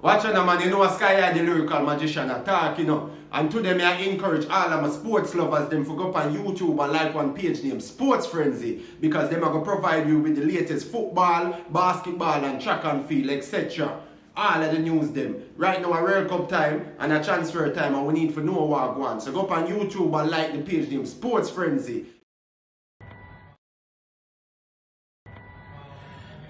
Watch out, man, you know Sky the lyrical magician attack, And today me I encourage all of my sports lovers them to go up on YouTube and like one page named Sports Frenzy because them are going to provide you with the latest football, basketball and track and field, etc. All of the news them. Right now a World Cup time and a transfer time and we need to know what I want. So go up on YouTube and like the page named Sports Frenzy.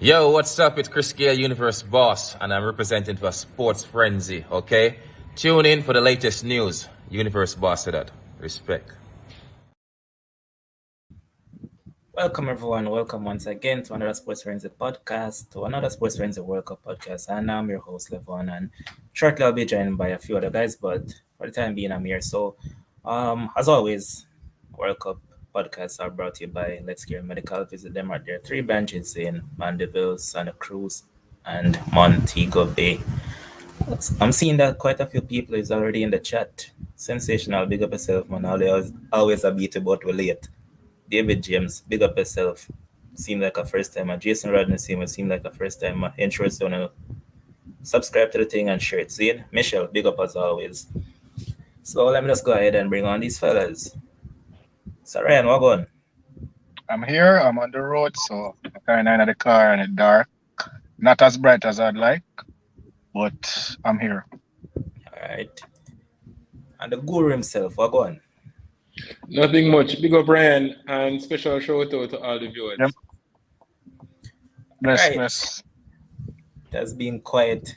Yo, what's up? It's Chris Gale, Universe Boss, and I'm representing for Sports Frenzy, okay? Tune in for the latest news. Universe Boss to that. Respect. Welcome, everyone. Welcome once again to another Sports Frenzy podcast, to another Sports Frenzy World Cup podcast. And I'm your host, Levon, and shortly I'll be joined by a few other guys, but for the time being, I'm here. So, as always, World Cup podcasts are brought to you by Let's Gear Medical. Visit them at their 3 branches in Mandeville, Santa Cruz, and Montego Bay. I'm seeing that quite a few people is already in the chat. Sensational, big up yourself, man. Always a beat about we late. David James, big up yourself. Seem like a first timer. Jason Rodney seem like a first timer. Ensure to subscribe to the thing and share it. See it? Michelle, big up as always. So let me just go ahead and bring on these fellas. So Ryan, what going? I'm here. I'm on the road, so I'm kind of in the car and it's dark. Not as bright as I'd like, but I'm here. All right. And the guru himself, what going? Nothing much. Big up Ryan and special shout out to all the viewers. Yep. Bless, Right. bless. It has been quite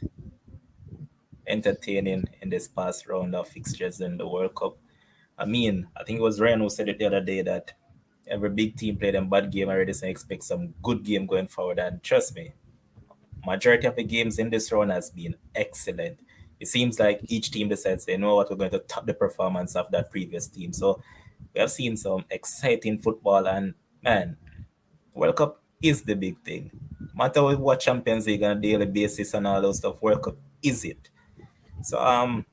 entertaining in this past round of fixtures in the World Cup. I mean, I think it was Ryan who said it the other day that every big team played a bad game already, so I expect some good game going forward. And trust me, majority of the games in this round has been excellent. It seems like each team decides they know what we're going to top the performance of that previous team. So we have seen some exciting football, and man, World Cup is the big thing. No matter what Champions League on a daily basis and all those stuff, World Cup is it. So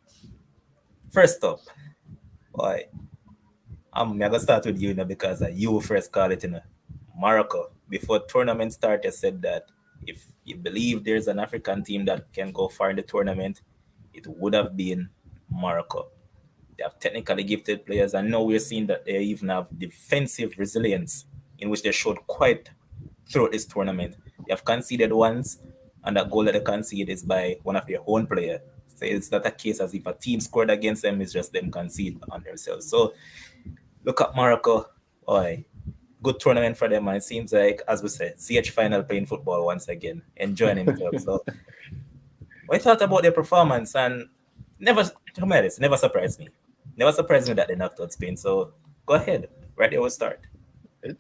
first up, boy, I'm gonna start with you now because you first called it in Morocco. Before tournament started, said that if you believe there's an African team that can go far in the tournament, it would have been Morocco. They have technically gifted players, and now we're seeing that they even have defensive resilience, in which they showed quite throughout this tournament. They have conceded once, and that goal that they conceded is by one of their own players. So it's not a case as if a team scored against them, it's just them concede on themselves. So look at Morocco. Boy, good tournament for them, and it seems like, as we said, CH final playing football once again, enjoying himself. So I thought about their performance, and never surprised me. Never surprised me that they knocked out Spain. So go ahead, right there we'll start.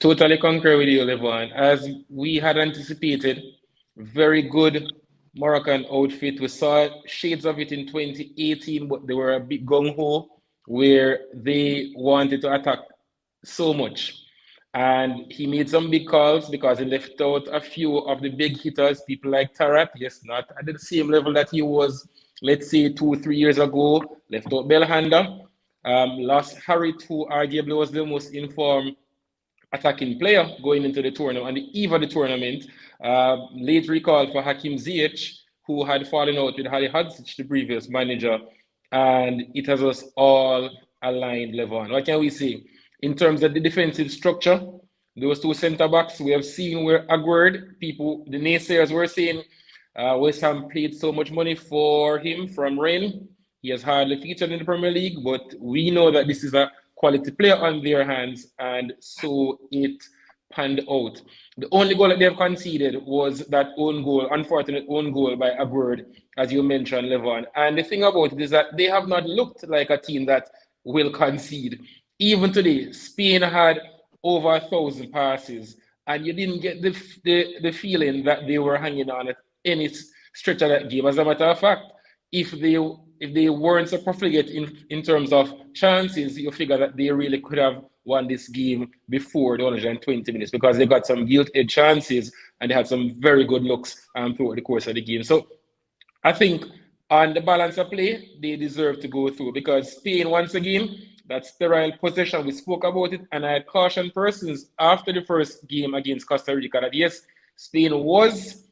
Totally concur with you, Levon. As we had anticipated, very good Moroccan outfit. We saw shades of it in 2018, but they were a bit gung-ho where they wanted to attack so much. And he made some big calls because he left out a few of the big hitters, people like Tarat. Yes, not at the same level that he was, let's say, 2-3 years ago. Left out Belhanda. Lost Harry, who arguably was the most informed attacking player going into the tournament. On the eve of the tournament, late recall for Hakim Ziyech, who had fallen out with Harry Hadzic, the previous manager. And it has us all aligned, Levon. What can we say? In terms of the defensive structure, those 2 centre-backs, we have seen where Aguerd, the naysayers were saying West Ham paid so much money for him from Rennes. He has hardly featured in the Premier League, but we know that this is a quality player on their hands, and so it panned out. The only goal that they have conceded was that own goal, unfortunate own goal by a bird, as you mentioned, Levon. And the thing about it is that they have not looked like a team that will concede. Even today, Spain had over 1,000 passes, and you didn't get the feeling that they were hanging on at any stretch of that game. As a matter of fact, if they weren't so profligate in terms of chances, you figure that they really could have won this game before the 120 minutes because they got some gilt-edged chances and they had some very good looks throughout the course of the game. So I think on the balance of play, they deserve to go through because Spain, once again, that sterile possession, we spoke about it, and I cautioned persons after the first game against Costa Rica that yes, Spain was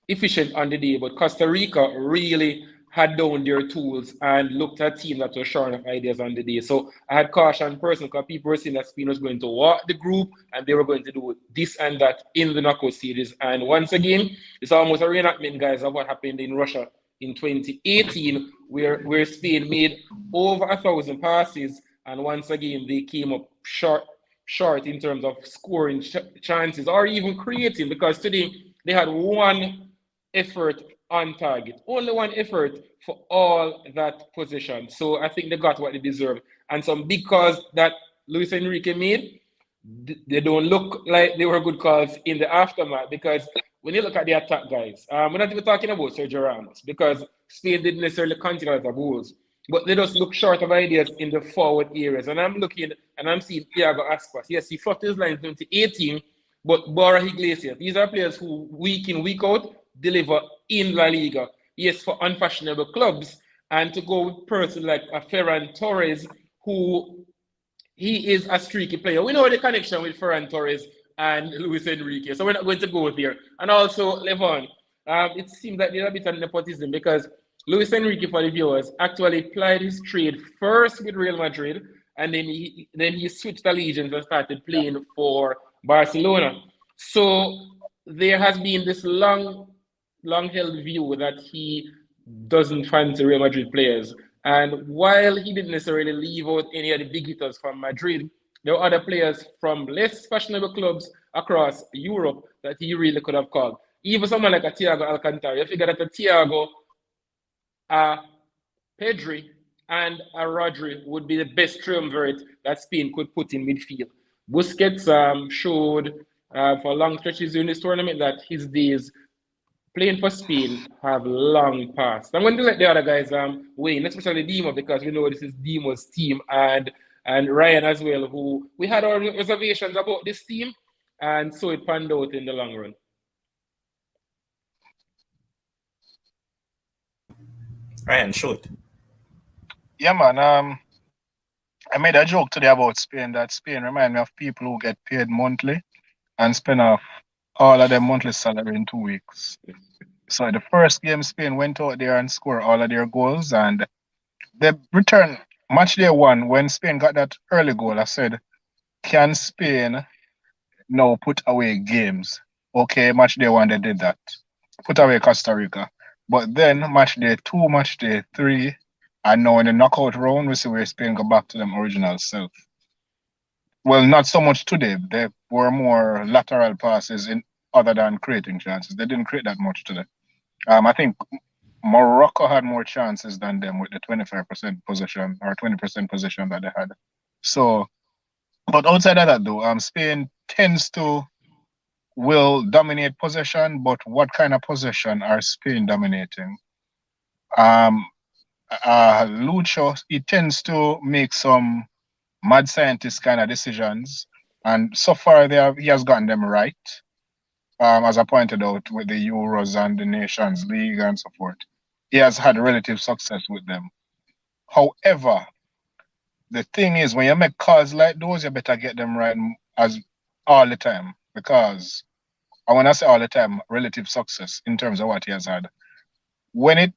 efficient on the day, but Costa Rica really had down their tools and looked at a team that was short of ideas on the day. So I had cautioned persons because people were saying that Spain was going to walk the group and they were going to do this and that in the knockout series. And once again, it's almost a reenactment, guys, of what happened in Russia in 2018, where Spain made over 1,000 passes, and once again they came up short in terms of scoring chances or even creating, because today they had one effort on target, only one effort for all that possession. So I think they got what they deserve, and some big calls that Luis Enrique made, they don't look like they were good calls in the aftermath, because when you look at the attack, guys, we're not even talking about Sergio Ramos because Spain didn't necessarily continue as a goals, but they just look short of ideas in the forward areas. And I'm looking and I'm seeing Thiago Aspas. Yes, he fought his line in 2018, but Borja Iglesias, these are players who week in, week out deliver in La Liga. Yes, for unfashionable clubs. And to go with a person like a Ferran Torres, who he is a streaky player. We know the connection with Ferran Torres and Luis Enrique, so we're not going to go there. And also, Levon, it seems like there's a bit of nepotism because Luis Enrique, for the viewers, actually plied his trade first with Real Madrid, and then he switched allegiance and started playing for Barcelona. So there has been this long-held view that he doesn't fancy Real Madrid players. And while he didn't necessarily leave out any of the big hitters from Madrid, there were other players from less fashionable clubs across Europe that he really could have called. Even someone like a Thiago Alcantara, you figure that a Thiago, a Pedri, and a Rodri would be the best triumvirate that Spain could put in midfield. Busquets showed for long stretches during this tournament that his days playing for Spain have long passed. I'm going to let the other guys weigh in, especially Dimo, because we know this is Dimo's team, and Ryan as well, who we had our reservations about this team, and so it panned out in the long run. Ryan, shoot. Yeah, man. I made a joke today about Spain that Spain remind me of people who get paid monthly and spend off all of their monthly salary in 2 weeks. So the first game, Spain went out there and scored all of their goals, and they returned match day one when Spain got that early goal. I said, can Spain now put away games? Okay, match day one, they did that. Put away Costa Rica. But then match day two, match day three, and now in the knockout round, we see where Spain go back to them original self. Well, not so much today. They were more lateral passes in other than creating chances. They didn't create that much today. I think Morocco had more chances than them with the 25% possession or 20% possession that they had. So, but outside of that though, Spain tends to will dominate possession, but what kind of possession are Spain dominating? Lucho, he tends to make some mad scientist kind of decisions, and so far he has gotten them right. As I pointed out with the Euros and the Nations League and so forth, he has had relative success with them. However, the thing is, when you make calls like those, you better get them right as all the time, because I want to say all the time, relative success in terms of what he has had. When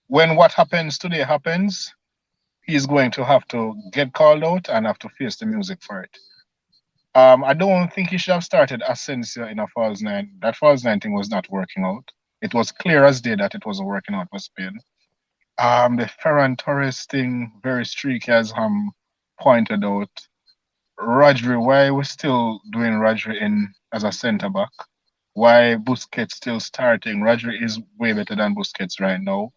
what happens today happens, he's going to have to get called out and have to face the music for it. I don't think he should have started Asensio in a false nine. That false nine thing was not working out. It was clear as day that it wasn't working out for Spain. The Ferran Torres thing, very streaky, as pointed out. Rodri, why we still doing Rodri in as a centre back? Why Busquets still starting? Rodri is way better than Busquets right now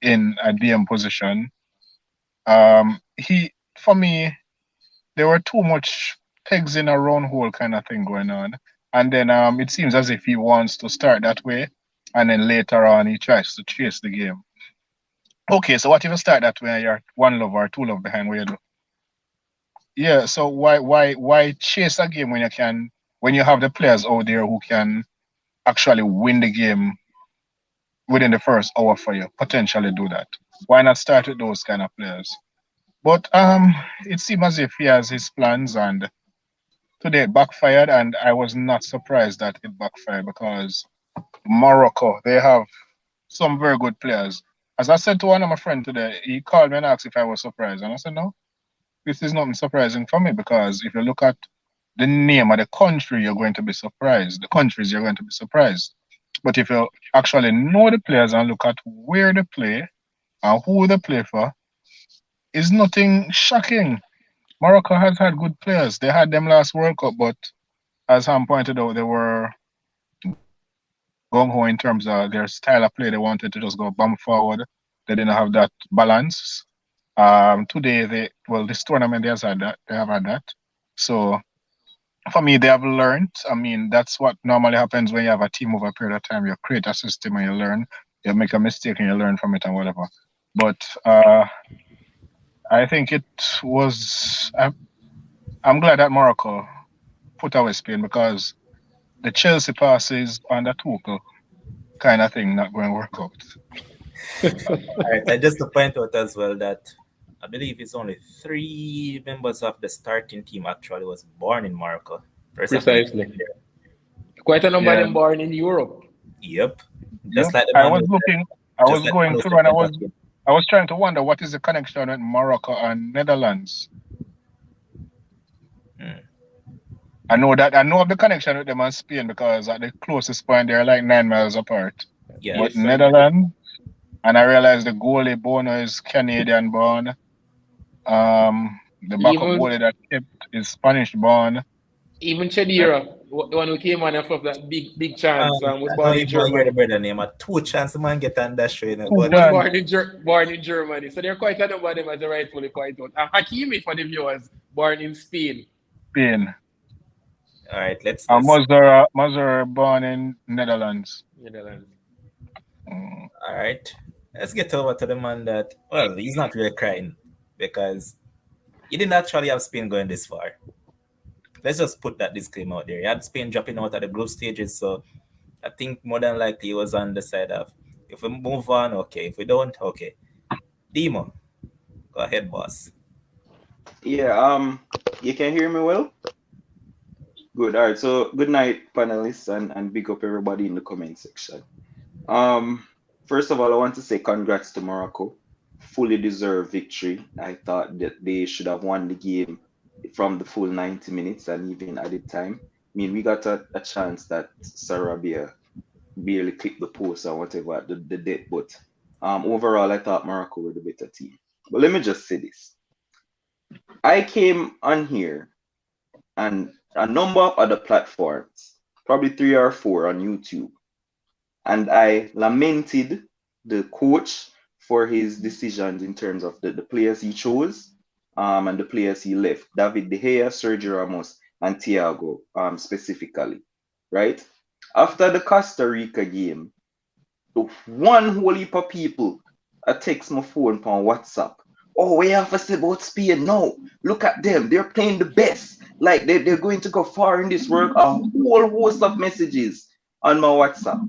in a DM position. He for me, there were too much pegs in a round hole kind of thing going on. And then it seems as if he wants to start that way, and then later on he tries to chase the game. Okay, so what if you start that way and you're one love or two love behind? What you do? Yeah, so why chase a game when you can, when you have the players out there who can actually win the game within the first hour for you, potentially do that. Why not start with those kind of players? But it seems as if he has his plans, and today it backfired, and I was not surprised that it backfired because Morocco, they have some very good players. As I said to one of my friends today, he called me and asked if I was surprised, and I said no, this is nothing surprising for me because if you look at the name of the country, you're going to be surprised. The countries, you're going to be surprised. But if you actually know the players and look at where they play and who they play for, is nothing shocking. Morocco has had good players. They had them last World Cup, but as Ham pointed out, they were gung ho in terms of their style of play. They wanted to just go bomb forward. They didn't have that balance. Today, this tournament they have had that. They have had that. So for me, they have learned. I mean, that's what normally happens when you have a team over a period of time. You create a system and you learn. You make a mistake and you learn from it and whatever. But I think it was. I'm glad that Morocco put away Spain because the Chelsea passes and the Tuchel kind of thing not going to work out. All right, and just to point out as well that I believe it's only 3 members of the starting team actually was born in Morocco. Rest of them- Precisely. Quite a number of Yeah, them born in Europe. Yep. yeah. Just like the I man was who looking. I just was like the going man who through said and that. I was trying to wonder what is the connection with Morocco and Netherlands. Hmm. I know of the connection with them and Spain because at the closest point they're like 9 miles apart. Yeah. But Yes, sir. Netherlands, and I realized the goalie Bono is Canadian born. The backup Even goalie that kept is Spanish born. even Chedira, the one who came on off of that big chance, was I know born in you might hear the Germany. brother name. A 2 chance the man get on that show, you know, Two but Was chance born in Germany. So there are quite a number of them, as I rightfully point out. And Hakimi, for the viewers, born in Spain. Spain. all right, let's And let's Mazur born in Netherlands. Netherlands. Mm. all right. Let's get over to the man that he's not really crying because he didn't actually have Spain going this far. Let's just put that disclaimer out there. He had Spain dropping out at the group stages, so I think more than likely he was on the side of if we move on, okay. If we don't, okay. Demo, go ahead, boss. Yeah, you can hear me well? Good. All right. So good night, panelists, and big up everybody in the comment section. Um, First of all, I want to say congrats to Morocco. Fully deserved victory. I thought that they should have won the game from the full 90 minutes and even added time. I mean, we got a chance that Sarabia barely clipped the post or whatever at the dead, but overall, I thought Morocco were the better team. But let me just say this. I came on here and a number of other platforms, probably 3 or 4 on YouTube, and I lamented the coach for his decisions in terms of the players he chose and the players he left. David De Gea, Sergio Ramos, and Thiago specifically, right? After the Costa Rica game, one whole heap of people text my phone on WhatsApp. Oh, we have to say about Spain now. Look at them. They're playing the best. Like they're going to go far in this work. A whole host of messages on my WhatsApp,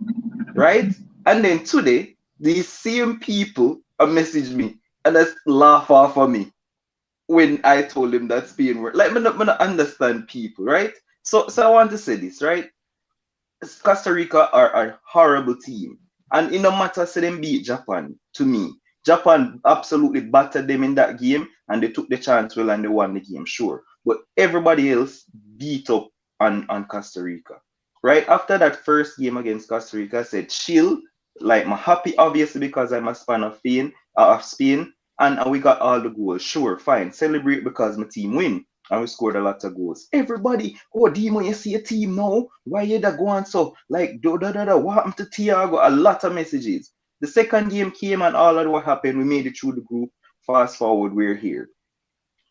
right? And then today, these same people message me and just laugh off of me when I told them that Spain were like, me not understand people, right? So I want to say this, right? Costa Rica are a horrible team. And it no matter say them beat Japan, to me. Japan absolutely battered them in that game and they took the chance well and they won the game, sure. But everybody else beat up on Costa Rica. Right after that first game against Costa Rica, I said chill. Like I'm happy obviously because I'm a fan of Spain of Spain, and we got all the goals. Sure, fine. Celebrate because my team win. And we scored a lot of goals. Everybody, oh, Demo, you see a team now? Why you da go on so? Like, what happened to Thiago? A lot of messages. The second game came and all of what happened, we made it through the group. Fast forward, we're here.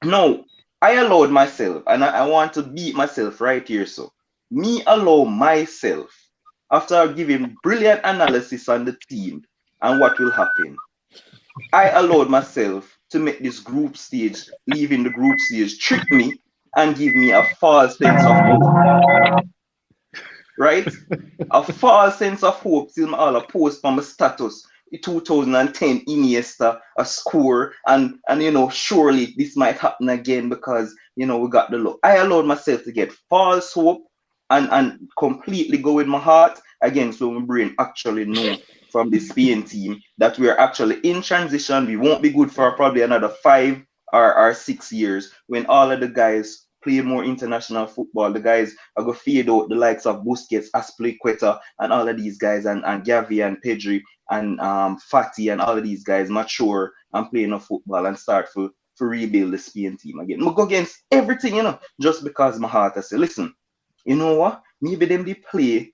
No, I allowed myself, and I want to beat myself right here. So, me allow myself, after giving brilliant analysis on the team and what will happen, I allowed myself to make this group stage, leaving the group stage, trick me and give me a false sense of hope. Right? A false sense of hope till my all a post from my status. 2010 Iniesta a score and surely this might happen again because we got the look. I allowed myself to get false hope and completely go with my heart against when my brain actually know from the Spain team that we're actually in transition. We won't be good for probably another 5 or 6 years when all of the guys play more international football. The guys are going to fade out, the likes of Busquets, Azpilicueta, and all of these guys, and Gavi and Pedri and Fati and all of these guys mature and play enough football and start for rebuild the Spain team again. I go against everything, just because my heart I say, listen, you know what? Maybe them they play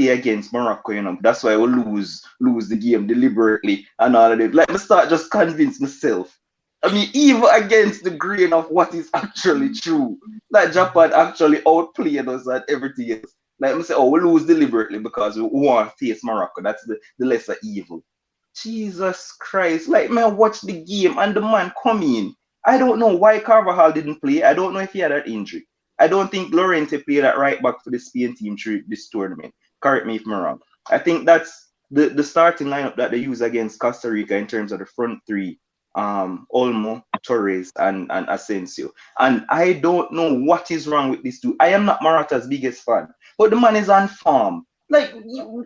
against Morocco, That's why we lose the game deliberately and all of it. Like, I start just convince myself. I mean, even against the grain of what is actually true. Like, Japan actually outplayed us and everything else. Like, I say, we lose deliberately because we want to face Morocco. That's the lesser evil. Jesus Christ. Like, man, watch the game and the man come in. I don't know why Carvajal didn't play. I don't know if he had an injury. I don't think Llorente played at right back for the Spain team through this tournament. Correct me if I'm wrong. I think that's the starting lineup that they use against Costa Rica in terms of the front three. Olmo, Torres, and Asensio. And I don't know what is wrong with these two. I am not Morata's biggest fan, but the man is on form. Like,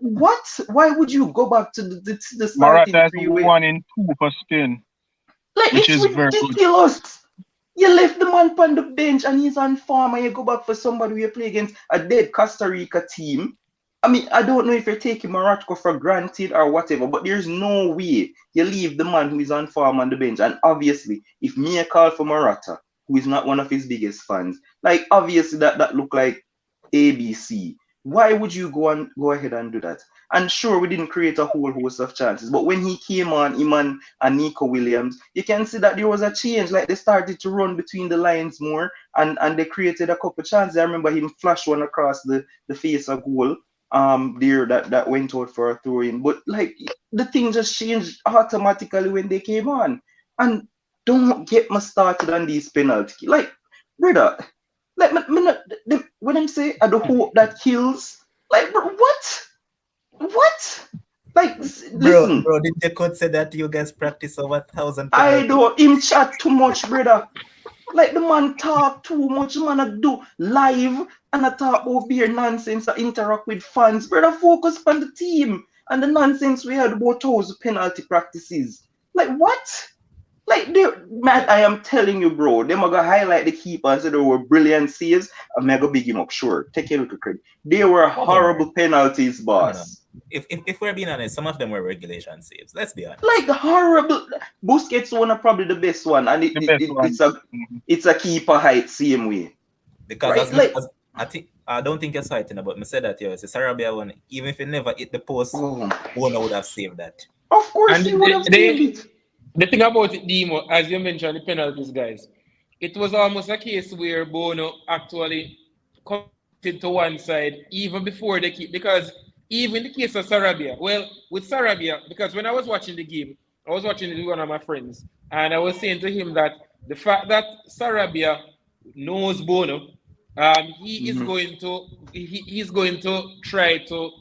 what? Why would you go back to the starting Morata is three? 1-2 for Spain. Like, which it's is very good. ridiculous. You left the man on the bench and he's on form, and you go back for somebody who you play against a dead Costa Rica team. I mean, I don't know if you're taking Morocco for granted or whatever, but there's no way you leave the man who is on form on the bench. And obviously, if me call for Morata, who is not one of his biggest fans, like, obviously that look like ABC. Why would you go ahead and do that? And sure, we didn't create a whole host of chances, but when he came on, Iman and Nico Williams, you can see that there was a change. Like, they started to run between the lines more, and they created a couple chances. I remember him flash one across the face of goal. There that went out for a throw in, but like, the thing just changed automatically when they came on. And don't get me started on these penalties. Like, brother, like, when I'm saying the hope that kills, like, bro, what? Like, listen, bro, did the coach say that you guys practice over 1,000 I don't him chat too much, brother. Like, the man talk too much, the man I do live and I talk about beer nonsense, I interact with fans. Brother, focus on the team and the nonsense we had about those penalty practices. Like, what? Like, man, I am telling you, bro, they're going to highlight the keeper and say they were brilliant saves. I'm going to big him up, sure. Take a look at credit. They were horrible penalties, boss. If we're being honest, some of them were regulation saves. Let's be honest. Like, horrible. Busquets one are probably the best one, and it's a keeper height same way. Because I don't think you're citing about me said that it's a Sarabia one. Even if it never hit the post, one would have saved that. Of course, he would have saved it. The thing about it, Demo, as you mentioned, the penalties, guys, it was almost a case where Bono actually committed to one side even before the keep, because even the case of Sarabia, well, with Sarabia, because when I was watching the game, I was watching it with one of my friends, and I was saying to him that the fact that Sarabia knows Bono, he's going to try to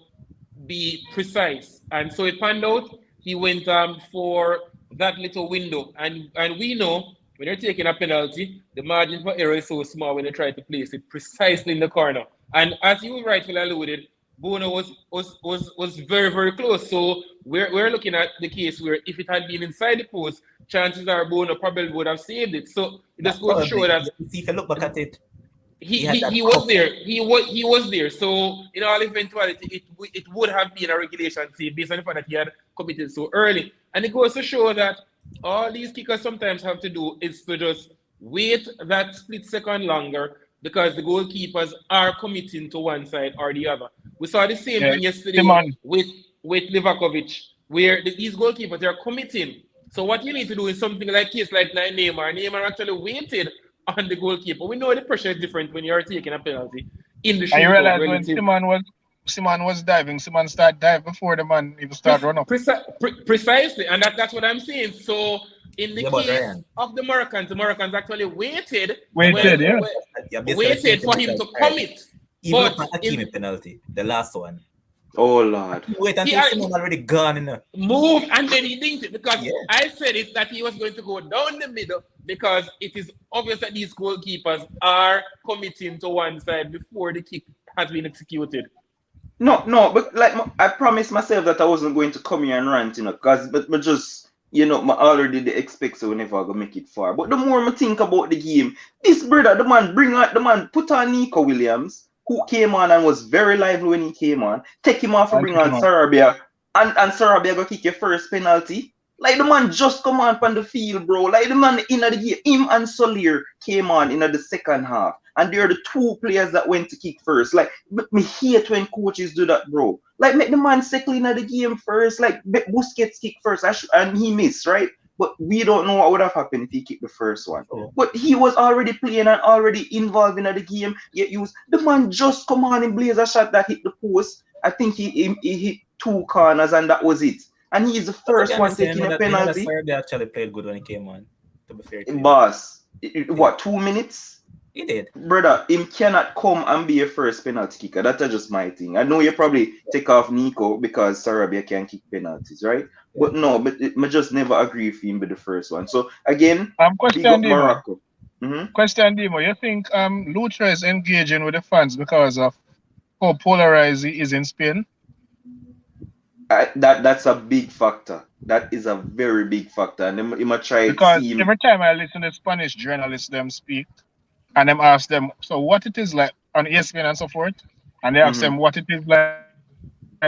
be precise, and so it panned out. He went for that little window, and we know when you're taking a penalty, the margin for error is so small when you try to place it precisely in the corner. And as you rightfully alluded, Bono was very, very close. So we're looking at the case where if it had been inside the post, chances are Bono probably would have saved it. So it just goes to show that if you look back at it, he was there. He was there. So in all eventuality, it would have been a regulation save based on the fact that he had committed so early. And it goes to show that all these kickers sometimes have to do is to just wait that split second longer because the goalkeepers are committing to one side or the other. We saw the same Yeah, thing yesterday Simon. with Livakovic, where these goalkeepers are committing. So what you need to do is something like case like Neymar. Neymar actually waited on the goalkeeper. We know the pressure is different when you're taking a penalty in the And you shootout realize when relative. Simon was diving, Simon started dive before the man even start run up. Precisely, and that's what I'm saying. So in the Yeah, but case Ryan, of the Morocans actually waited yeah, but Waited, yeah. you're basically saying for him because to commit. even But look at Hakimi penalty, the last one. Oh Lord. Wait he until Simon already gone in. moved and then he dinked it because Yeah. I said it that he was going to go down the middle because it is obvious that these goalkeepers are committing to one side before the kick has been executed. No, but like I promised myself that I wasn't going to come here and rant, cause but just I already dey expect so we never gonna make it far. But the more I think about the game, this brother, the man put on Nico Williams, who came on and was very lively when he came on, take him off and And bring take on him out. Sarabia, and Sarabia go kick your first penalty. Like the man just come on from the field, bro. Like the man in the game, him and Solir came on in the second half. And they're the two players that went to kick first. Like, me hate when coaches do that, bro. Like, make the man settle in the game first. Like, Busquets kick first, and he missed, right? But we don't know what would have happened if he kicked the first one. Oh. But he was already playing and already involved in the game. Yet the man just come on and blaze a shot that hit the post. I think he hit two corners and that was it. And he's the first one taking a penalty. Serbia actually played good when he came on. To be fair to him. Boss, what, 2 minutes? He did. Brother, him cannot come and be a first penalty kicker. That's just my thing. I know you probably take off Nico because Sarabia can kick penalties, right? Yeah. But no, I just never agree with him with the first one. So again, Question, big up Demo. Morocco. Mm-hmm. Question, Demo. You think Lucha is engaging with the fans because of how polarized he is in Spain? That's a big factor. That is a very big factor. And he might try Because to see him. every time I listen to Spanish journalists them speak, and them ask them, so what it is like on ESPN and so forth, and they ask them what it is like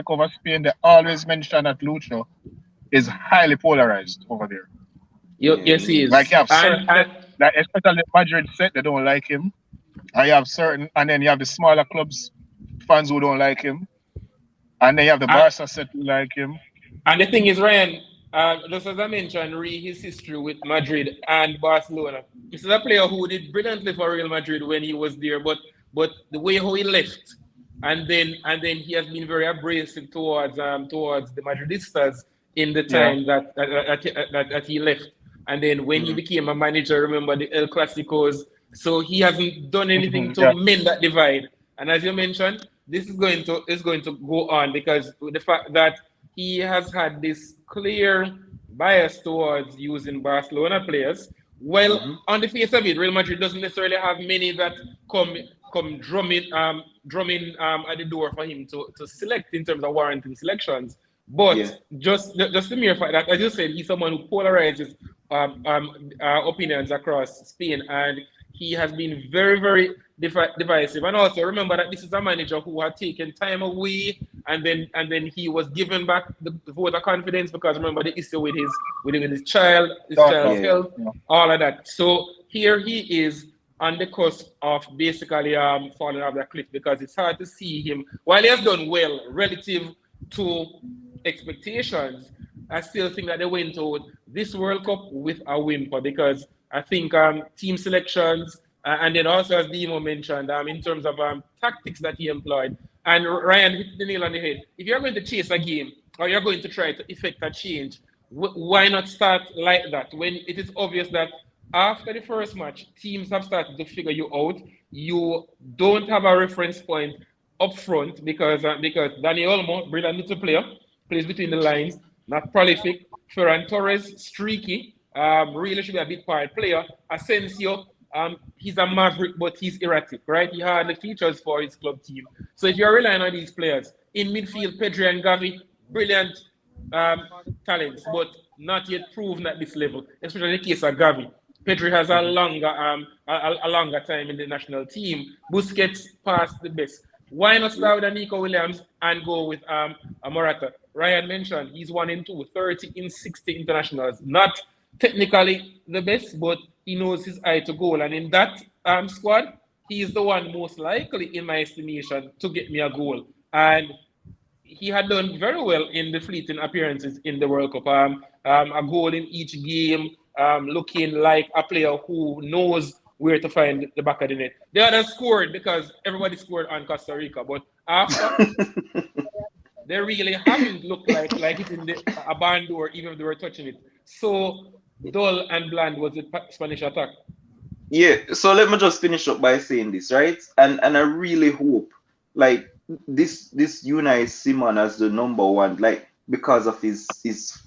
over Spain, they always mention that Lucho is highly polarized over there. Yes, he is. Like you have certain, like especially Madrid set, they don't like him. And you have certain, and then you have the smaller clubs fans who don't like him, and then you have the Barca set who like him. And the thing is, Ryan, just as I mentioned, read his history with Madrid and Barcelona. This is a player who did brilliantly for Real Madrid when he was there, but the way how he left, and then he has been very abrasive towards the Madridistas in the time that he left. And then when he became a manager, remember the El Clasicos. So he hasn't done anything to mend that divide. And as you mentioned, this is going to go on because the fact that he has had this clear bias towards using Barcelona players. Well, on the face of it, Real Madrid doesn't necessarily have many that come drumming at the door for him to select in terms of warranting selections. But just the mere fact that, as you said, he's someone who polarizes opinions across Spain, and he has been very, very divisive. And also remember that this is a manager who had taken time away, and then he was given back the vote of confidence because remember the issue with his child's health, all of that. So here he is on the cusp of basically falling off the cliff because it's hard to see him. While he has done well relative to expectations, I still think that they went out this World Cup with a whimper because I think team selections and then also as Demo mentioned in terms of tactics that he employed, and Ryan hit the nail on the head. If you're going to chase a game or you're going to try to effect a change, why not start like that when it is obvious that after the first match, teams have started to figure you out. You don't have a reference point up front because Dani Olmo, brilliant little player, plays between the lines, not prolific. Ferran Torres, streaky, really should be a big part player. Asensio, he's a maverick, but he's erratic, right? He hardly features for his club team. So if you're relying on these players, in midfield, Pedri and Gavi, brilliant talents, but not yet proven at this level, especially in the case of Gavi. Pedri has a longer time in the national team. Busquets passed the best. Why not start with Nico Williams and go with a Morata? Ryan mentioned he's 1 in 2, 30 in 60 internationals. Not technically the best, but he knows his eye to goal. And in that squad, he is the one most likely, in my estimation, to get me a goal. And he had done very well in the fleeting appearances in the World Cup. A goal in each game, looking like a player who knows where to find the back of the net. The others scored because everybody scored on Costa Rica, but after they really haven't looked like it's in a band door, even if they were touching it. So dull and bland was the Spanish attack. Yeah, so let me just finish up by saying this, right? And I really hope like this unites Simon as the number one, like because of his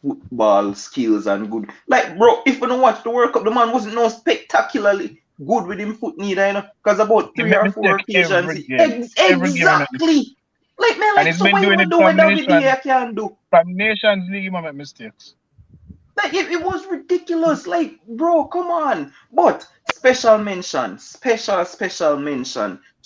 football skills and good. Like, bro, if you don't watch the World Cup, the man wasn't no spectacularly good with him foot neither, you know, because about He 3 made or 4 mistake every occasions, game. Every game. exactly. Like man, And like he's so been what you doing gonna it do from what David De Nations Gea can do? from Nations League, he might make mistakes. Like it was ridiculous. Like, bro, come on. But special mention to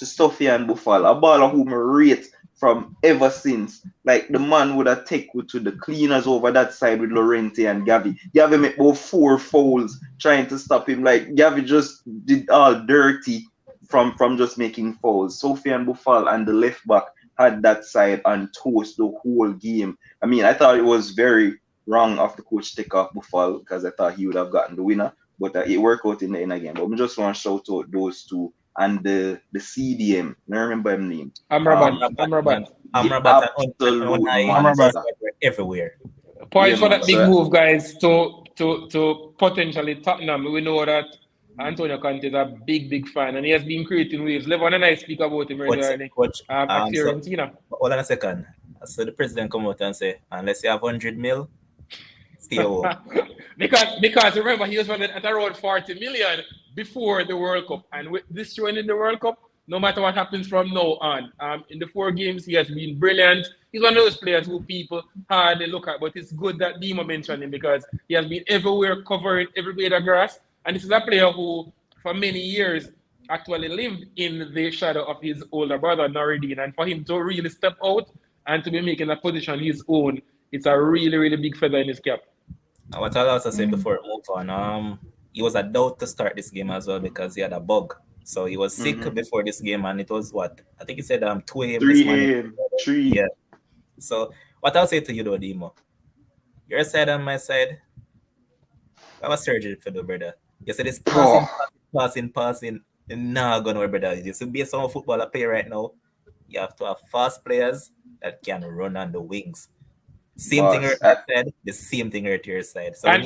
Sofiane Buffal, a baller whom I rate from ever since. Like the man would have taken to the cleaners over that side with Lorente and Gavi. Gavi made about 4 fouls trying to stop him. Like Gavi just did all dirty from just making fouls. Sofiane Buffal and the left back had that side on toast the whole game. I mean, I thought it was very wrong of the coach to take off Buffalo because I thought he would have gotten the winner, but it worked out in the end again. But we just want to shout out those two and the CDM. I remember him name. Amrabat. Amrabat and Absolute Unai monster. were everywhere. Points Yeah, for man. that big So, move, guys, to potentially Tottenham. We know that Antonio Conte is a big fan, and he has been creating waves. Levon and I speak about him regularly Coach, at Fiorentina. Hold on a second. So the president come out and say, unless you have 100 mil, stay home. because remember, he was running at around 40 million before the World Cup, and with this joining the World Cup, no matter what happens from now on, in the 4 games, he has been brilliant. He's one of those players who people hardly look at, but it's good that Dima mentioned him because he has been everywhere, covering every blade of grass. And this is a player who, for many years, actually lived in the shadow of his older brother, Noridin. And for him to really step out and to be making a position his own, it's a really big feather in his cap. What I'll also say before we move on, he was a doubt to start this game as well because he had a bug. So he was sick before this game, and it was what? I think he said 2 a.m. 3 a.m. 3. Yeah. So what I'll say to you though, Demo, your side and my side, I have a surgery for the brother. You said it's passing, nah, gonna worry, brother. You see, based on football I play right now, you have to have fast players that can run on the wings. Same thing I said, the same thing at your side. So and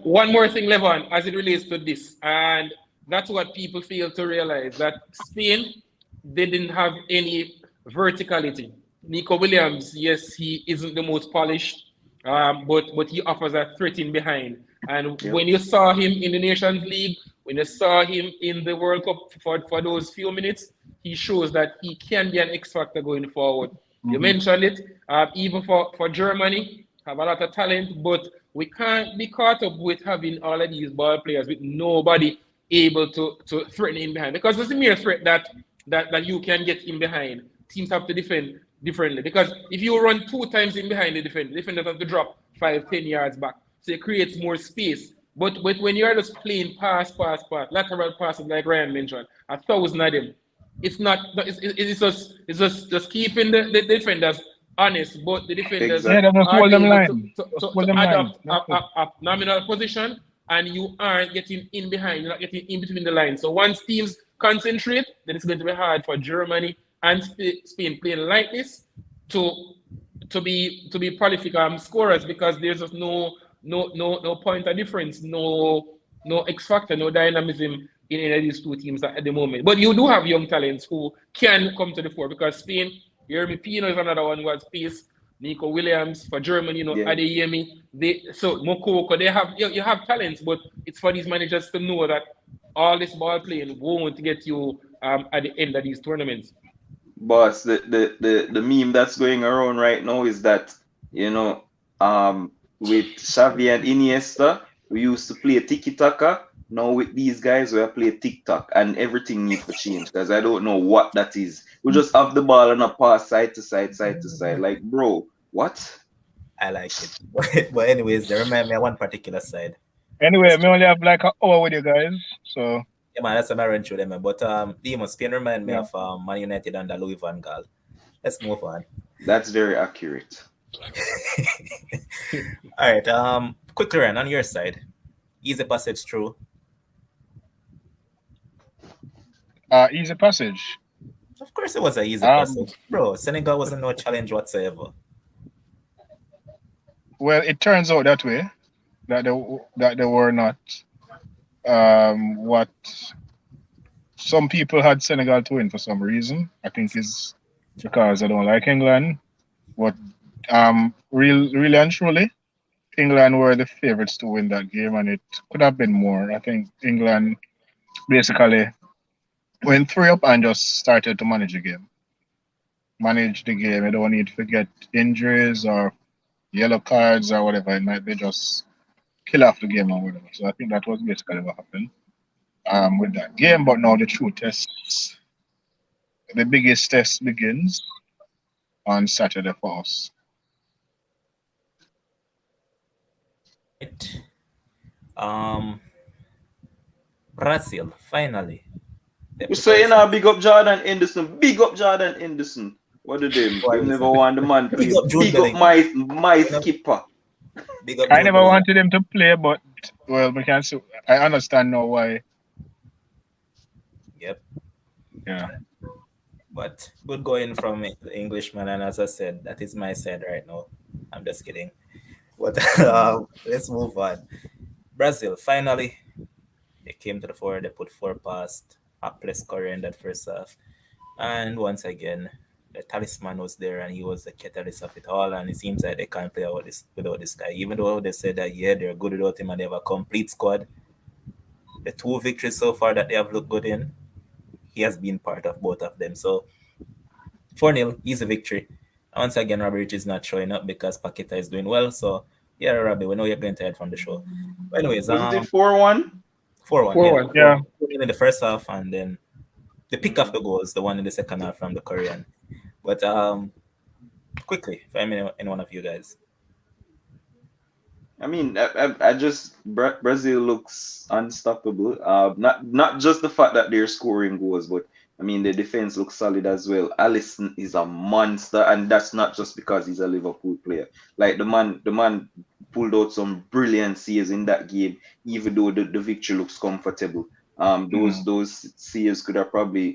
one more thing, Levon, as it relates to this, and that's what people fail to realize, that Spain, they didn't have any verticality. Nico Williams, yes, he isn't the most polished, but he offers a threat in behind. And when you saw him in the Nations League, when you saw him in the World Cup for those few minutes, he shows that he can be an X factor going forward. You mentioned it, even for Germany, have a lot of talent, but we can't be caught up with having all of these ball players with nobody able to threaten in behind, because it's a mere threat that you can get in behind. Teams have to defend differently, because if you run 2 times in behind the defender have to drop 5-10 yards back, so it creates more space. But when you're just playing pass, lateral passes like Ryan mentioned, 1,000 of them, it's just keeping the defenders honest, but the defenders are able to adapt a nominal position, and you aren't getting in behind, you're not getting in between the lines. So once teams concentrate, then it's going to be hard for Germany and Spain playing like this to be prolific scorers, because there's just no point of difference, no X factor, no dynamism in any of these 2 teams at the moment. But you do have young talents who can come to the fore, because Spain, Jeremy Pino is another one who has pace. Nico Williams for Germany, Adeyemi, Mokoko, you have talents, but it's for these managers to know that all this ball playing won't get you at the end of these tournaments. Boss, the meme that's going around right now is that, with Xavi and Iniesta, we used to play tiki-taka. Now with these guys, we play TikTok, and everything needs to change, because I don't know what that is. We just have the ball and a pass side to side. Like, bro, what? I like it. But anyways, they remind me of one particular side. Anyway, me only have like an hour with you guys, so Yeah, man, that's what I ran through them. But Demon Spain remind me yeah. of Man United under Louis van Gaal. Let's move on. That's very accurate. All right. Quickly, Ryan, on your side, easy passage through. Easy passage. Of course, it was an easy Um, passage, bro. Senegal wasn't no challenge whatsoever. Well, it turns out that way that they were not what some people had Senegal to win for some reason. I think is because I don't like England. But really and truly, England were the favorites to win that game, and it could have been more. I think England basically went 3 up and just started to manage the game. Manage the game. You don't need to get injuries or yellow cards or whatever it might be. Just kill off the game or whatever. So I think that was basically what happened with that game. But now the true test, the biggest test begins on Saturday for us. Right. Brazil, finally. So you know, big up Jordan Henderson. Big up Jordan Henderson. What did them? They never want the man play. Big up my skipper. Big up I never wanted him to play, but well, we can. I understand now why. Yep. Yeah. But good going from the Englishman, and as I said, that is my side right now. I'm just kidding. But let's move on. Brazil, finally, they came to the fore. They put 4 past hapless Korea in that first half. And once again, the talisman was there, and he was the catalyst of it all. And it seems like they can't play without this guy. Even though they said that, yeah, they're good without him and they have a complete squad. The 2 victories so far that they have looked good in, he has been part of both of them. So 4-0, easy victory. Once again, Robert is not showing up because Paqueta is doing well. So yeah, Robbie, we know you're going to head from the show. But anyways, wasn't it 4-1? 4-1. Yeah. In the first half, and then the pick of the goals, the one in the second half from the Korean. But quickly, if I'm any one of you guys. I mean, I just Brazil looks unstoppable. Not just the fact that they're scoring goals, but I mean the defense looks solid as well. Alisson is a monster, and that's not just because he's a Liverpool player. Like the man pulled out some brilliant saves in that game, even though the victory looks comfortable. Those saves could have probably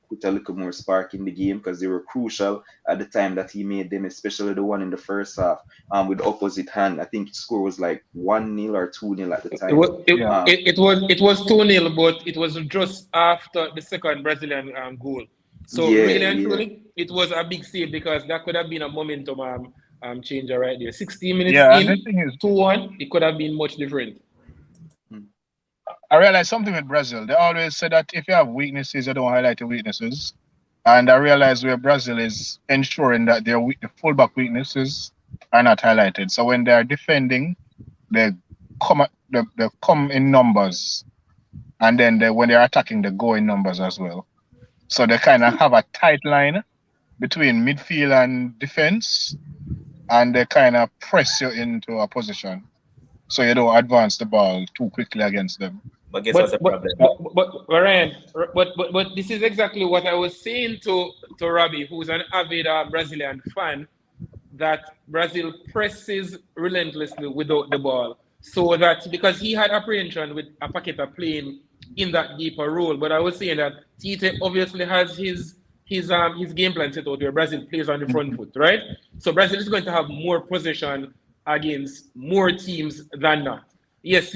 put a little more spark in the game because they were crucial at the time that he made them, especially the one in the first half with the opposite hand. I think the score was like 1-0 or 2-0 at the time. It was 2-0, but it was just after the second Brazilian goal. So really and truly, it was a big save because that could have been a momentum changer right there. 16 minutes in, 2-1, it could have been much different. I realized something with Brazil. They always say that if you have weaknesses, you don't highlight the weaknesses. And I realized where Brazil is ensuring that their fullback weaknesses are not highlighted. So when they are defending, they come in numbers. And then when they're attacking, they go in numbers as well. So they kind of have a tight line between midfield and defense. And they kind of press you into a position. So you don't advance the ball too quickly against them. But guess what's the problem? But Ryan, but this is exactly what I was saying to Robbie, who's an avid Brazilian fan, that Brazil presses relentlessly without the ball. So that because he had apprehension with a Paqueta playing in that deeper role, but I was saying that Tite obviously has his game plan set out where Brazil plays on the front foot, right? So Brazil is going to have more possession against more teams than not. Yes,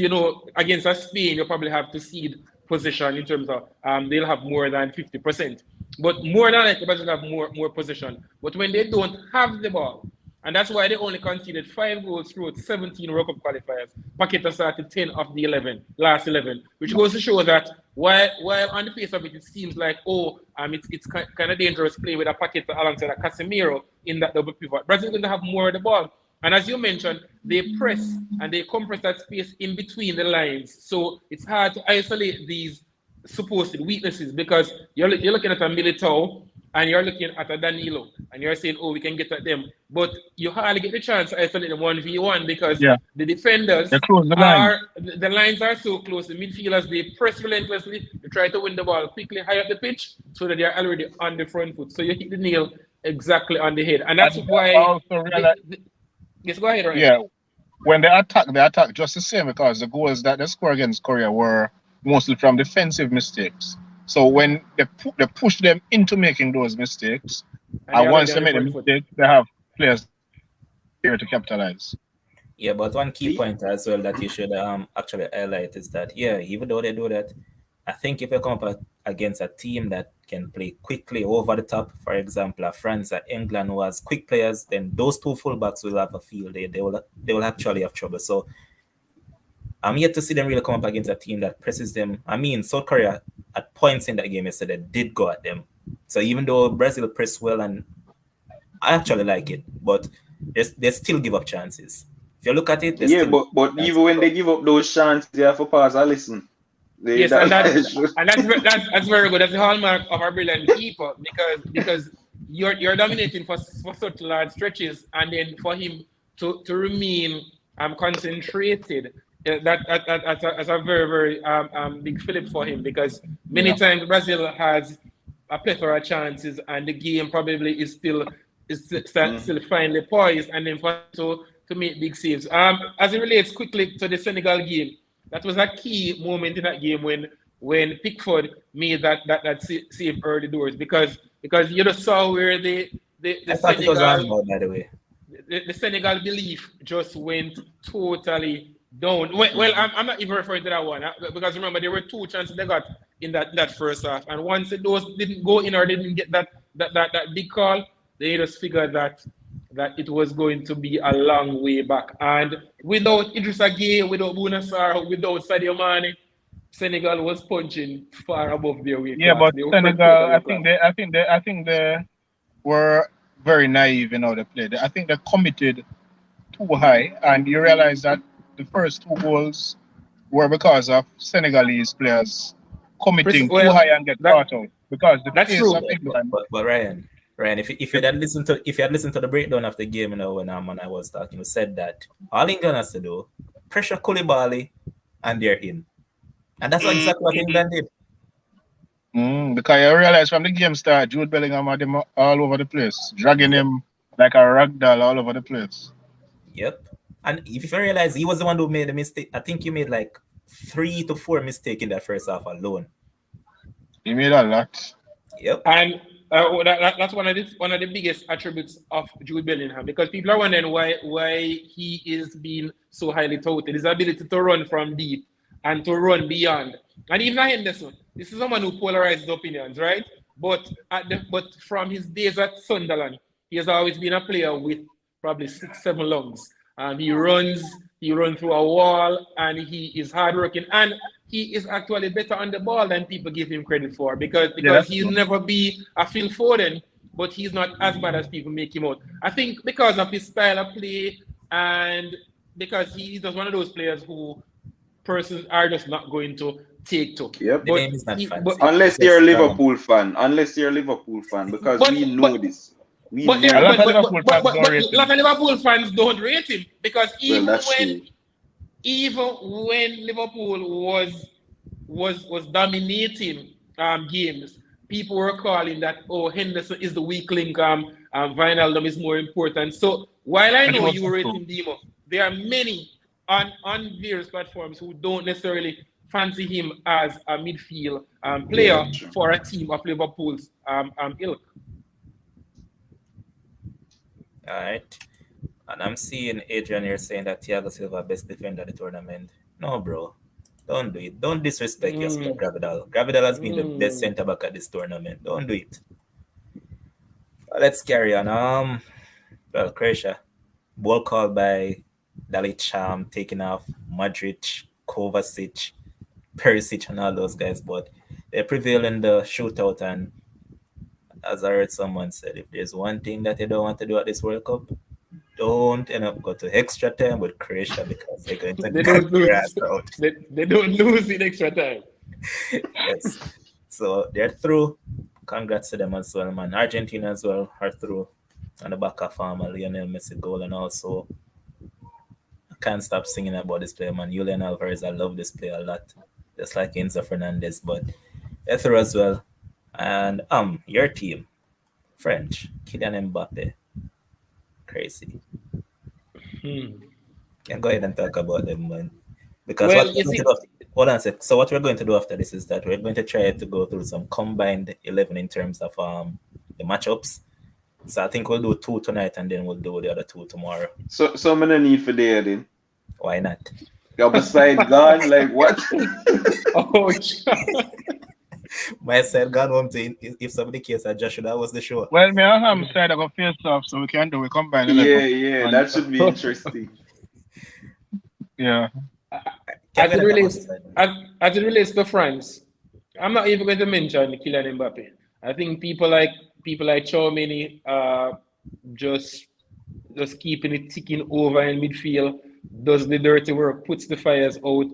against a Spain, you probably have to cede possession in terms of they'll have more than 50%. But more than likely, Brazil have more possession. But when they don't have the ball, and that's why they only conceded 5 goals through 17 World Cup qualifiers. Paqueta started 10 of the last 11, which goes to show that while on the face of it, it seems like, it's kind of dangerous playing with a Paqueta alongside a Casemiro in that double pivot. Brazil is going to have more of the ball. And as you mentioned, they press and they compress that space in between the lines. So it's hard to isolate these supposed weaknesses because you're looking at a Militao and you're looking at a Danilo. and you're saying, oh, we can get at them. But you hardly get the chance to isolate them 1v1 because Yeah, the defenders they close the line. the lines are so close. The midfielders, they press relentlessly. They try to win the ball quickly high up the pitch so that they're already on the front foot. So you hit the nail exactly on the head. And that's And why. also realize, Yes, go ahead, Ryan. yeah, when they attack just the same because the goals that they score against Korea were mostly from defensive mistakes. So when they push them into making those mistakes, and once they make the mistake, they have players here to capitalize. Yeah, but one key point as well that you should actually highlight is that, yeah, even though they do that, I think if you come up against a team that can play quickly over the top, for example, France or England who has quick players, then those two fullbacks will have a field day. They will actually have trouble. So I'm yet to see them really come up against a team that presses them. I mean, South Korea at points in that game yesterday did go at them. So even though Brazil pressed well, and I actually like it, but they still give up chances. If you look at it, but even when they give up those chances, they have to pause and listen. Yes, and that's very good. That's the hallmark of our brilliant keeper because you're dominating for such large stretches, and then for him to remain concentrated. That's a very, very big flip for him because many times Brazil has a plethora of chances and the game probably is still finely poised, and then for to make big saves. As it relates quickly to the Senegal game, that was a key moment in that game when Pickford made that save early doors because you just saw where the Senegal, by the way. The Senegal belief just went totally down. Well, I'm not even referring to that one because remember there were two chances they got in that first half, and once those didn't go in or didn't get that big call, they just figured that it was going to be a long way back. And without Idrissa Gueye, without Bouna Sarr, without Sadio Mane, Senegal was punching far above their weight. Yeah, but Senegal, I think they were very naive in how they played. I think they committed too high, and you realize that the first two goals were because of Senegalese players committing too high and get caught out. Because the pace of England. But Ryan, if you had listened to the breakdown of the game, when I was talking, you said that all England has to do pressure Koulibaly and they're in, and that's exactly what England did. Because you realize from the game start, Jude Bellingham had him all over the place, dragging him like a rag doll all over the place. Yep. And if you realize he was the one who made the mistake, I think he made like 3 to 4 mistakes in that first half alone. He made a lot. Yep. And that's one of the biggest attributes of Jude Bellingham, because people are wondering why he is being so highly touted. His ability to run from deep and to run beyond. And even Henderson, this is someone who polarizes opinions, right? But from his days at Sunderland, he has always been a player with probably 6-7 lungs. He runs through a wall, and he is hardworking, and he is actually better on the ball than people give him credit for because he'll never be a Phil Foden, but he's not as bad as people make him out. I think because of his style of play and because he's just one of those players who persons are just not going to take to. Yep. Unless you're a Liverpool fan, because we know this. A lot of Liverpool fans don't rate him because even when Liverpool was dominating games, people were calling that Henderson is the weak link, Wijnaldum is more important. So while I know you rate him Demo, there are many on various platforms who don't necessarily fancy him as a midfield player for a team of Liverpool's ilk. All right. And I'm seeing Adrian here saying that Thiago Silva best defender of the tournament. No, bro. Don't do it. Don't disrespect your squad, Gravidal. Gravidal has been the best centre back at this tournament. Don't do it. Let's carry on. Well, Croatia. Ball called by Dalic, taking off Modric, Kovacic, Perisic, and all those guys. But they prevail in the shootout, and as I heard someone said, if there's one thing that they don't want to do at this World Cup, don't end up go to extra time with Croatia because they're going to they don't lose in extra time. Yes. So they're through. Congrats to them as well, man. Argentina as well are through. on the back of Lionel Messi goal, and also I can't stop singing about this player, man. Julian Alvarez, I love this player a lot, just like Enzo Fernandez, but Ether as well. And your team, French, Kylian Mbappe, crazy. Can go ahead and talk about them, man. Because Well, what you we're going to see, do hold on a sec. So what we're going to do after this is that we're going to try to go through some combined 11 in terms of the matchups. So I think we'll do 2 tonight and then we'll do the other 2 tomorrow. So I'm gonna need for there then. Why not? Your beside gone, like what? oh, My side gone home to if somebody cares that Joshua, that was the show. Well, me and Ham said I got face off, so we can do we combine 11. Yeah, that should be interesting. Yeah. as it relates to France, I'm not even going to mention Kylian Mbappe. I think people like Chouameni just keeping it ticking over in midfield, does the dirty work, puts the fires out,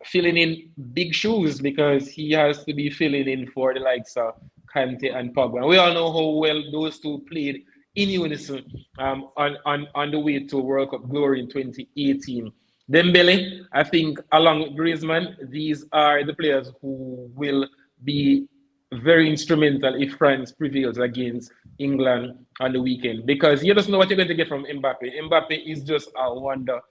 filling in big shoes because he has to be filling in for the likes of Kante and Pogba. And we all know how well those two played in unison on the way to World Cup glory in 2018. Dembele, I think, along with Griezmann, these are the players who will be very instrumental if France prevails against England on the weekend, because you just know what you're going to get from Mbappe. Mbappe is just a wonder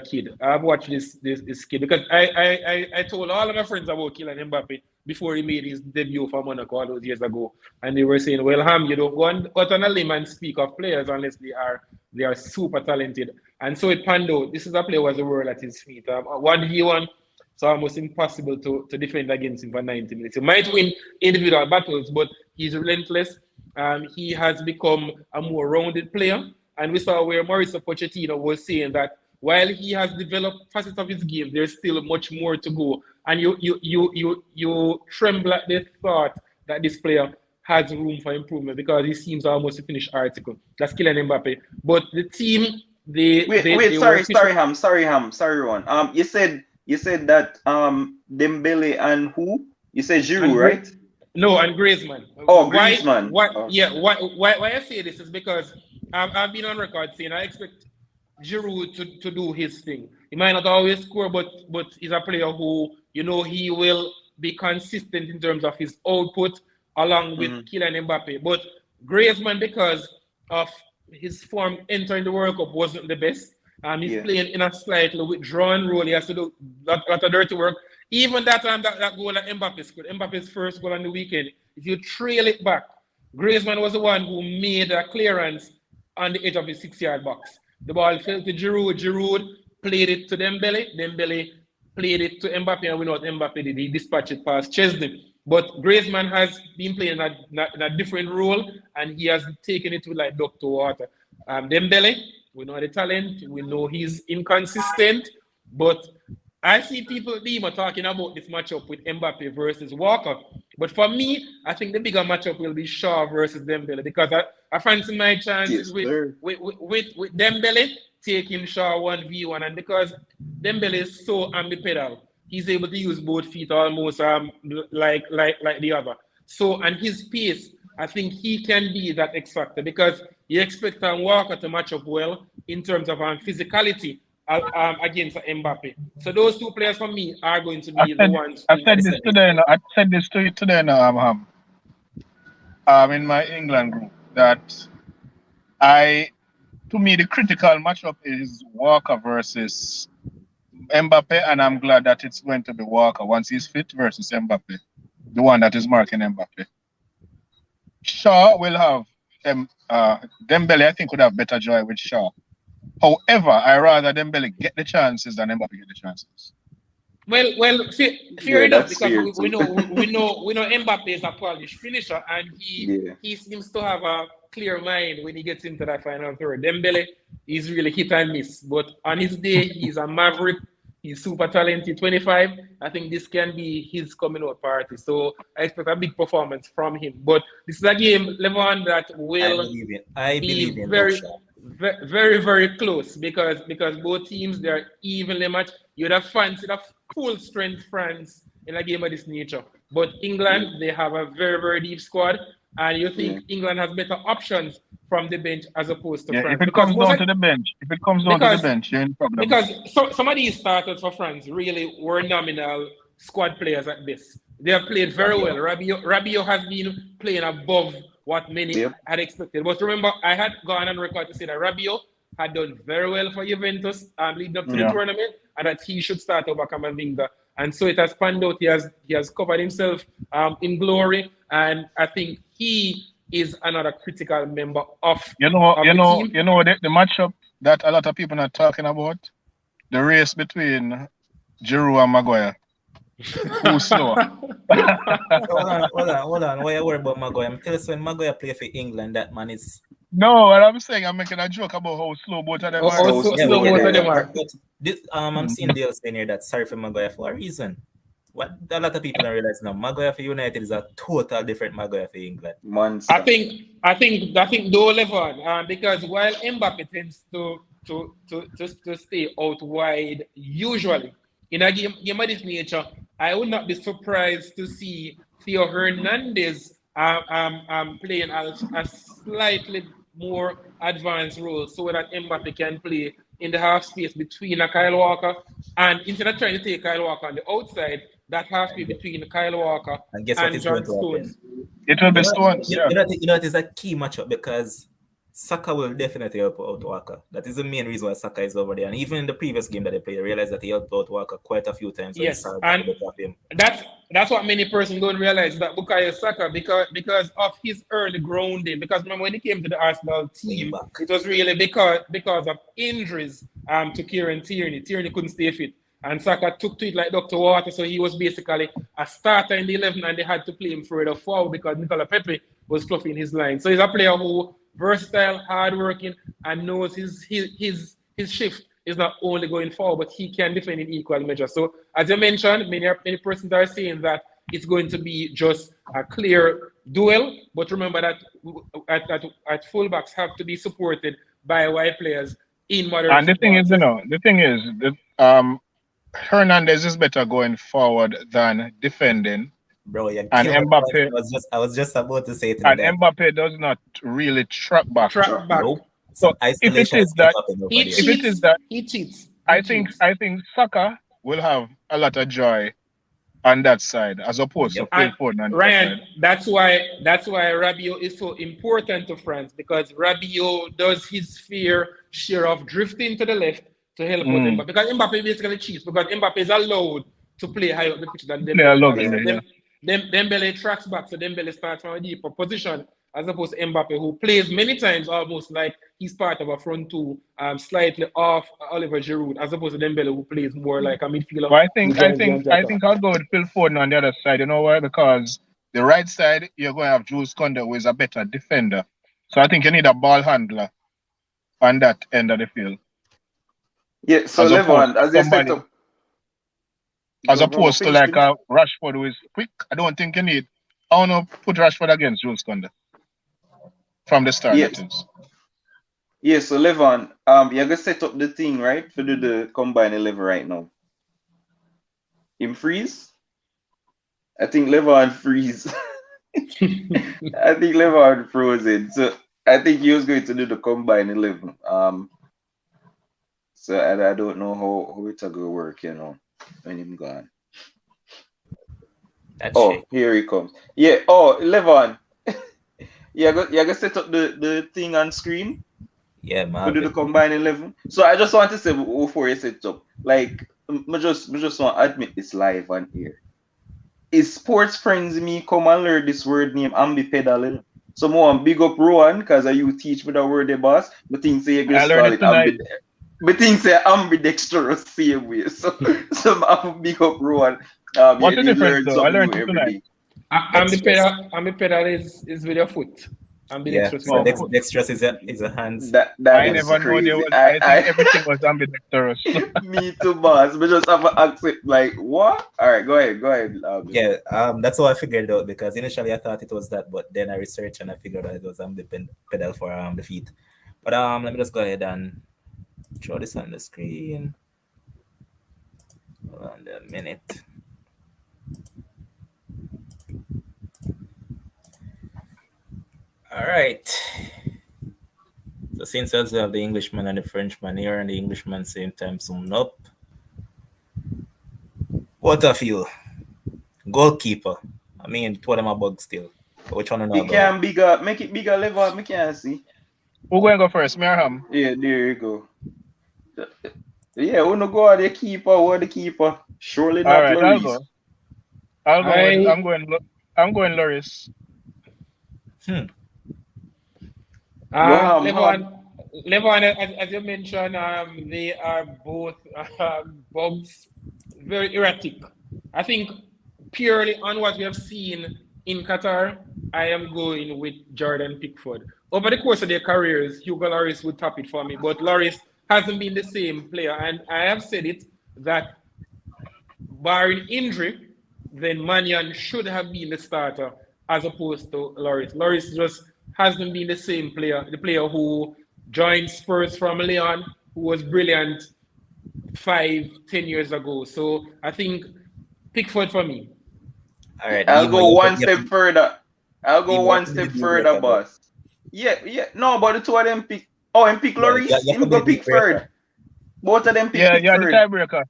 kid. I've watched this kid because I told all of my friends about Kylian Mbappe before he made his debut for Monaco all those years ago, and they were saying, "Well, Ham, you don't go out on a limb and speak of players unless they are super talented." And so it panned out. This is a player who has the world at his feet. 1v1, so almost impossible to defend against him for 90 minutes. He might win individual battles, but he's relentless. He has become a more rounded player. And we saw where Mauricio Pochettino was saying that while he has developed facets of his game, there's still much more to go. And you tremble at the thought that this player has room for improvement because he seems almost a finished article. That's Kylian Mbappe. But the team, Sorry, Ron. You said that Dembele and who? You said Giroud, right? No, and Griezmann. Oh, Griezmann. Why I say this is because I've been on record saying I expect Giroud to do his thing. He might not always score, but he's a player who, he will be consistent in terms of his output along with Kylian Mbappe. But Griezmann, because of his form entering the World Cup, wasn't the best. He's playing in a slightly withdrawn role. He has to do a lot of dirty work. Even that time, that goal that Mbappe scored, Mbappe's first goal on the weekend, if you trail it back, Griezmann was the one who made a clearance on the edge of his 6-yard box. The ball fell to Giroud. Giroud played it to Dembele. Dembele played it to Mbappe, and we know what Mbappe did. He dispatched it past Chesney. But Griezmann has been playing in a different role, and he has taken it with like duck to water. Dembele, we know the talent. We know he's inconsistent. But I see people talking about this matchup with Mbappe versus Walker. But for me, I think the bigger matchup will be Shaw versus Dembele, because I fancy my chances with Dembele taking Shaw 1v1, and because Dembele is so ambipedal, he's able to use both feet almost like the other. So, and his pace, I think he can be that X factor, because you expect Walker to match up well in terms of physicality against Mbappe. So those two players for me are going to be the ones. I said this to you today now, in my England group, that to me the critical matchup is Walker versus Mbappe, and I'm glad that it's going to be Walker once he's fit versus Mbappe, the one that is marking Mbappe. Shaw will have Dembele, I think, would have better joy with Shaw. However, I rather Dembele get the chances than Mbappe get the chances. Well, fair enough, because we know Mbappe is a polished finisher, and he seems to have a clear mind when he gets into that final third. Dembele is really hit and miss, but on his day, he's a maverick. He's super talented. 25. I think this can be his coming out party. So I expect a big performance from him. But this is a game, Levon, that will be very, very, very close, because both teams, they're evenly matched. You'd have fancied a full strength France in a game of this nature. But England, they have a very, very deep squad. And you think England has better options from the bench as opposed to Yeah, if France. it Because comes down to the bench, because you're in problem. because some of these starters for France really were nominal squad players at this. They have played very well. Rabiot has been playing above what many Yep. had expected. But remember, I had gone on record to say that Rabiot had done very well for Juventus leading up to the Yeah. tournament, and that he should start over Camavinga. And so it has panned out. He has covered himself in glory, and I think he is another critical member of the team. The matchup that a lot of people are talking about, the race between Giroud and Maguire. Who's slower? Hold on. Why you worry about Maguire? I'm telling you, when Maguire play for England, that man is. No, what I'm saying, I'm making a joke about how slow both of them are. How slow both of them are. I'm seeing Dale saying here that sorry for Maguire for a reason. What a lot of people don't realize now, Maguire for United is a total different Maguire for England. Monster. I think though Levon, because while Mbappe tends to stay out wide usually in a game of this nature, I would not be surprised to see Theo Hernandez playing a slightly more advanced role so that Mbappe can play in the half space between Kyle Walker, and instead of trying to take Kyle Walker on the outside, that half space between Kyle Walker and guess what is going John to Stones. It will be Stones. You know, it is a key matchup because Saka will definitely help out Walker. That is the main reason why Saka is over there. And even in the previous game that they played, I realized that he helped out Walker quite a few times. Yes, and that's what many persons don't realize, that Bukayo Saka, because of his early grounding. Because remember when he came to the Arsenal team, it was really because of injuries to Kieran Tierney. Tierney couldn't stay fit. And Saka took to it like Dr. Water, so he was basically a starter in the 11, and they had to play him further forward because Nicola Pepe was fluffing his line. So he's a player who versatile, hardworking, and knows his shift is not only going forward, but he can defend in equal measure. So as you mentioned, many persons are saying that it's going to be just a clear duel. But remember that at fullbacks have to be supported by wide players in modern. And the thing is, Hernandez is better going forward than defending. Bro, and Mbappe. I was just about to say it. And Mbappe does not really track back. Nope. So if it is that, he cheats. I think Saka will have a lot of joy on that side as opposed to Phil Foden. Ryan, that's why Rabiot is so important to France, because Rabiot does his fair share of drifting to the left to help out Mbappe, because Mbappe basically cheats, because Mbappe is allowed to play high up the pitch than Dembele. Dembele tracks back, so Dembele starts from a deeper position, as opposed to Mbappe, who plays many times almost like he's part of a front two, slightly off Oliver Giroud, as opposed to Dembele, who plays more like a midfielder. Well, I think I'll go with Phil Foden on the other side. You know why? Because the right side, you're going to have Jules Koundé, who is a better defender. So I think you need a ball handler on that end of the field. Yeah, so Levon, as they set up, as opposed to like a Rashford who is quick, I don't think you need. I want to put Rashford against Jules Koundé from the start. Yeah, so Levon, you're gonna set up the thing, right, for the combined 11 right now. In freeze, I think Levon freeze. I think Levon frozen. So I think he was going to do the combined 11. So I don't know how it's going to work, you know, when he's gone. Here he comes. Yeah. Oh, Levon. you're gonna set up the thing on screen. Yeah, man. To do the combined 11. So I just want to say before you set up, like, I just want to admit this live on here. Is sports friends me come and learn this word name ambipedaling? So more big up Rowan, because you teach me the word the boss, but things say you just call it ambidextrous. But things say ambidextrous same way. So I'm big up Rowan. What's the difference though? I learned it tonight. Ambipedal is with your foot. Ambidextrous. Dexterous is a hands. That I never know there was. I think everything was ambidextrous. Me too, boss. But just have an accent like what? All right, go ahead. That's how I figured it out, because initially I thought it was that, but then I researched and I figured out it was ambipedal for the feet. But let me just go ahead and show this on the screen. Hold on a minute. All right. But since as we have the Englishman and the Frenchman here and the Englishman same time summed up, what of you? Goalkeeper. I mean, two of them are bugs still. But which one are It not can bigger, make it bigger level. Me can't see. Who going to go first? Me or him? Yeah, there you go. Yeah, who no go at the keeper? Who the keeper? Surely All not right, I'll Lloris. go. I'm going Loris. Levon, as you mentioned, they are both bugs, very erratic. I think purely on what we have seen in Qatar, I am going with Jordan Pickford. Over the course of their careers, Hugo Lloris would top it for me, but Lloris hasn't been the same player. And I have said it that barring injury, then Mannion should have been the starter as opposed to Lloris. Lloris just hasn't been the same player, the player who joined Spurs from Lyon, who was brilliant 5-10 years ago. So I think Pickford for me. All right, I'll go one step further. Boss. Yeah. No, but the two of them pick. Oh, and pick Lloris. Him go Pickford. Both of them pick Pickford. Yeah, the tiebreaker.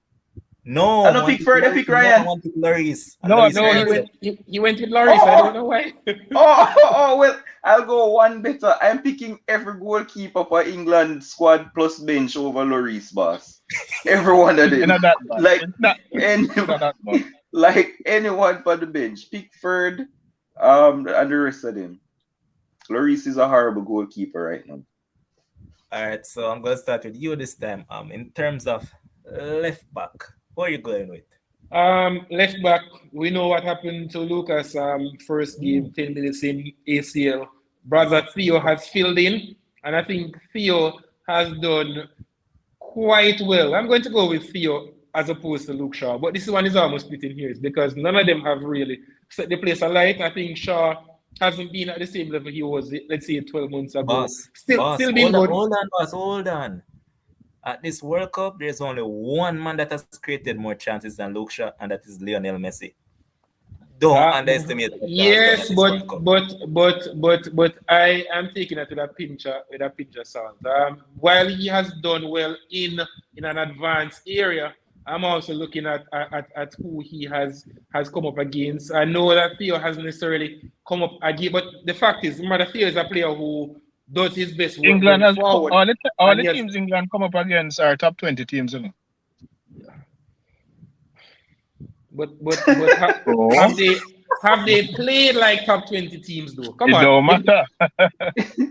No, I don't pick Ford, I pick Ryan. I want to pick Lloris. No, he went with Lloris. I don't know why. Well, I'll go one better. I'm picking every goalkeeper for England squad plus bench over Lloris, boss. Every one of them. Like anyone for the bench. Pickford, and the rest of them. Lloris is a horrible goalkeeper right now. All right, so I'm gonna start with you this time. In terms of left back, who are you going with? Left back, we know what happened to Lucas first game, 10 minutes in ACL. Brother Theo has filled in, and I think Theo has done quite well. I'm going to go with Theo as opposed to Luke Shaw, but this one is almost splitting hairs because none of them have really set the place alight. I think Shaw hasn't been at the same level he was, let's say, 12 months ago. Still been good. Hold on. At this World Cup, there's only one man that has created more chances than Luke Shaw, and that is Lionel Messi. Don't underestimate. Yes, but I am taking it with a pinch of salt. While he has done well in an advanced area, I'm also looking at who he has come up against. I know that Theo hasn't necessarily come up again, but the fact is, remember, Theo is a player who does his best work England has forward. All the teams England come up against are top 20 teams, you know. But have they played like top 20 teams though? Come on. It don't matter.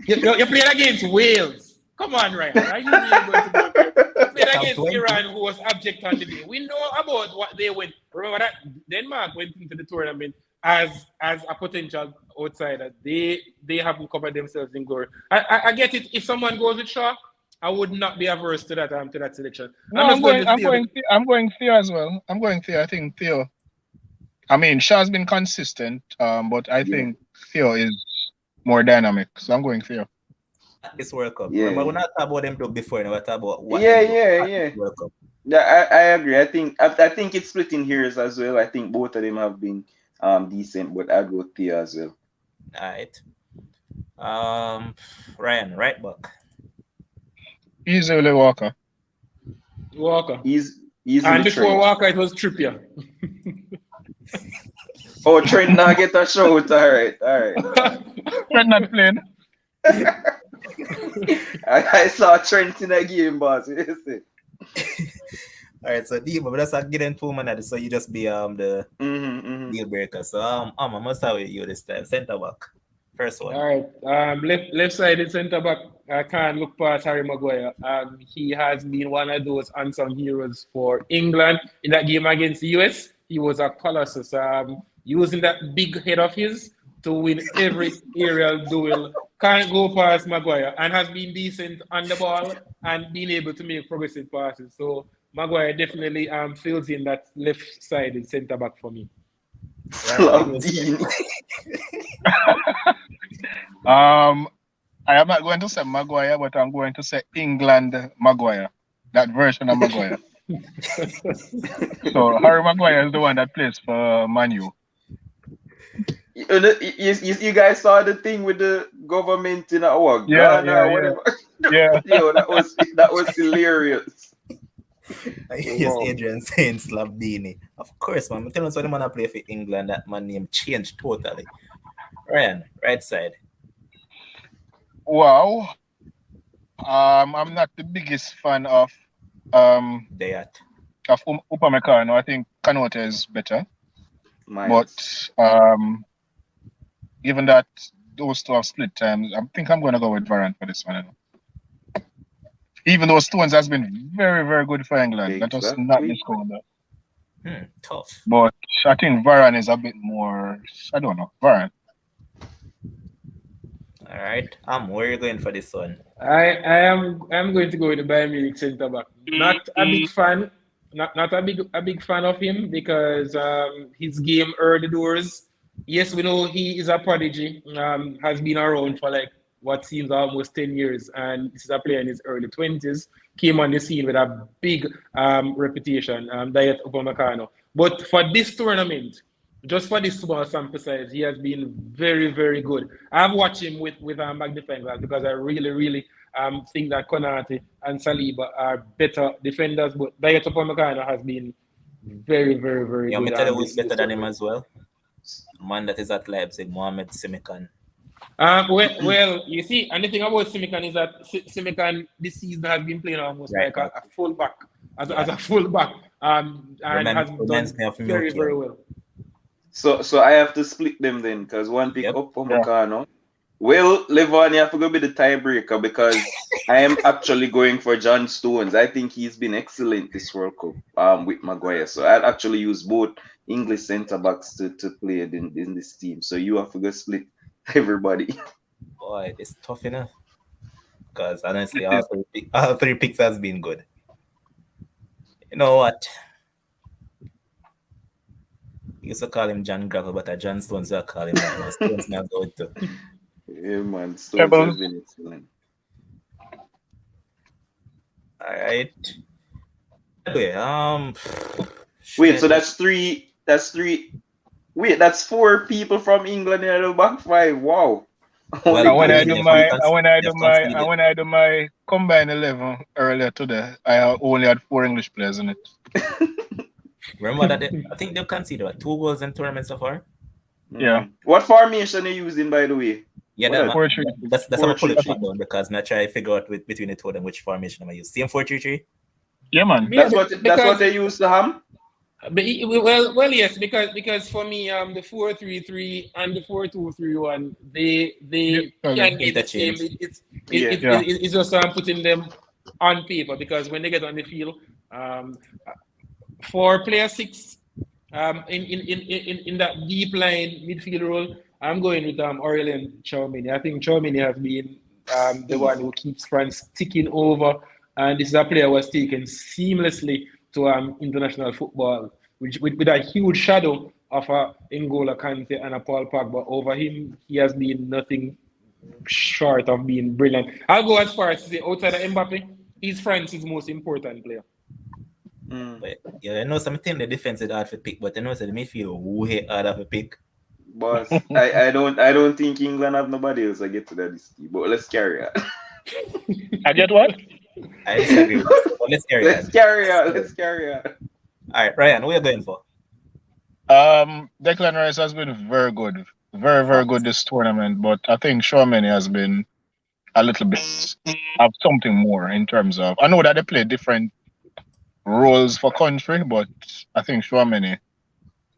You played against Wales. Come on, Ryan. Are you really going to go there? You played against Iran, who was abject on the day. We know about what they went. Remember that Denmark went into the tournament as a potential outsider. They haven't covered themselves in glory. I get it. If someone goes with Shaw, I would not be averse to that selection. No, I'm going Theo as well. I'm going Theo. I think Theo. I mean, Shaw's been consistent, but I think Theo is more dynamic. So I'm going Theo. This World Cup. Yeah. Remember, we're not talking about them before. We're talking about what. World Cup. Yeah, I agree. I think it's splitting hairs as well. I think both of them have been decent, but I'd go Theo as well. All right. Ryan, right back. Easily Walker. And before Walker, it was Trippier. Oh, Trent now get a shot. All right. Trent not playing. I saw Trent in a game, boss. All right, so Debo, but that's getting 2 minutes, so you just be the deal breaker. So I must start with you this time. Centre back. First one. All right. Left-sided centre back. I can't look past Harry Maguire. He has been one of those unsung heroes for England in that game against the US. He was a colossus. Using that big head of his to win every aerial duel. Can't go past Maguire and has been decent on the ball and being able to make progressive passes. So Maguire definitely fills in that left-sided centre back for me. I am not going to say Maguire, but I'm going to say England Maguire. That version of Maguire. So Harry Maguire is the one that plays for Man U. You guys saw the thing with the government in our Ghana or whatever. Yeah. Yo, that was hilarious. Yes, Wow. Adrian saying Slavini. Of course, man. I'm telling you, so the man I play for England, that man name changed totally. Ryan, right side. Wow. I'm not the biggest fan of Deyat. Upamecano. I think Kanute is better. Miles. But given that those two have split times, I think I'm going to go with Varane for this one. Even though Stones has been very, very good for England, that was not Exactly. discount that. Tough. But I think Varane is a bit more. I don't know. Varane. All right. Where are you going for this one? I'm going to go with the Bayern Munich centre back. Not a big fan, not a big fan of him because his game early doors. Yes, we know he is a prodigy. Has been around for like what seems almost 10 years, and this is a player in his early 20s. Came on the scene with a big reputation. Diet Upamecano. But for this tournament, just for this small sample size, he has been very, very good. I've watched him with magnifying glass because I really, really think that Konate and Saliba are better defenders. But Diet Upamecano has been very, very, very You good. want me to tell you who's better than him as well? Man that is at Leipzig, Mohamed Simikan. Well, you see, and the thing about Simikan is that Simikan this season has been playing almost Right like a fullback, as Yeah. a fullback, and has Reminds done me of very, Mukiel. very well. So I have to split them then, because one pick Yep. Upamecano. Well, Levon, you have to go be the tiebreaker because I am actually going for John Stones. I think he's been excellent this World Cup with Maguire. So I'd actually use both English centre backs to play in this team. So you have to go split everybody. Boy, it's tough enough. Because honestly, all three picks has been good. You know what? You used to call him John Gravel, but John Stones I call him that. Stones now go to. Yeah, man. Stones has been excellent. All right. Anyway, Wait, so that's three. Wait, that's 4 people from England in the back 5. Wow. Well, And when I they've do my combined 11 earlier today, I only had 4 English players in it. Remember that I think they've conceded 2 goals in tournament so far. Yeah. What formation are you using, by the way? Yeah, What that's how I pull it 4-3-3. back down because I try to figure out between the two of them which formation am I use. Same 4-3-3? Yeah, man. That's what they use to ham. Well, yes, because for me, the 4-3-3 and the 4-2-3-1, they can be the same. It's just putting them on paper because when they get on the field, for player 6, in that deep line midfield role, I'm going with Aurelien Tchouameni. I think Tchouameni has been the one who keeps France ticking over, and this is a player who was taken seamlessly to international football, with a huge shadow of N'Golo Kante and a Paul Pogba over him. He has been nothing short of being brilliant. I'll go as far as to say outside of Mbappe, he's France's most important player. But yeah, I know something the defense is hard to pick, but I know the midfield way harder to pick. Boss, I don't think England have nobody else I get to that list. But let's carry on. I get what? I disagree. Let's carry on. Let's carry on. All right, Ryan, what are you going for? Declan Rice has been very good. Very, very good this tournament, but I think Tchouameni has been a little bit of something more in terms of. I know that they play different roles for country, but I think Tchouameni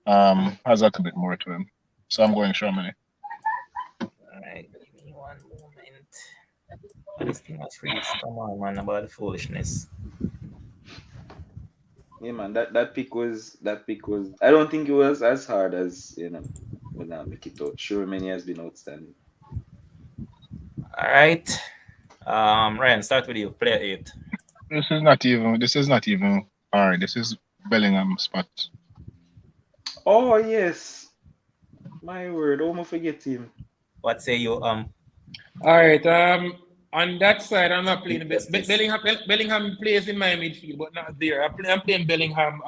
has a little bit more to him. So I'm going Tchouameni. All right, give me one moment. This thing was freeze. Come on, man, about the foolishness. Yeah, man, that pick was I don't think it was as hard as when I make it out. Sure, many has been outstanding. All right. Ryan, start with you. Player 8. This is not even all right. This is Bellingham spot. Oh yes. My word, almost forget him. What say you? All right. On that side, I'm not playing Bellingham plays in my midfield, but not there. I'm playing Bellingham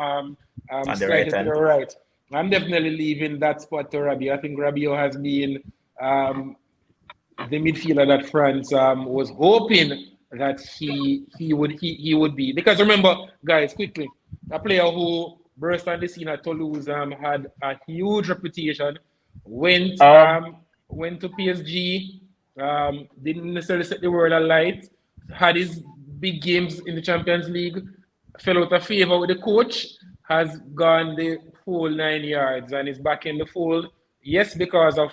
striker to the right. I'm definitely leaving that spot to Rabiot. I think Rabiot has been the midfielder that France was hoping that he would be. Because remember, guys, quickly, a player who burst on the scene at Toulouse had a huge reputation, went went to PSG, didn't necessarily set the world alight, had his big games in the Champions League, fell out of favor with the coach, has gone the full 9 yards and is back in the fold. Yes, because of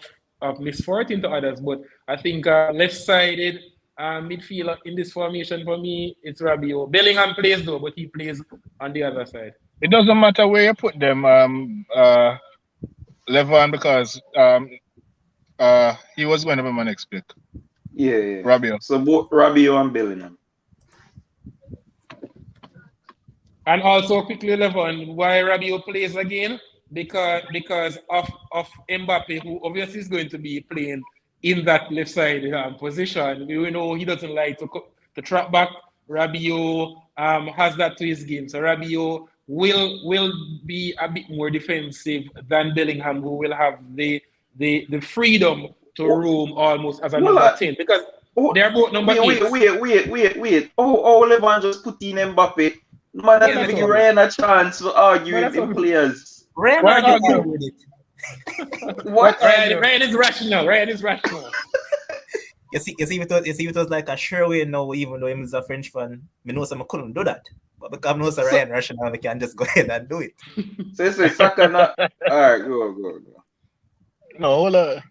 misfortune to others, but I think left-sided midfielder in this formation for me, it's Rabiot. Bellingham plays though, but he plays on the other side. It doesn't matter where you put them, Levon, because he was one of my next pick. Yeah. Rabiot. So both Rabiot and Bellingham. And also quickly, Levon, why Rabiot plays again? Because of Mbappe, who obviously is going to be playing in that left side position. We know he doesn't like to track back. Rabiot has that to his game. So Rabiot will be a bit more defensive than Bellingham, who will have the freedom to roam almost as a number 10. Because they're both number 8. Wait. Oh, Levon just put in Mbappe. Man, that's give Ryan a chance to argue with the players. Ryan argued with it. What? Ryan is rational. You see, it was like a sure way now, even though he was a French fan. I know some couldn't do that. But because I know some Ryan rational, we can just go ahead and do it. So Saka not. Alright, go. No, hold on.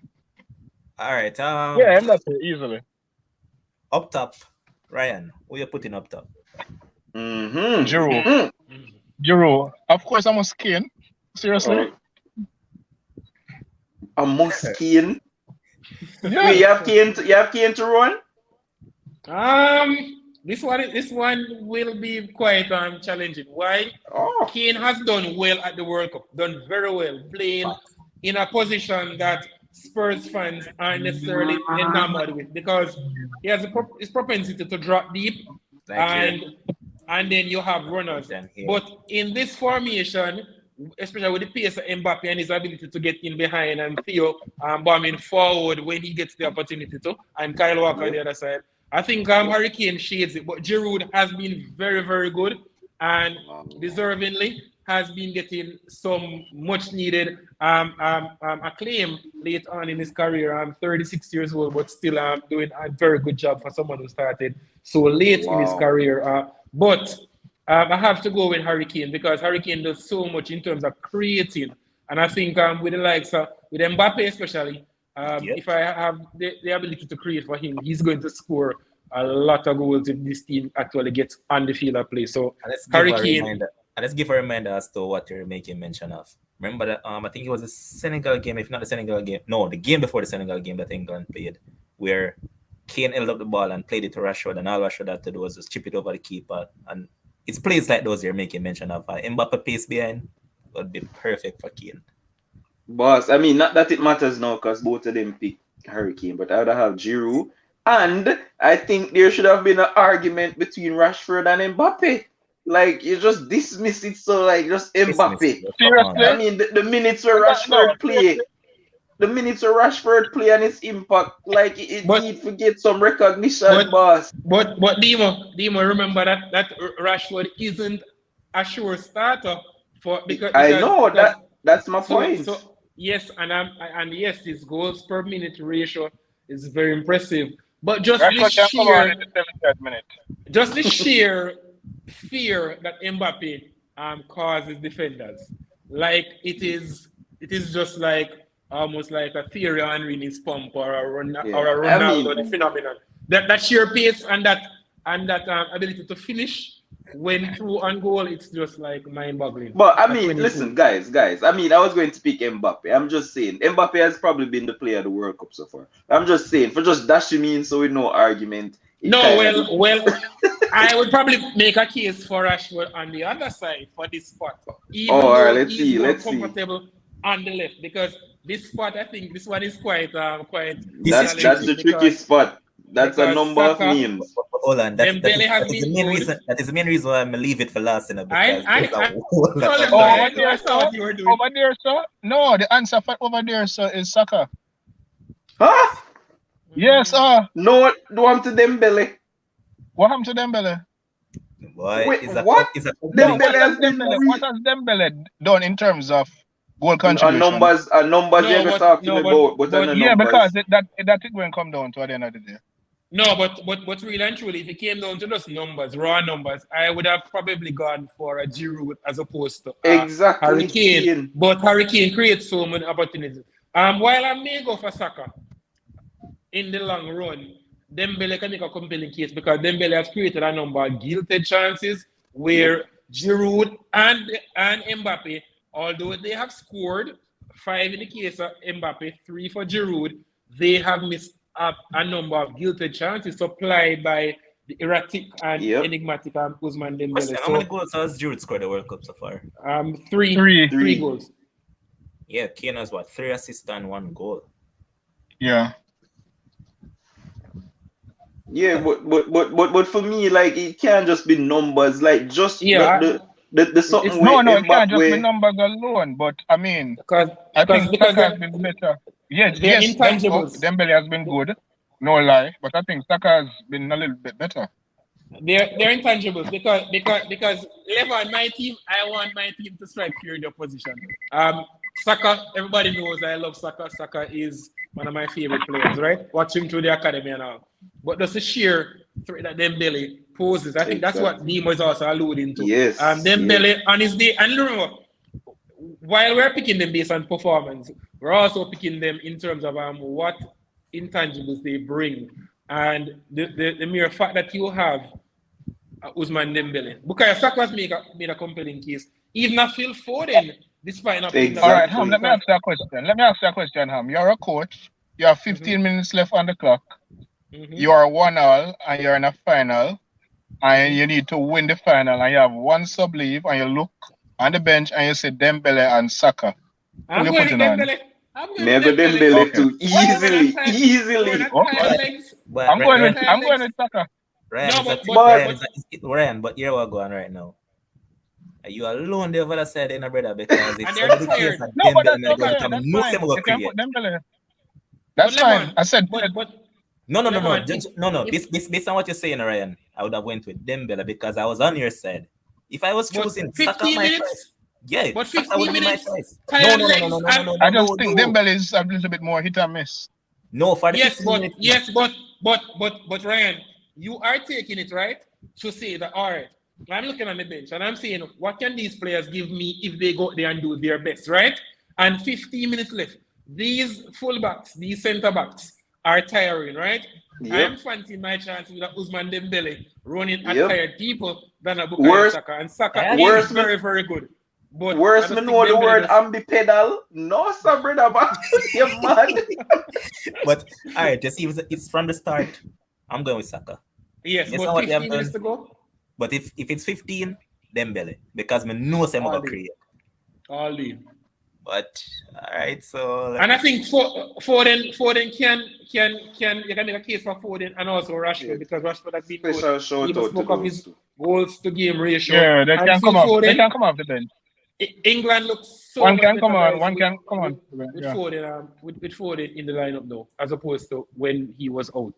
Alright. Yeah, Mbappe, easily. Up top, Ryan, who you putting up top? Giroud. Of course, I must Kane. Seriously? A must Kane? Yeah. Wait, you have Kane to run? This one will be quite challenging. Why? Kane has done well at the World Cup, done very well, playing in a position that Spurs fans aren't necessarily enamored with, because he has his propensity to drop deep, and then you have runners. But in this formation, especially with the pace of Mbappe and his ability to get in behind and Theo bombing forward when he gets the opportunity to, and Kyle Walker on the other side, I think Harry Kane shades it. But Giroud has been very, very good, and deservingly has been getting some much needed acclaim late on in his career. I'm 36 years old, but still doing a very good job for someone who started so late in his career. But I have to go with Harry Kane, because Harry Kane does so much in terms of creating. And I think with the likes of, with Mbappe especially, if I have the ability to create for him, he's going to score a lot of goals if this team actually gets on the field of play. So Harry Kane. And let's give a reminder as to what you're making mention of. Remember that I think it was the Senegal game, if not the Senegal game. No, the game before the Senegal game that England played, where Kane held up the ball and played it to Rashford, and all Rashford had to do was just chip it over the keeper. And it's plays like those you're making mention of. Mbappe pace behind would be perfect for Kane. Boss, I mean, not that it matters now, because both of them pick Harry Kane, but I would have Giroud. And I think there should have been an argument between Rashford and Mbappe. Like, you just dismiss it, so like just Mbappe. Seriously? I mean, the minutes where Rashford play, and its impact, like it need to get some recognition, boss. But Demo, remember that Rashford isn't a sure starter because I know that's my point. So yes, and yes, his goals per minute ratio is very impressive. But just the sheer fear that Mbappe causes defenders, like it is just like almost like a Thierry Henry in his pump or a Ronaldo the phenomenon. That sheer pace and that ability to finish when through on goal, it's just like mind-boggling. But I mean, listen, guys. I mean, I was going to pick Mbappe. I'm just saying, Mbappe has probably been the player of the World Cup so far. I'm just saying, for just dashing me in, so with no argument. Well, I would probably make a case for Rashford on the other side for this spot. Even though let's see. Comfortable on the left, because this spot, I think this one is quite. That's the tricky spot. That's a number of names. Hold on, that is the main reason why I'm gonna leave it for last. Over there, sir. No, the answer for over there, sir, is Saka. Huh? Yes, No, do want to Dembele. What happened to Dembele? Boy, Wait, is a what? is a No, Dembele what has has been What has Dembele done in terms of goal contribution? numbers No, you're but talking no, about, but on but the Yeah, because numbers. that thing won't come down to at the end of the day. no, but really and truly, if it came down to just numbers, raw numbers, I would have probably gone for a Giroud as opposed to Harry Exactly, Kane. Kane. But Harry Kane creates so many opportunities. While I may go for Saka in the long run, Dembele can make a compelling case because Dembele has created a number of guilty chances where Giroud and Mbappe, although they have scored 5 in the case of Mbappe, 3 for Giroud, they have missed a number of guilty chances supplied by the erratic and Yep. enigmatic Ousmane Dembele. Question, how many goals has Giroud scored the World Cup so far? Three Three. goals. Yeah, Kane has what? 3 assists and 1 goal. Yeah. Yeah, but for me, like it can't just be numbers. Like just Yeah. the something It's- where No, it can't just be Mbappe. numbers alone. But I mean, Because I think because Saka has been better. Yes, they're yes, intangibles. Dembele has been good. No lie, but I think Saka has been a little bit better. They're intangibles because Levan, my team, I want my team to strike fear in the opposition. Saka, everybody knows I love Saka. Saka is one of my favorite players, right? Watch him through the academy and all. But just the sheer threat that Dembele poses, I think that's what Demo is also alluding to. Yes. Dembele on his day, and remember, while we're picking them based on performance, we're also picking them in terms of what intangibles they bring. And the mere fact that you have Ousmane Dembele, because Saka's made a compelling case. Even a Phil Foden, despite not playing. Exactly. All right, Ham, let me ask you a question. Ham. You're a coach. You have 15 minutes left on the clock. You are 1-1 and you're in a final. And you need to win the final. And you have one sub leave and you look on the bench and you say Dembele and Saka. I'm you going putting with on? Dembele. I'm going Never with Dembele. Dembele Okay. too easily. Okay. But I'm going with Saka. Ryan, No, is that- but- Ryan, Ryan, but here we're going right now. Are you alone there over the side in a brother? Because if And they're somebody tired. cares that No, but that's Dembele okay. going to That's come, fine. no say we'll You can create. put Dembele. That's But fine. Lemon, I said, but No. Lemon, No. if- Based on what you're saying, Ryan, I would have went with Dembele because I was on your side. If I was but choosing 15 Saka, my minutes. choice. Yeah, But Saka 15 would be my minutes, choice. tired No. legs, I just think Dembele is a little bit more hit and miss. No, for the Yes, 15 but minutes. yes, but Ryan, you are taking it right to say that all right. I'm looking on the bench and I'm saying, what can these players give me if they go there and do their best, right? And 15 minutes left. These fullbacks, these centre backs are tiring, right? Yep. I am fancying my chance with Ousmane Dembele running at Yep. tired people than a Worse- Bukayo Saka. And Saka worse is man- very, very good. But Worse I just me think know the Dembele word just- ambipedal. No, sir, brother, man. You're mad. But all right, just see, it's from the start. I'm going with Saka. Yes, Yes, but know what they have 15 minutes to go. But if it's 15, Dembele, because me know I'm All gonna day. create. All day. But all right, so And I think Foden can you can make a case for Foden and also Rashford Yeah. because Rashford has been good. Special shout He out to spoke of those his two. goals to game ratio. Yeah, they And can Phil come off. They Foden, can come off the bench. England looks so One much can better, come on. guys, One with- can come on. with Yeah. Foden with Foden in the lineup now, as opposed to when he was out.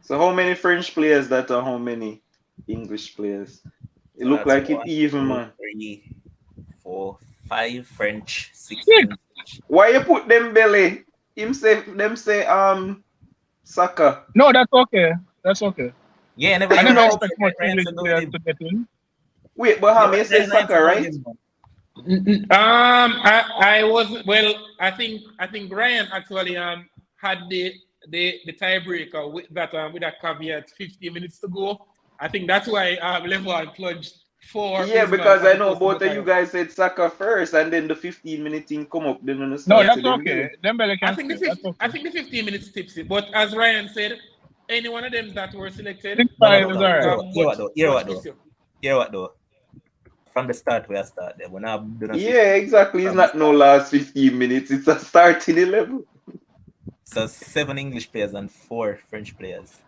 So how many French players that are how many English players? It look that's like it 1, even, 2, man. 3, 4, 5 French, 6 Six. English. Why you put Dembele? Them say Saka. No, that's okay. That's okay. Yeah, I never I never know. expect much English players to get in. Wait, but how you say Saka, right? I wasn't. Well, I think Ryan actually had the tiebreaker with that caveat 50 minutes to go. I think that's why Levan plunged for. Yeah, Ousmane because as I know opposed to both of Bukayo. you guys said Saka first, and then the 15-minute thing come up. Then on the No, start that's to okay. Dembele I can think stay. That's okay. I think the 15 minutes tips it. But as Ryan said, any one of them that were selected. 6-5 No. is alright. Hear what though? From the start, we are start there. When I've done a 15, Yeah, exactly. It's not no last 15 minutes. It's a starting 11. so 7 English players and 4 French players.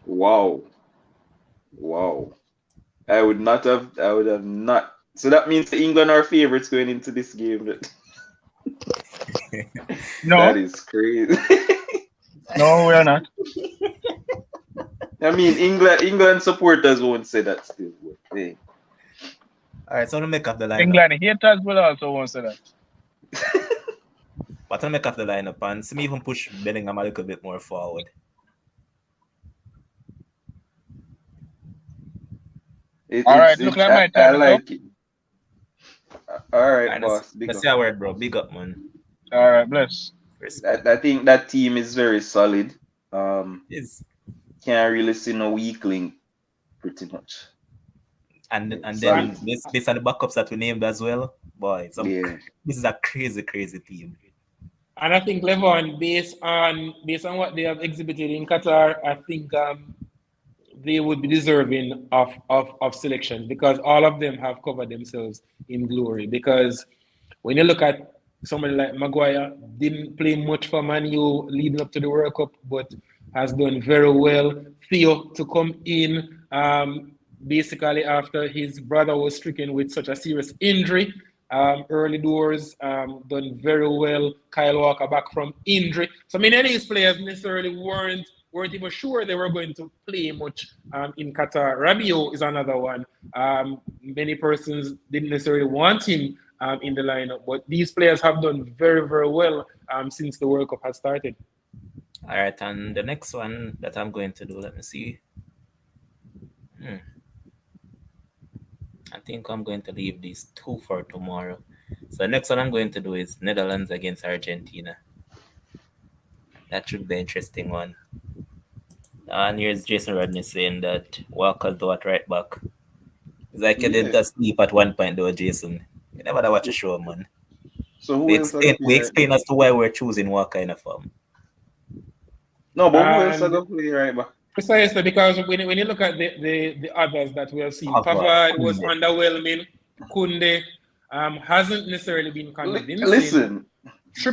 Wow. I would have not. So that means England are favorites going into this game. No, That is crazy. no, we are not. I mean, England supporters won't say that still. But, hey. All right, so I'm gonna make up the lineup. England haters will also won't say that. But I'll make up the lineup and see me even push Bellingham a little bit more forward. All right, look like my time. I like it. All right, And boss. let's see a word, bro. Big up, man. All right, bless. I think that team is very solid. Is Can't really see no weak link, pretty much. And then based on the backups that we named as well, boy. This is a crazy team. And I think Levon, based on what they have exhibited in Qatar, I think they would be deserving of selection because all of them have covered themselves in glory. Because when you look at somebody like Maguire, didn't play much for Man U leading up to the World Cup, but has done very well. Theo to come in basically after his brother was stricken with such a serious injury. Early doors, done very well. Kyle Walker back from injury. So many of these players necessarily weren't even sure they were going to play much in Qatar. Rabiot is another one. Many persons didn't necessarily want him in the lineup, but these players have done very, very well since the World Cup has started. All right, and the next one that I'm going to do, let me see. I think I'm going to leave these two for tomorrow. So the next one I'm going to do is Netherlands against Argentina. That should be an interesting one. And here's Jason Rodney saying that Walker's do at right back. It's like you didn't sleep at one point though, Jason. You never watch a show, man. So we explain as to why we're choosing Walker in a form. No, but who else are going to play right back? Precisely, because when you look at the others that we have seen, Pavard was underwhelming. Kunde hasn't necessarily been convincing. Listen,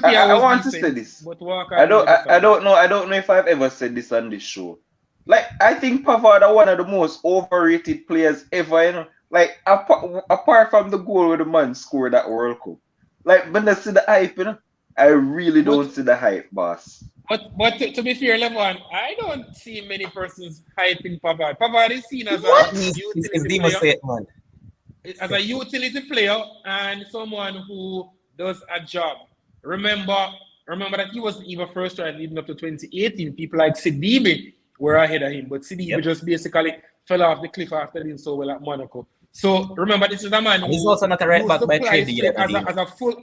I want to say this. But Walker, I don't know if I've ever said this on this show. Like, I think Pavard are one of the most overrated players ever. You know, like apart from the goal where the man scored at World Cup. Like, when I see the hype, you know, I really don't see the hype, boss. But to be fair, Levon, I don't see many persons hyping Pavard. Pavard is seen as a utility player and someone who does a job. Remember that he wasn't even first right leading up to 2018. People like Sidibe were ahead of him, but Sidibe just basically fell off the cliff after doing so well at Monaco. So remember, this is a man he's also not a right back by trade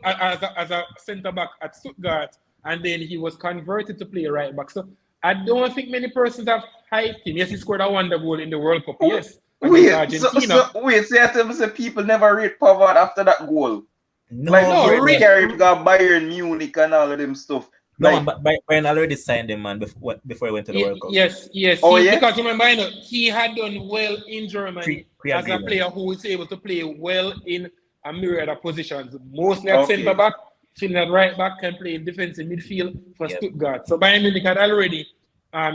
as a centre back at Stuttgart. And then he was converted to play right back. So I don't think many persons have hyped him. Yes, he scored a wonder goal in the World Cup. Yes, Argentina. So you say people never rate Pavard after that goal. Really. Carried got Bayern Munich and all of them stuff. No, but Bayern already signed him, man, before he went to the World Cup. Yes. Because remember, he had done well in Germany as a player who was able to play well in a myriad of positions, mostly at centre back. Filling at right back, can play in defensive midfield for Stuttgart. So Bayern Munich had already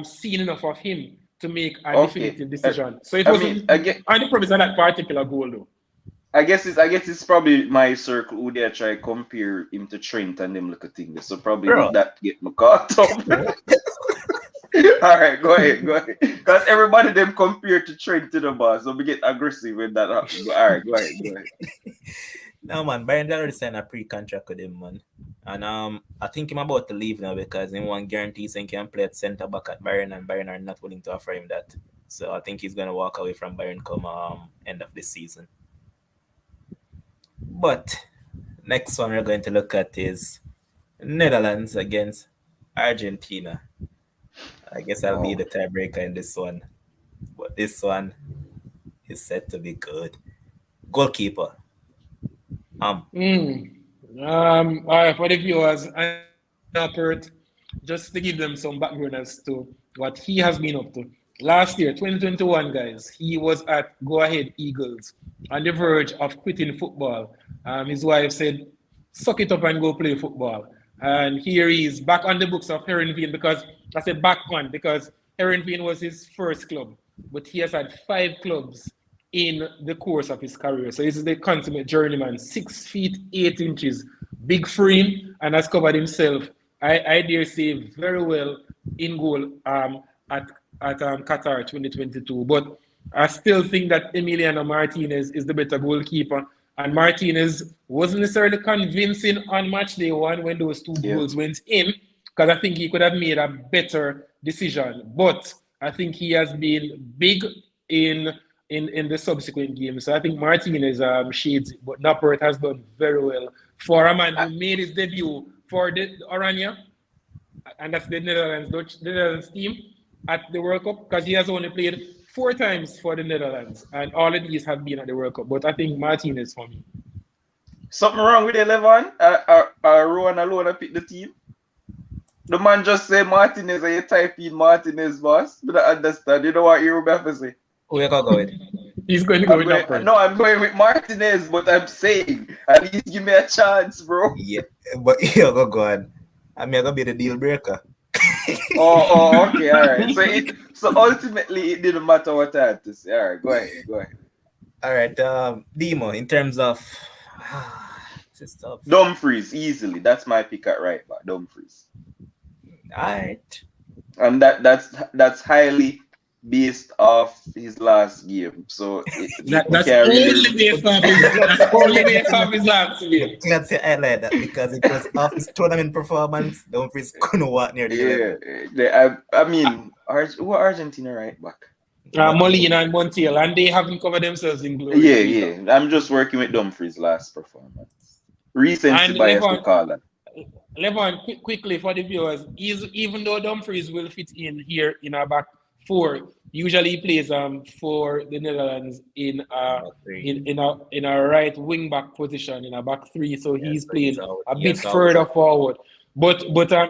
seen enough of him to make a definitive decision. So it wasn't on the premise of that particular goal, though. I guess it's probably my circle who they try to compare him to Trent and them look at things. So probably that get me caught up. All right, go ahead. Because everybody them compare to Trent to the boss, so we get aggressive when that happens. All right, go ahead. No, man, Bayern already signed a pre-contract with him, man. And I think I'm about to leave now because he won't guarantee he can play at centre back at Bayern, and Bayern are not willing to offer him that. So I think he's going to walk away from Bayern come end of this season. But next one we're going to look at is Netherlands against Argentina. I guess I'll be the tiebreaker in this one. But this one is set to be good. Goalkeeper. All right, for the viewers, just to give them some background as to what he has been up to. Last year, 2021, guys, he was at Go Ahead Eagles on the verge of quitting football. His wife said, suck it up and go play football. And here he is back on the books of Heerenveen because Heerenveen was his first club, but he has had 5 clubs in the course of his career. So he's the consummate journeyman, 6 feet 8 inches, big frame, and has covered himself, I dare say, very well in goal at Qatar 2022. But I still think that Emiliano Martinez is the better goalkeeper. And Martinez wasn't necessarily convincing on match day one when those two goals went in, because I think he could have made a better decision. But I think he has been big in the subsequent games. So I think Martinez shades, but Noppert has done very well for a man who made his debut for the Oranje, and that's the Netherlands team at the World Cup, because he has only played 4 times for the Netherlands, and all of these have been at the World Cup. But I think Martinez for me. Something wrong with 11? Rowan alone picked the team? The man just said Martinez and you type in Martinez, boss. But I understand. You know what you have to say? Who you gonna go with? He's going to go with Noppert. No, I'm going with Martinez, but I'm saying at least give me a chance, bro. Yeah, but you're gonna go on. I'm gonna be the deal breaker. Okay, all right. So ultimately, it didn't matter what I had to say. All right, go ahead. All right, Demo. In terms of Dumfries, easily. That's my pick at right back. Dumfries. All right. And that's highly based off his last game. So that's only based off his last game. Let's say I like that because it was off his tournament performance. Dumfries couldn't walk near the level. I mean, who are Argentina right back? Molina and Montiel, and they haven't covered themselves in glory. Yeah. I'm just working with Dumfries' last performance. Recency bias to call that. Levon, quickly for the viewers, even though Dumfries will fit in here in our back 4, usually he plays for the Netherlands in a right wing back position in a back 3, so he's playing a bit further forward. But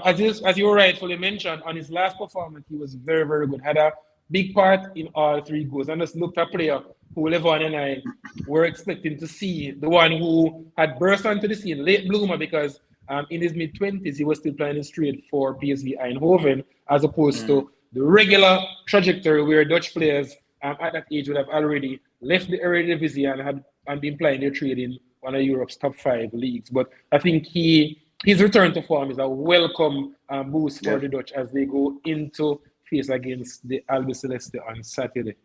as you rightfully mentioned, on his last performance, he was very, very good. Had a big part in all 3 goals. And just looked at a player who Levon and I were expecting to see, the one who had burst onto the scene, late bloomer, because in his mid-20s, he was still playing straight for PSV Eindhoven, as opposed to the regular trajectory where Dutch players at that age would have already left the Eredivisie and been playing their trade in one of Europe's top 5 leagues. But I think his return to form is a welcome boost for the Dutch as they go into face against the Albi Celeste on Saturday.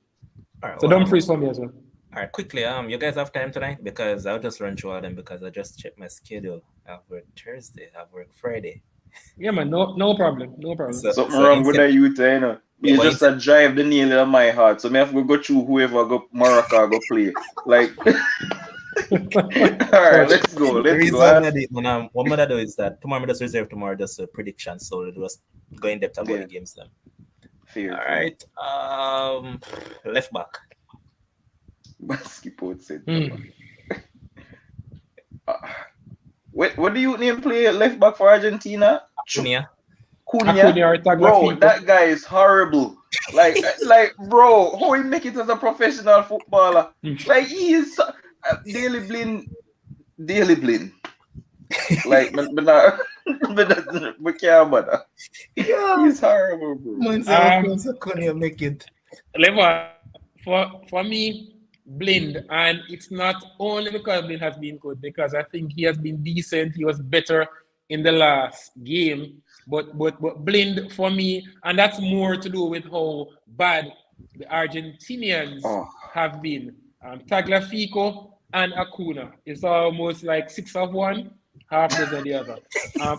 All right, so Dumfries for me as well. All right, quickly, you guys have time tonight? Because I'll just run through all them because I just checked my schedule. I have work Thursday, I have work Friday. Yeah, man, no problem. Something wrong with that youth, you know. You just a drive the nail in my heart. So I have to go through whoever go Morocco go play. Like, all right, let's go. What I'm gonna do is that tomorrow, I'm just reserve tomorrow just a prediction, so just go in depth about the games then. Fair. All right, left back. Basketball center. What do you name play left back for Argentina? Cunha. Bro, that guy is horrible. Like, bro, how he make it as a professional footballer? Like, he is daily blind. Like, but can't bother. Yeah, he's horrible, bro. Cunha make it. Level for me. Blind, and it's not only because Blind has been good, because I think he has been decent. He was better in the last game, but Blind for me, and that's more to do with how bad the Argentinians have been. Tagliafico and Acuna. It's almost like 6 of one, half dozen of the other.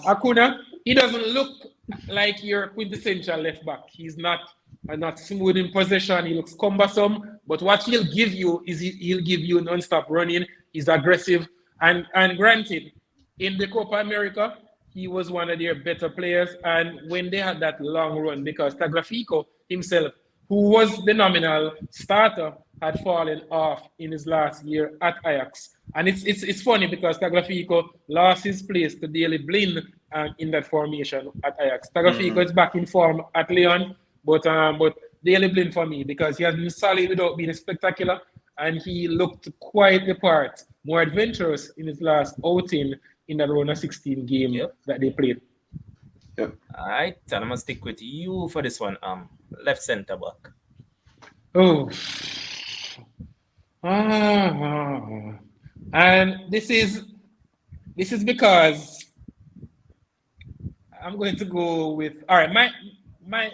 Acuna, he doesn't look like your quintessential left back. He's not smooth in possession. He looks cumbersome, but what he'll give you is he'll give you non-stop running. He's aggressive, and granted, in the Copa America, he was one of their better players. And when they had that long run, because Tagliafico himself, who was the nominal starter, had fallen off in his last year at Ajax. And it's funny because Tagliafico lost his place to Daley Blind in that formation at Ajax. Tagliafico is back in form at Lyon. But Daley Blind for me, because he has been solid without being spectacular, and he looked quite the part, more adventurous in his last outing in that round of 16 game that they played. Yep. All right, and I'm gonna stick with you for this one. Left centre back. And this is because I'm going to go with my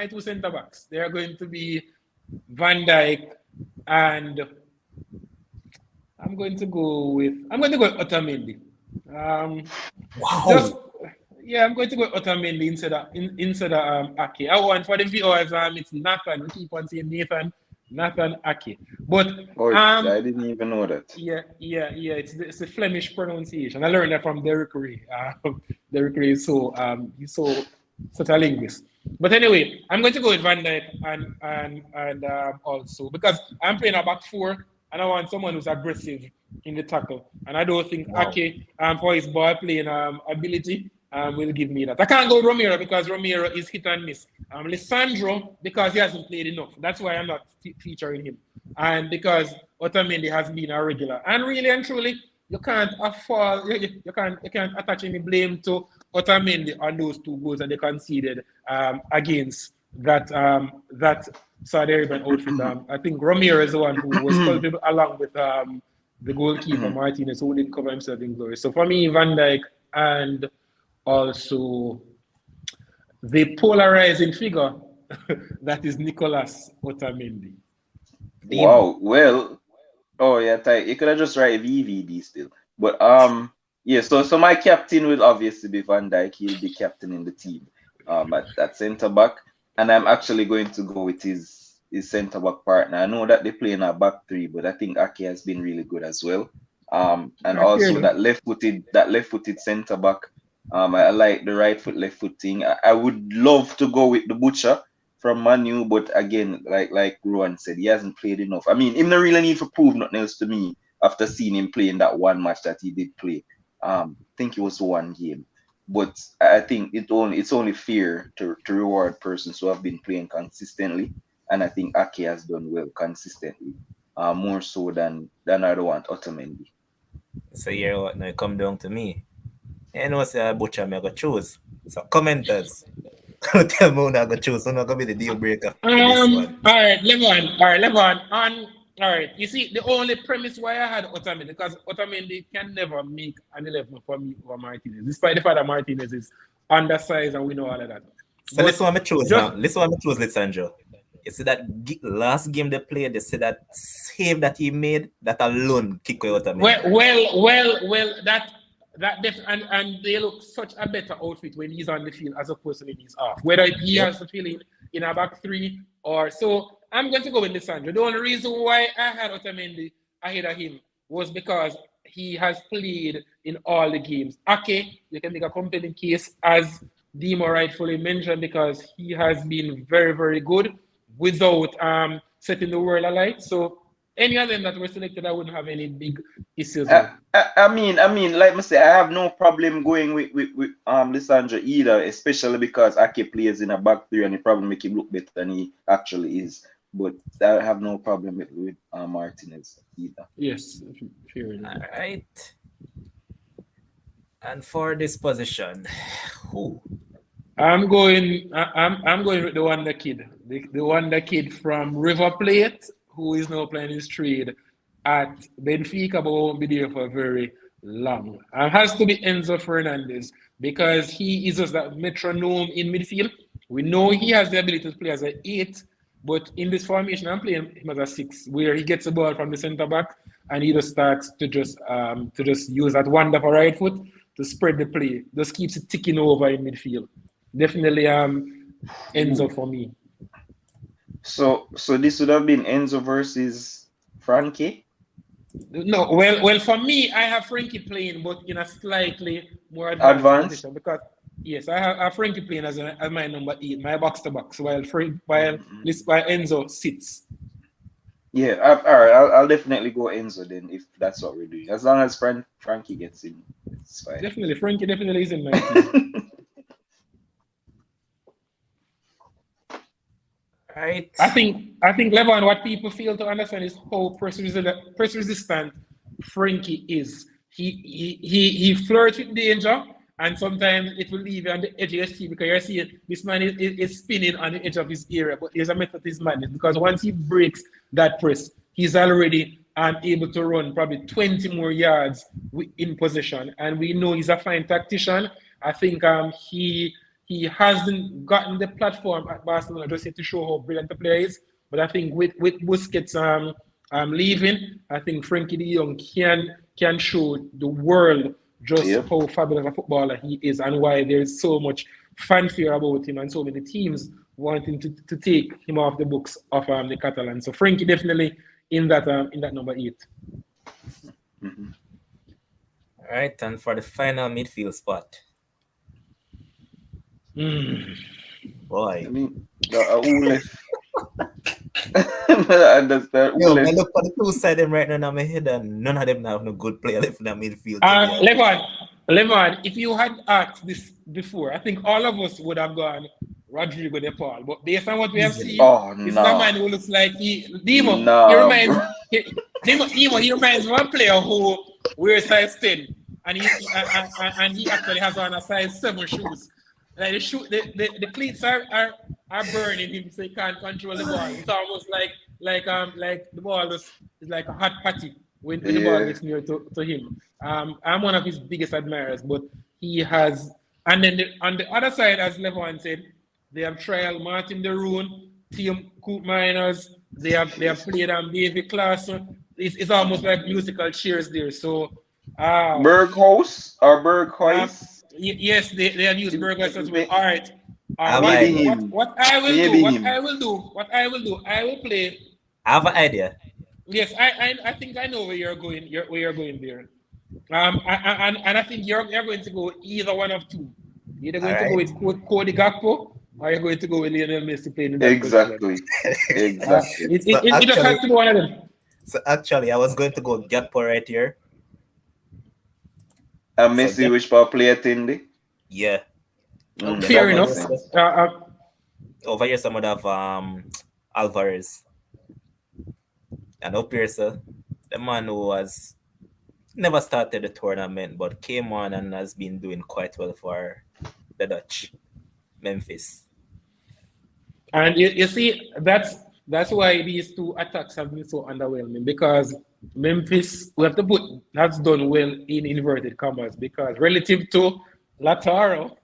two centre backs, they are going to be Van Dijk and I'm going to go with Otamendi. Just Wow. yeah, I'm going to go with Otamendi instead of Ake. I want for the viewers, it's Nathan. We keep on saying Nathan Ake. But Oh, I didn't even know that. yeah. It's a Flemish pronunciation. I learned that from Derek Ray. Derek Ray is he's such a linguist. But anyway, I'm going to go with Van Dijk and also because I'm playing a back four and I want someone who's aggressive in the tackle. And I don't think Ake for his ball playing ability will give me that. I can't go Romero because Romero is hit and miss. Lisandro because he hasn't played enough. That's why I'm not featuring him. And because Otamendi has been a regular. And really and truly, you can't afford you can't attach any blame to Otamendi on those two goals that they conceded against that Saudi Arabian outfit. I think Romero is the one who was culpable along with the goalkeeper Martinez, who didn't cover himself in glory. So for me, Van Dijk and also the polarizing figure that is Nicolas Otamendi. Wow. Well, oh yeah, you could have just write VVD still. But yeah, so my captain will obviously be Van Dijk. He'll be captain in the team at centre back. And I'm actually going to go with his centre back partner. I know that they play in a back three, but I think Ake has been really good as well. And also that left-footed centre back. I like the right foot, left foot thing. I would love to go with the Butcher from Manu, but again, like Rowan said, he hasn't played enough. I mean, him not really need to prove nothing else to me after seeing him play in that one match that he did play. I think it was one game. But I think it's only fair to reward persons who have been playing consistently. And I think Ake has done well consistently. More so than I don't want Otamendi. So here what now come down to me. You know, say Butcher me I go choose. So commenters. Tell me who I go choose. So not gonna be the deal breaker for this one. All right, Levon. All right, you see, the only premise why I had Otamendi, because Otamendi can never make an 11 for me over Martinez, despite the fact that Martinez is undersized and we know all of that. So listen what I choose now. Listen what I choose, Lisandro. You see that last game they played, they said that save that he made, that alone kick away Otamendi. Well, and they look such a better outfit when he's on the field as opposed to when he's off. Whether he has the feeling in a back three or so. I'm going to go with Lisandro. The only reason why I had Otamendi ahead of him was because he has played in all the games. Ake, you can make a compelling case, as Dimo rightfully mentioned, because he has been very, very good without setting the world alight. So any of them that were selected, I wouldn't have any big issues with. I mean, like I say, I have no problem going with Lisandro either, especially because Ake plays in a back three and it probably make him look better than he actually is. But I have no problem with Martinez either. Yes, fair enough. All right. And for this position, who? I'm going with the Wonder Kid. The Wonder Kid from River Plate, who is now playing his trade at Benfica, but won't be there for very long. It has to be Enzo Fernandez because he is just that metronome in midfield. We know he has the ability to play as an 8, but in this formation, I'm playing him as a 6, where he gets the ball from the centre back and he just starts to just use that wonderful right foot to spread the play. Just keeps it ticking over in midfield. Definitely Enzo for me. So this would have been Enzo versus Frankie? No, well, for me, I have Frankie playing, but in a slightly more advanced position because yes, I have Frankie playing as my number 8, my box to box, while Enzo sits. Yeah, all right. I'll definitely go Enzo then if that's what we're doing. As long as Frankie gets in, it's fine. Definitely, Frankie definitely is in my team. Right. I think Levon, what people fail to understand is how press resistant Frankie is. He flirts with danger, and sometimes it will leave you on the edge of your seat because you're seeing this man is spinning on the edge of his area. But there's a method to his madness because once he breaks that press, he's already able to run probably 20 more yards in possession. And we know he's a fine tactician. I think he he hasn't gotten the platform at Barcelona just yet to show how brilliant the player is. But I think with Busquets leaving, I think Frankie de Jong can show the world just how fabulous a footballer he is and why there's so much fanfare about him and so many teams wanting to take him off the books of the Catalans. So Frankie definitely in that number 8. Mm-hmm. All right, and for the final midfield spot. Boy. I mean, who left? I understand. Yo, I look for the two side them right now in my head, and none of them have no good player left in the midfield. Levon, if you had asked this before, I think all of us would have gone Rodrigo de Paul. But based on what we have seen, this is a man who looks like Demo. He reminds me of one player who wears size 10, and he actually has on a size 7 shoes. Like the cleats are burning him, so he can't control the ball. It's almost like the ball is like a hot patty when the ball gets near to him. I'm one of his biggest admirers, but he has. And then on the other side, as Levon said, they have trial Martin de Roon, Team Coop Miners. They have played on David Claassen. It's almost like musical chairs there. So Berghuis or Berghuis. Yes, they have used Berghuis as well. All right. What I will play. I have an idea. Yes, I think I know where you're going. Where you're going there. And I think you're going to go either one of two. You're going to go with Cody Gakpo, or you're going to go with Lionel Messi playing in that Exactly. It just has to be one of them. So actually, I was going to go Gakpo right here. And Messi, which part play at Indy? Yeah. Fair enough. Over here, some would have Alvarez. And up here, sir, the man who was never started the tournament, but came on and has been doing quite well for the Dutch, Memphis. And you see, that's why these two attacks have been so underwhelming, because Memphis, has done well in inverted commas, because relative to Lautaro,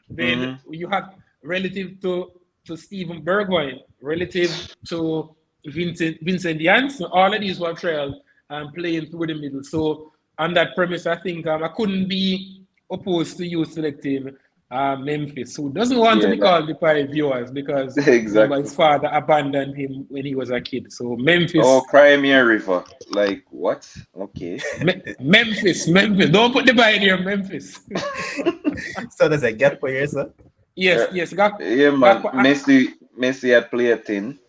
then you have relative to Steven Bergwijn, relative to Vincent Janssen, all of these were trial and playing through the middle. So on that premise, I think I couldn't be opposed to you selecting Memphis, who doesn't want to be called the Pride Viewers, because his father abandoned him when he was a kid. So Memphis. Oh, Crimea River. Like what? Okay. Memphis. Don't put the by there, Memphis. So there's a gap for you, sir? Yes. Yeah, man. Messi had played 10.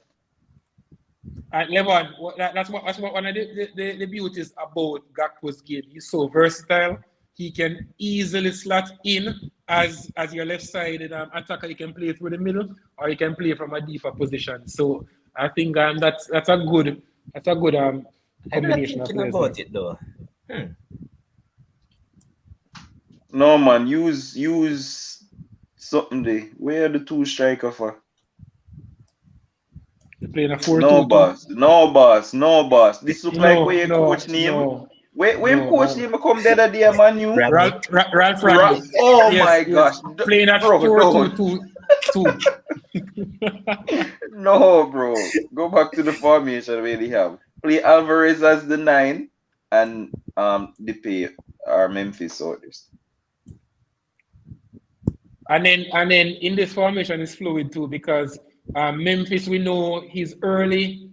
Levon, that's what one of the beauties about Gakpo's game. He's so versatile. He can easily slot in as your left-sided attacker. He can play through the middle, or he can play from a deeper position. So I think that's a good combination of players. About it though. No man, use something there. Where are the two striker for? They're playing a 4-2. No boss. This look like where your coach name. Where coach name come the other day, man? You Ralph Rangnick. Oh my gosh. Playing at 4-2-2. No, bro. Go back to the formation where they have. Play Alvarez as the 9 and Depay or Memphis orders. And then in this formation is fluid too, because Memphis, we know his early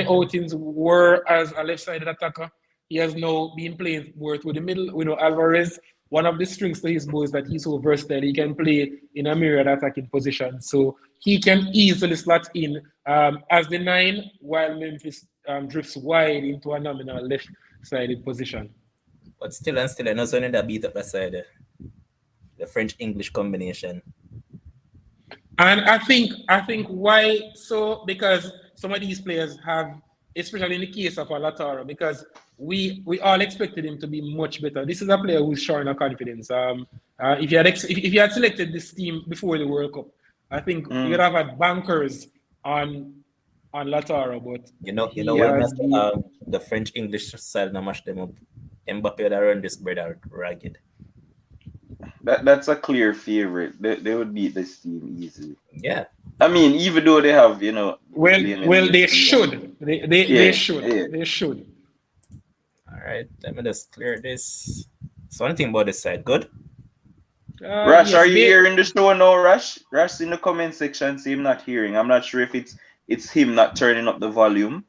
outings were as a left-sided attacker. He has now been playing more through the middle. We know Alvarez, one of the strengths to his bow is that he's so versatile. He can play in a myriad attacking positions. So he can easily slot in as the 9, while Memphis drifts wide into a nominal left-sided position. But still, I know something that beat up that side. The French-English combination. And I think why so, because some of these players have, especially in the case of Lautaro, because we all expected him to be much better. This is a player who's showing a confidence. If you had selected this team before the World Cup, I think you'd have had bankers on Lautaro, but you know when the French-English side now mash them up, Mbappe would run this bread out ragged. That's a clear favorite. They would beat this team easily. Yeah. I mean, even though they have, Lionel Well, they Messi and should. They yeah, should. yeah. They should. All right. Let me just clear this. So anything about this side, good? Rash, Yes, are you hearing the show now, Rash? Rash in the comment section say him not hearing. I'm not sure if it's him not turning up the volume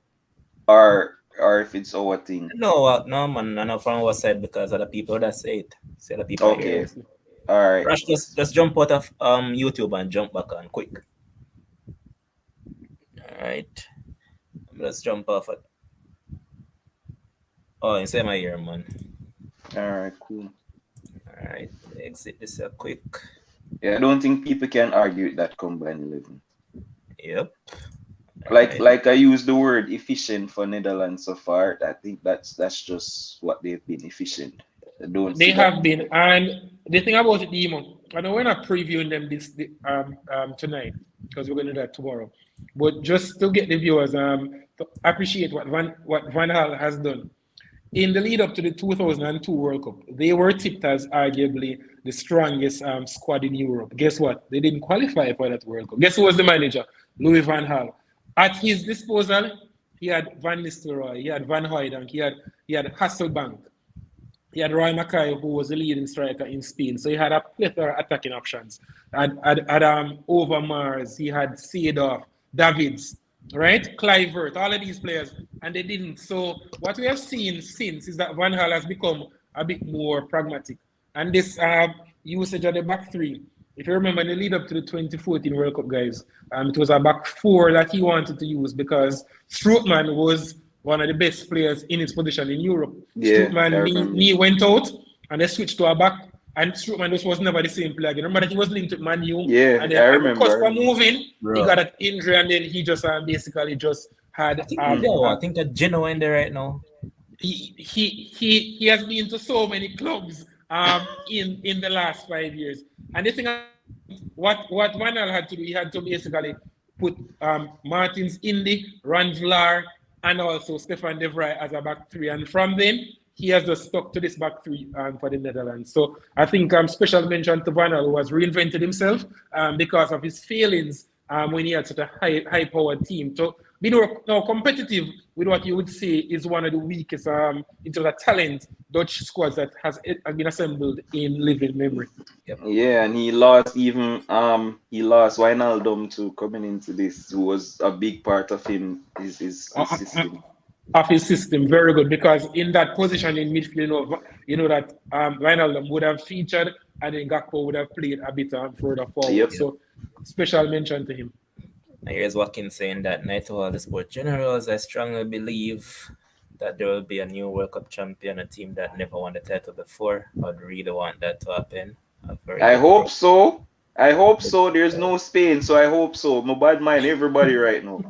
or if it's our thing. No, no, man. I know from our side because other people that say it. Say the people Okay. here. All right. Rush, just jump out of YouTube and jump back on quick. All right. Let's jump off it. Oh, you say my ear, man. All right, cool. All right. Exit this quick. Yeah, I don't think people can argue with that combined 11. Yep. Like I use the word efficient for Netherlands so far. I think that's just what they've been efficient. They have been, and the thing about it, Demo, I know we're not previewing them tonight because we're going to do that tomorrow. But just to get the viewers to appreciate what Van Gaal has done in the lead up to the 2002 World Cup, they were tipped as arguably the strongest squad in Europe. Guess what? They didn't qualify for that World Cup. Guess who was the manager? Louis Van Gaal. At his disposal, he had Van Nistelrooy, he had Van Hooijdonk, he had Hasselbank. He had Roy Mackay, who was the leading striker in Spain. So he had a plethora of attacking options. Had Overmars, he had Seedorf, Davids, right? Kluivert, all of these players, and they didn't. So what we have seen since is that Van Gaal has become a bit more pragmatic. And this usage of the back three, if you remember in the lead up to the 2014 World Cup, guys, it was a back four that he wanted to use because Strootman was one of the best players in his position in Europe. Yeah, Strootman knee went out and they switched to a back, and Strootman just was never the same player again. Remember that he was linked with Man U. Yeah, and then I remember. Because for moving, Bro. he got an injury and then he just basically just had. I think that Geno in there right now. He has been to so many clubs in the last 5 years. And the thing, what Van Gaal had to do, he had to basically put Martins Indy, Ran Vlaar, and also Stefan de Vrij as a back three. And from then, he has just stuck to this back three for the Netherlands. So I think special mention to Van Gaal, who has reinvented himself because of his failings when he had such a high-powered team. So be now competitive with what you would say is one of the weakest in terms of talent Dutch squads that has been assembled in living memory. Yep. Yeah, and he lost Wijnaldum to coming into this, who was a big part of his system. Of his system, very good, because in that position in midfield, you know that Wijnaldum would have featured and then Gakpo would have played a bit further forward. Yep. So special mention to him. Here's Joaquin saying that night to all the sport generals, I strongly believe that there will be a new World Cup champion, a team that never won the title before. I'd really want that to happen. I hope so. There's no Spain, so I hope so. My bad mind everybody right now.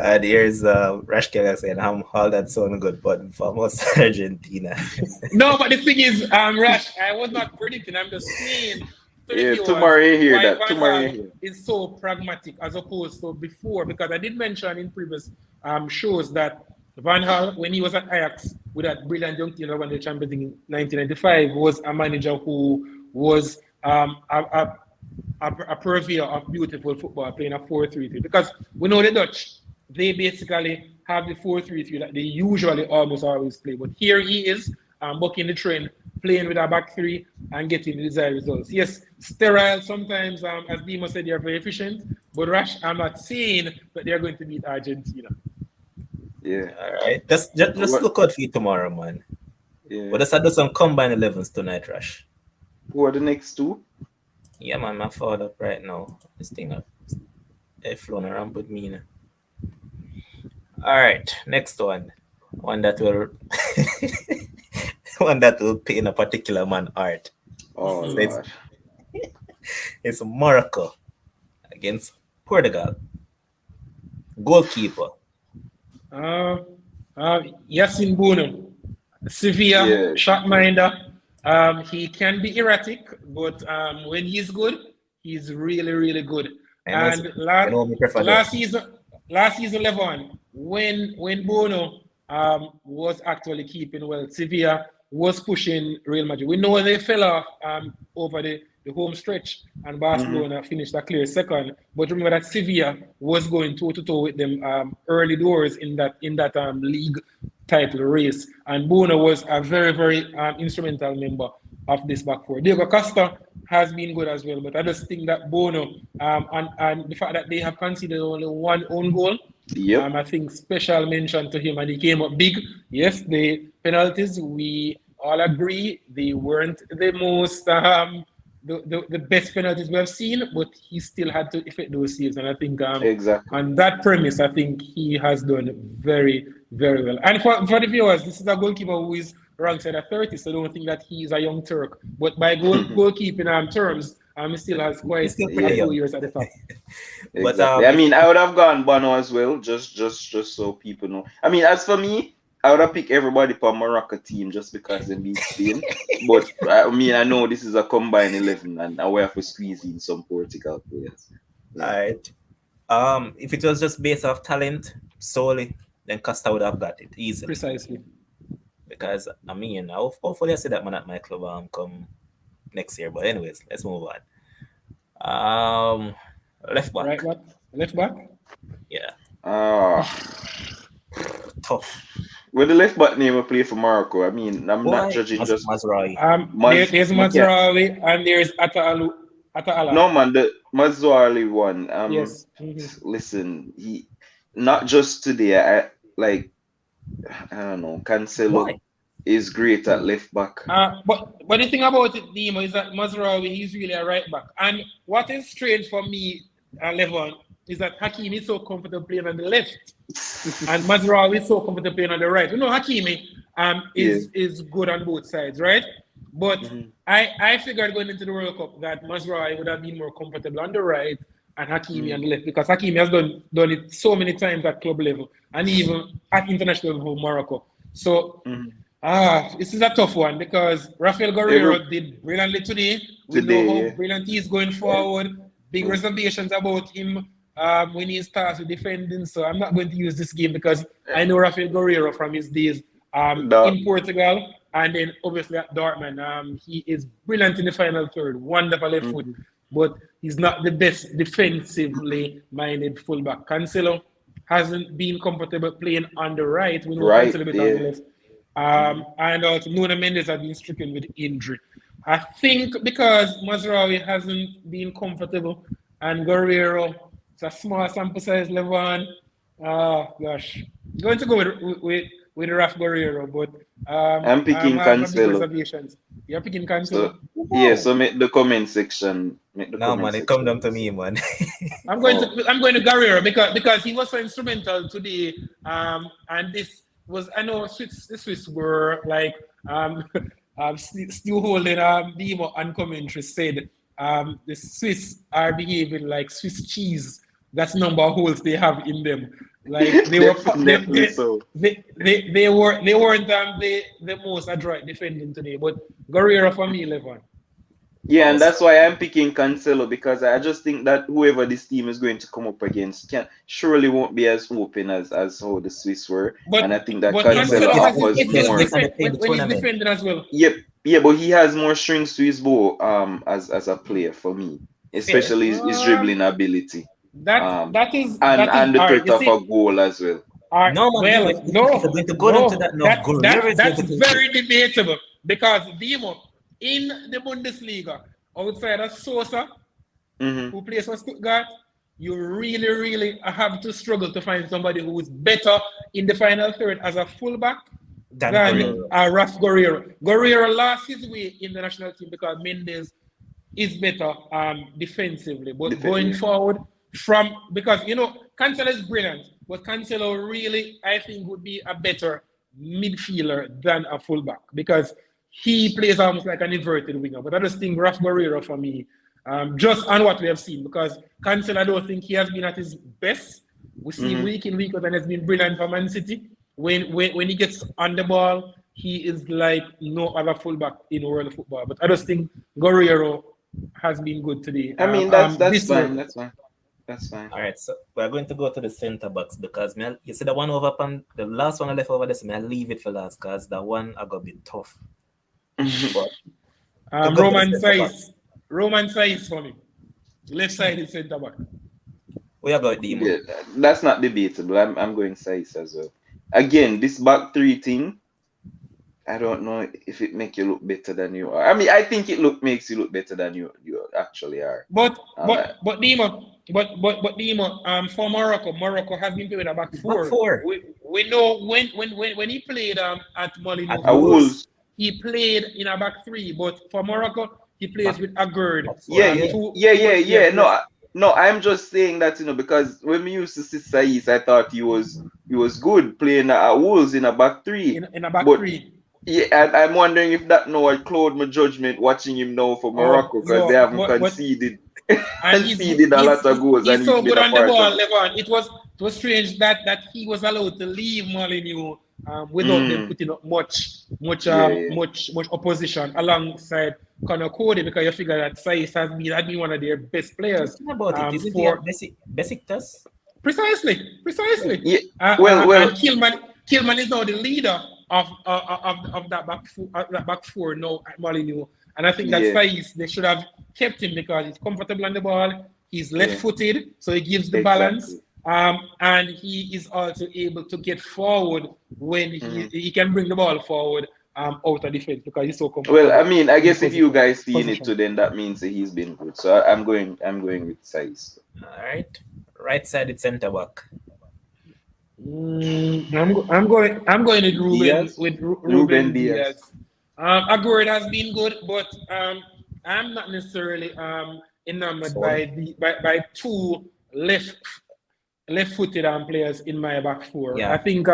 Here's Rashkela saying, all that sound good, but vamos Argentina. No, but the thing is, Rash, I was not predicting. I'm just saying. Tomorrow you hear that. Tomorrow you hear. Is so pragmatic as opposed to before, because I did mention in previous shows that Van Gaal, when he was at Ajax with that brilliant young team that won the Champions League in 1995, was a manager who was a purveyor of beautiful football, playing a 4-3-3. Because we know the Dutch, they basically have the 4-3-3 that they usually almost always play. But here he is, bucking the trend, playing with a back three and getting the desired results. Yes, sterile sometimes, as Dimo said, they are very efficient. But Rash, I'm not saying that they're going to beat Argentina. Yeah. All right. Just look out for you tomorrow, man. Yeah. But let's do some combined 11s tonight, Rash. Who are the next two? Yeah, man, I'm forward up right now. This thing up. It's flown around with me now. All right, next one. One that will paint a particular man art. Oh, so it's Morocco against Portugal. Goalkeeper. Yassine Bounou, Sevilla, shot minder. He can be erratic, but when he's good, he's really, really good. And last season, Levon, when Bono was actually keeping well, Sevilla was pushing Real Madrid. We know they fell off over the home stretch, and Barcelona finished a clear second. But remember that Sevilla was going toe to toe with them early doors in that league title race, and Bono was a very, very instrumental member of this back four. Diego Costa has been good as well, but I just think that Bono and the fact that they have conceded only one own goal, I think special mention to him, and he came up big. Yes, the penalties, we all agree they weren't the most the best penalties we have seen, but he still had to effect those saves, and I think on that premise, I think he has done very, very well. And for the viewers, this is a goalkeeper who is ranked at 30, so don't think that he is a young Turk. But by goalkeeping terms, he still has quite a few years at the top. But I mean, I would have gone Bono as well, just so people know. I mean, as for me, I would have picked everybody for Morocco team just because they beat Spain. But I mean, I know this is a combined 11, and I have to squeeze in some Portugal players. All right. If it was just based off talent solely, then Costa would have got it easily. Precisely. Because I mean, hopefully I see that man at my club come next year. But anyways, let's move on. Left back. Right back. Left back. Yeah. Tough. When the left back name will play for Morocco, I mean, I'm not judging just Mazraoui. There's Mazraoui and there's Ata'ala. No man, the Mazraoui one. Yes. Listen, he not just today. I don't know. Cancelo is great at left back. But the thing about it, Dimo, is that Mazraoui, he's really a right back. And what is strange for me, Levon, is that Hakimi is so comfortable playing on the left. And Mazraoui is so comfortable playing on the right. You know, Hakimi is good on both sides, right? But I figured going into the World Cup that Mazraoui would have been more comfortable on the right and Hakimi on the left, because Hakimi has done it so many times at club level and even at international level for Morocco. So this is a tough one because Rafael Guerreiro did brilliantly today. We know how brilliant he is going forward. Big reservations about him when he starts with defending. So I'm not going to use this game because I know Rafael Guerreiro from his days in Portugal and then obviously at Dortmund. He is brilliant in the final third, wonderful left foot, but he's not the best defensively minded fullback. Cancelo hasn't been comfortable playing on the right. We know Cancelo a bit on the left. And also Nuno Mendes has been stricken with injury. I think because Mazraoui hasn't been comfortable and Guerreiro, it's a small sample size, Levon. Gosh. Going to go with Raf Guerreiro, but I'm picking Cancelo. You're picking Cancelo? So make the comment section. It come down to me, man. I'm going to Guerreiro because he was so instrumental today. And this was, I know the Swiss were like still holding Demo and commentary said the Swiss are behaving like Swiss cheese. That's the number of holes they have in them. Like they were they weren't the most adroit defending today. But Guerreiro for me, Levon. Yeah, and that's why I'm picking Cancelo, because I just think that whoever this team is going to come up against surely won't be as open as how the Swiss were. And I think that Cancelo offers more. When he's defending as well. Yeah, but he has more strings to his bow as a player for me, especially his dribbling ability. That is the threat of a goal as well. That's very debatable because Demo in the Bundesliga outside of Sosa, who plays for Stuttgart, you really, really have to struggle to find somebody who is better in the final third as a fullback than Raf Guerreiro. Guerreiro lost his way in the national team because Mendes is better defensively, but going forward because Cancelo is brilliant, but Cancelo really I think would be a better midfielder than a fullback because he plays almost like an inverted winger. But I just think Raf Guerreiro for me, just on what we have seen, because Cancelo I don't think he has been at his best. We see week in, week out, and has been brilliant for Man City. When he gets on the ball, he is like no other fullback in world football. But I just think Guerreiro has been good today. I mean, that's fine. That's fine. All right, so we're going to go to the centre backs because you see the one over on the last one I left over this, I leave it for last because that one I got a bit tough. But Roman size. Roman size for me. Left side is centre back. we are going Demo. Yeah, that's not debatable. I'm going size as well. Again, this back three thing, I don't know if it make you look better than you are. I mean, I think it makes you look better than you actually are. But Demo, for Morocco has been playing a back four. Back four. We know when he played at Molyneux, Wolves. he played in a back three. But for Morocco, he plays with a gird. Yeah. No, I'm just saying that, because when we used to see Saiz, I thought he was good playing at Wolves in a back three. In a back three. Yeah, and I'm wondering if that now clowed my judgment watching him now for Morocco, because they haven't conceded conceded a lot of goals. He's so good on the ball, Levon. It was strange that he was allowed to leave Molyneux without them putting up much opposition alongside Conor Cody, because you figure that Saiz had been one of their best players. About it, isn't he Besiktas? Precisely. Yeah. And Kilman is now the leader of that back four now at Molyneux. And I think that Saiz, they should have kept him because he's comfortable on the ball. He's left-footed, so he gives the balance. And he is also able to get forward when he can bring the ball forward out of defense because he's so comfortable. Well, I mean, I guess if you guys seen it too, then that means that he's been good. So I'm going with Saiz. All right. Right sided centre back. I'm going with Ruben Diaz. Agüero has been good, but I'm not necessarily enamored by two left-footed players in my back four. Yeah. I think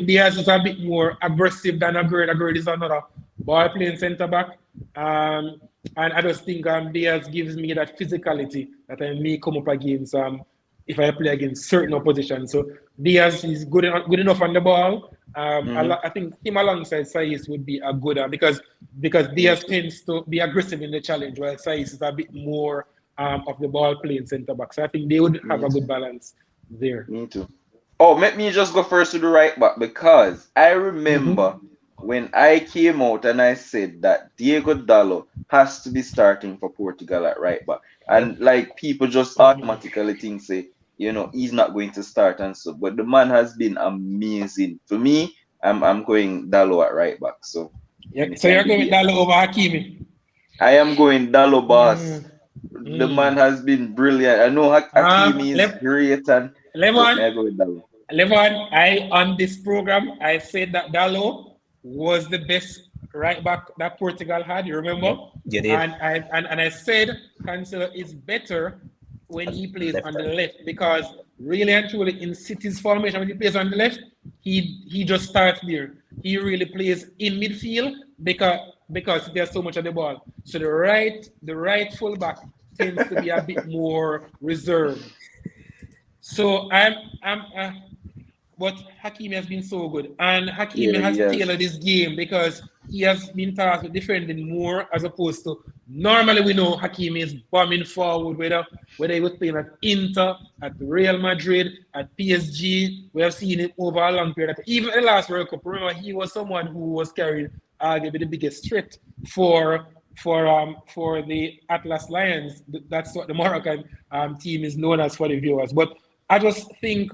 Diaz is a bit more aggressive than Agüero. Agüero is another ball-playing centre back, and I just think Diaz gives me that physicality that I may come up against if I play against certain opposition. So Diaz is good enough on the ball. I think him alongside Saiz would be a good because Diaz tends to be aggressive in the challenge, while Saiz is a bit more of the ball playing centre back. So I think they would have a good balance there. Me too. Oh, let me just go first to the right back, because I remember when I came out and I said that Diego Dalot has to be starting for Portugal at right back, and like people just automatically think he's not going to start and so, but the man has been amazing. For me, I'm going Dalot at right back. So so you're going Dalot over Hakimi? I am going Dalot, boss. The man has been brilliant. I know Hakimi is great, and Levon, on this program, I said that Dalot was the best right back that Portugal had. You remember? Yeah, did. And I said Cancelo is better when he plays on the left, because really and truly in City's formation, when he plays on the left, he just starts there. He really plays in midfield because there's so much of the ball. So the right fullback tends to be a bit more reserved. So but Hakimi has been so good, and Hakimi has tailored his game because he has been tasked with defending more, as opposed to normally we know Hakimi is bombing forward, whether he was playing at Inter, at Real Madrid, at PSG. We have seen it over a long period. Even in the last World Cup, remember, he was someone who was carrying arguably the biggest threat for the Atlas Lions. That's what the Moroccan team is known as for the viewers. But I just think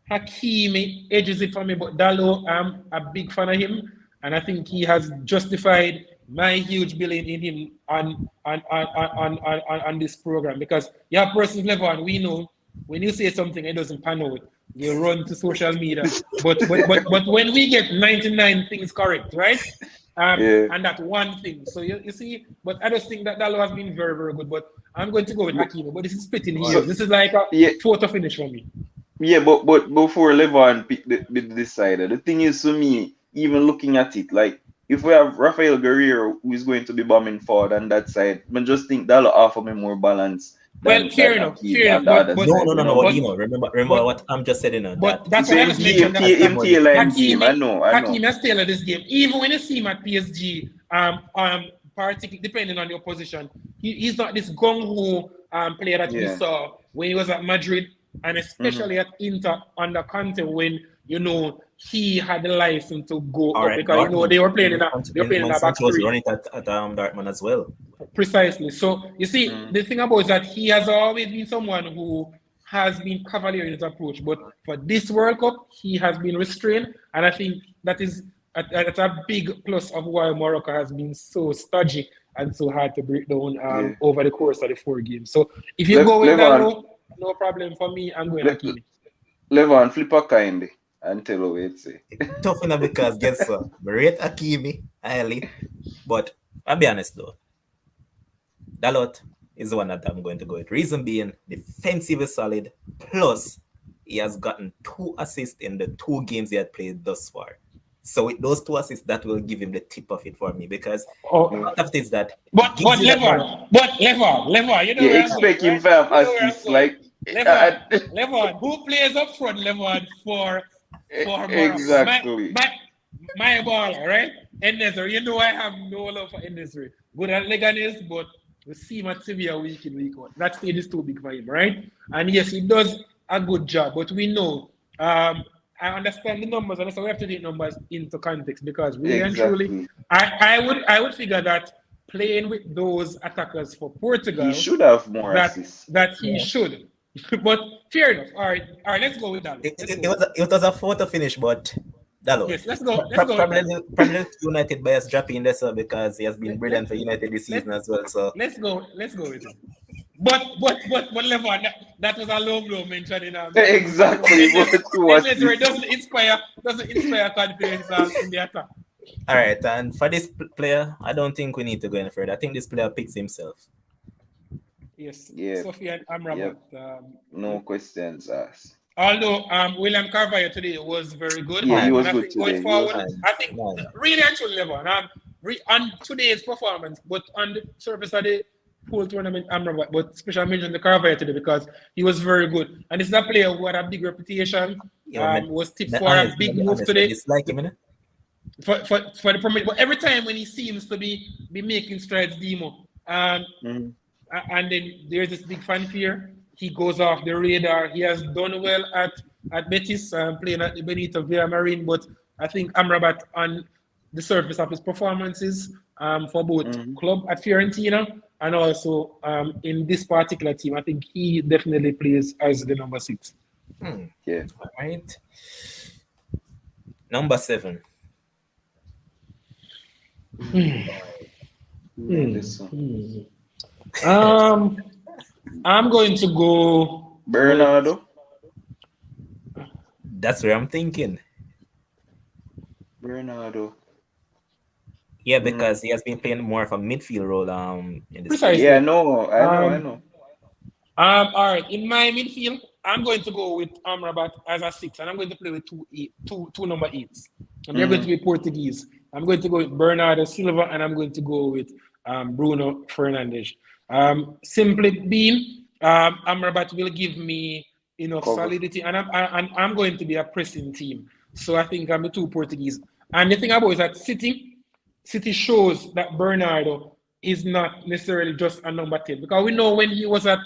Hakimi edges it for me, but Dalot, I'm a big fan of him, and I think he has justified my huge belief in him on this program, because personal level, and we know when you say something it doesn't pan out, you run to social media. But when we get 99 things correct, right? And that one thing. So you see, but I just think that Dalot has been very, very good. But I'm going to go with Hakimi. But this is splitting here. This is like a photo finish for me. Yeah, but before Levon pick the decider, the thing is, for me, even looking at it, like if we have Rafael Guerreiro who is going to be bombing forward on that side, I just think that'll offer me more balance. Fair enough. No. Remember what I'm just saying. But that's what I was mentioning. Hakimi has tailored this game. Even when you see him at PSG, particularly depending on the opposition, he's not this gung-ho player that we saw when he was at Madrid, and especially at Inter under Conte, when you know, he had the license to go All up right, because you know they were playing in a back Sancho was three. running at Dortmund as well. Precisely. So you see, the thing about is that he has always been someone who has been cavalier in his approach, but for this World Cup, he has been restrained, and I think that's a big plus of why Morocco has been so stodgy and so hard to break down over the course of the 4 games. So if you go with Dalo, no problem for me. I'm going Hakimi. Levon, flip a kindly and tell what it say. Tough enough because guess what? I rate Hakimi highly, but I'll be honest though. Dalot is the one that I'm going to go with. Reason being, defensive is solid. Plus, he has gotten 2 assists in the 2 games he had played thus far. So with those 2 assists, that will give him the tip of it for me because part of it is that. But Levon, you know where expect I'm him to have assists like. Levon, who plays up front, Levon, for Morocco? Exactly. My ball, right? En-Nesyri, you know I have no love for En-Nesyri. Good at Leganes, but we see him at Sevilla week in, week out. That stage is too big for him, right? And yes, he does a good job, but we know, I understand the numbers, and so we have to take numbers into context because really and truly, I would figure that playing with those attackers for Portugal, he should have more assists. That he should. But fair enough. All right, let's go with that. It was a photo finish, but Dalo. Yes, let's go. Probably United bias dropping this because he has been brilliant for United this season as well. So let's go with it. But Levon, that was a low blow mentioned in exactly. It doesn't inspire confidence in the attack. All right, and for this player, I don't think we need to go any further. I think this player picks himself. Yes. Sophie and Amrabat. No questions asked. Although William Carvalho today was very good. Yeah, he was good going today. Forward, I think really actually level. On today's performance, but on the surface of the whole tournament, Amrabat, but special mention to Carvalho today because he was very good. And it's a player who had a big reputation. Was tipped for a big move today. It's like him, for the Premier League. But every time when he seems to be making strides, Demo, and then there's this big fanfare. He goes off the radar. He has done well at Betis, playing at the Benito Villamarin. But I think Amrabat, on the surface of his performances for both club at Fiorentina and also in this particular team, I think he definitely plays as the number 6. Yeah. All right. Number 7. I'm going to go Bernardo. That's where I'm thinking. Bernardo. Yeah, because he has been playing more of a midfield role in this. Precisely. Yeah, I know. All right. In my midfield, I'm going to go with Amrabat as a 6, and I'm going to play with two number 8s. And they're going to be Portuguese. I'm going to go with Bernardo Silva, and I'm going to go with Bruno Fernandes. Simply being, Amrabat will give me enough solidity, and I'm going to be a pressing team. So I think I'm the 2 Portuguese. And the thing about it is that City shows that Bernardo is not necessarily just a number 10, because we know when he was at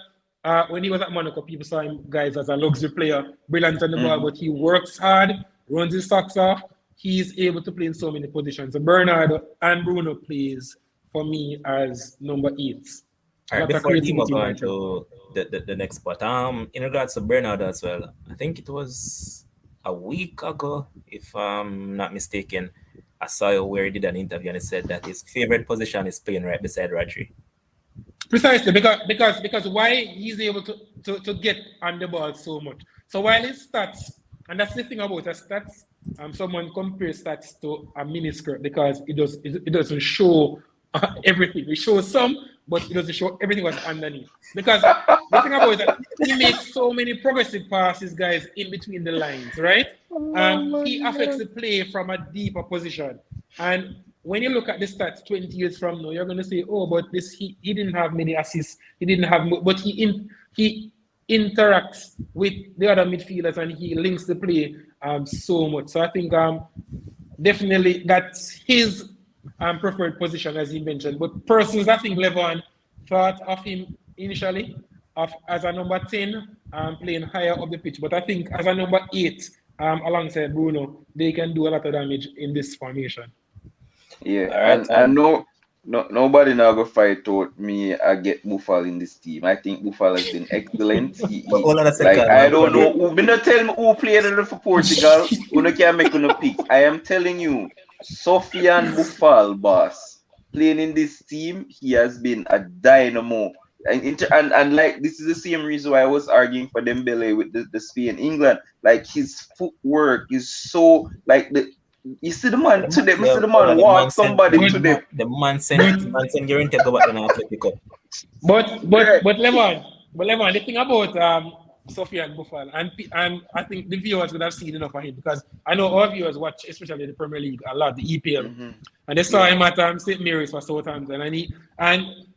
Monaco, people saw him guys as a luxury player, brilliant on the ball, but he works hard, runs his socks off. He's able to play in so many positions. So Bernardo and Bruno plays for me as number 8s. All right, before we move on to the next spot, in regards to Bernardo as well, I think it was a week ago, if I'm not mistaken, I saw where he did an interview and he said that his favorite position is playing right beside Rodri. Precisely, because why he's able to get on the ball so much. So while his stats, and that's the thing about his stats, someone compares stats to a miniskirt because it doesn't show everything. It shows some, but it doesn't show everything what's underneath. Because the thing about it is that he makes so many progressive passes, guys, in between the lines, right? He affects the play from a deeper position. And when you look at the stats 20 years from now, you're going to say, oh, but he didn't have many assists. He didn't have, but he interacts with the other midfielders and he links the play so much. So I think definitely that's his preferred position, as he mentioned. But persons, I think Levon thought of him initially as a number 10, playing higher up the pitch. But I think as a number 8, alongside Bruno, they can do a lot of damage in this formation. Yeah, All right, and nobody now go fight out me. I get Buffal in this team. I think Buffal has been excellent. But hold on a Like second, I man. don't know who. Me not tell me who played for Portugal. Who can make no picks. I am telling you, Sofian Buffal, boss, playing in this team, he has been a dynamo. And like this is the same reason why I was arguing for Dembele with the Spain England. Like his footwork is so like you see the man today, Yeah, see the man the walk man sent somebody today. the man sent guarantee to go back to the Atletico. But Yeah. Levon, the thing about Sofian Buffal, and I think the viewers would have seen enough of him because I know our viewers watch, especially the Premier League, a lot, the EPL, and they saw him at St. Mary's for Southampton,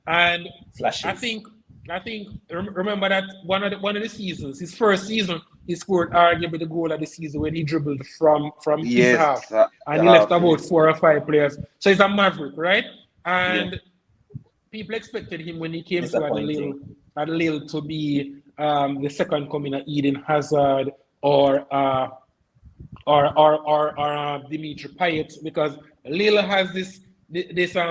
and Flashes. I think remember that one of the seasons, his first season, he scored arguably the goal of the season when he dribbled from his half, and he left about 4 or 5 players. So he's a maverick, right? And people expected him when he came to Lille to be the second coming of Eden Hazard or Dimitri Payet, because Lille has this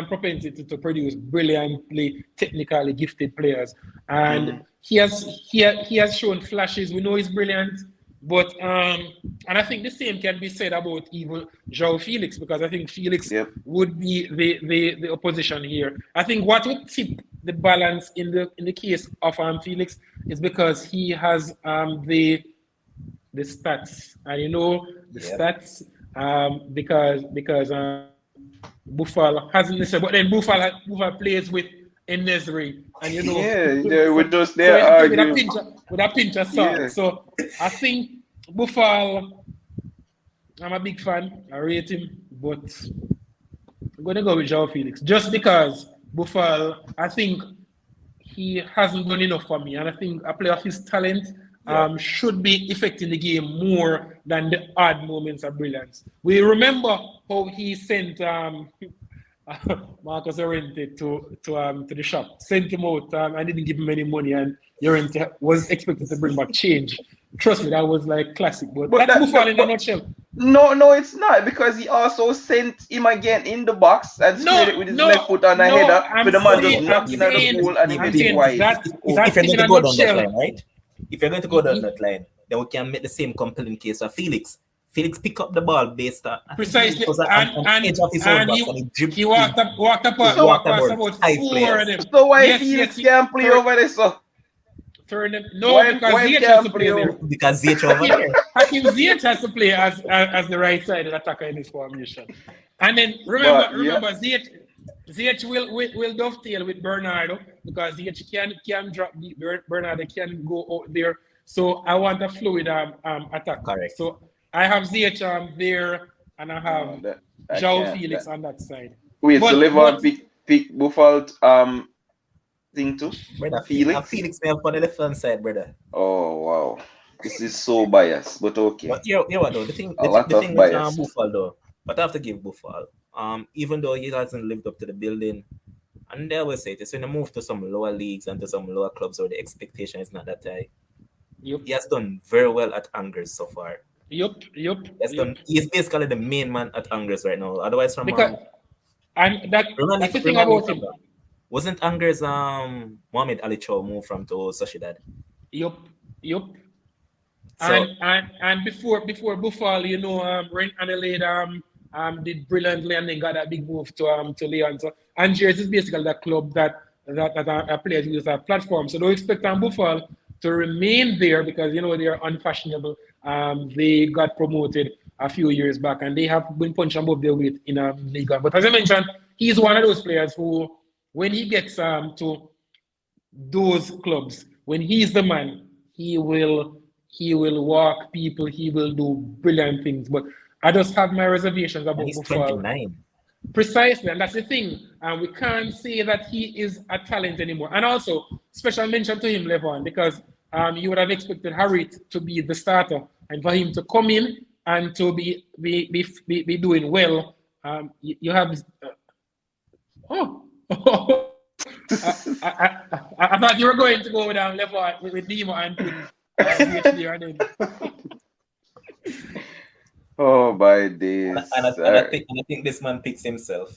propensity to produce brilliantly technically gifted players, and he has shown flashes. We know he's brilliant, but and I think the same can be said about even João Felix, because I think Felix would be the opposition here. I think what would tip the balance in the case of Felix is because he has the stats, and you know the stats because Buffal hasn't necessarily, but then Buffal plays with En-Nesyri, and you know, we're just there arguing with a pinch of salt. Yeah. So I think Buffal, I'm a big fan. I rate him, but I'm gonna go with João Felix just because Buffal, I think he hasn't done enough for me, and I think a player of his talent should be affecting the game more than the odd moments of brilliance. We remember how he sent Marcus Llorente to the shop, sent him out and didn't give him any money, and Llorente was expected to bring back change. Trust me, that was like classic. But that's Buffal in a nutshell. No, it's not, because he also sent him again in the box and squared it with his left foot on the header, with the man just knocking at the pool and he made it wide. If you're going to go down that line, right? If you're going to go down that line, then we can make the same compelling case of Felix. Felix pick up the ball based on precisely, and edge of his own box, and he walked up about 4 of them. So why Felix can't play over there, so? Turn them. No, because Ziyech has to play there. Because Ziyech over there. Hakim Ziyech has to play as the right side attacker in this formation. And then remember Ziyech will dovetail with Bernardo, because Ziyech can drop deep. Bernardo can go out there. So I want a fluid attack. Correct. So I have Ziyech there, and I have João Felix on that side. Wait, so Levon pick Buffal thing too? Brother, Felix may have on the left hand side, brother. Oh wow. This is so biased, but okay. But you know what though, the thing with Buffal though, but I have to give Buffal, even though he hasn't lived up to the building, and they always say it, it's when you move to some lower leagues and to some lower clubs where the expectation is not that high. Yep. He has done very well at Angers so far. He's basically the main man at Angers right now. Otherwise, from and that's the thing about him. Wasn't Angers Mohamed Ali Chow moved from to Sociedad? Yup. So, and before Buffal, you know, Ren Adelaide did brilliantly, and then got that big move to Leon. So Angers is basically that club that players use as a platform. So don't expect Buffal to remain there, because you know they are unfashionable. They got promoted a few years back, and they have been punching above their weight in a league. But as I mentioned, he's one of those players who, when he gets to those clubs, when he's the man, he will walk people, he will do brilliant things. But I just have my reservations about he's Buffal. 29. Precisely, and that's the thing. And we can't say that he is a talent anymore. And also, special mention to him, Levon, because you would have expected Harit to be the starter, and for him to come in and to be doing well. You have I thought you were going to go down Levon with Nemo and put PhD and then. Oh, my And, days. and, I, and, I think, and I think this man picks himself.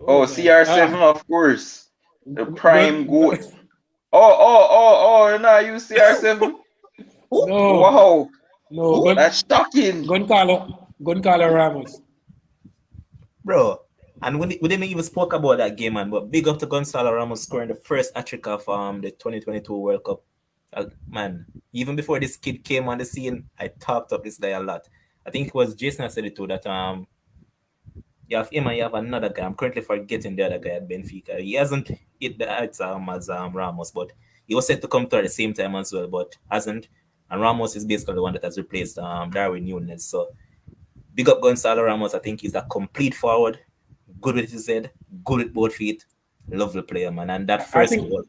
Oh, Oh man. CR7, of course. The prime Gun, goat. Oh, nah, you CR7? no, Wow, no, that's shocking. Goncalo Ramos. Bro. And we didn't even spoke about that game, man. But big up to Gonzalo Ramos scoring the first hat-trick of the 2022 World Cup. Man, even before this kid came on the scene, I talked up this guy a lot. I think it was Jason that said it too, that you have him and you have another guy. I'm currently forgetting the other guy at Benfica. He hasn't hit the heights as Ramos, but he was set to come through at the same time as well, but hasn't. And Ramos is basically the one that has replaced Darwin Núñez. So big up Gonzalo Ramos. I think he's a complete forward, good with his head, good with both feet, lovely player, man. And that I first think goal,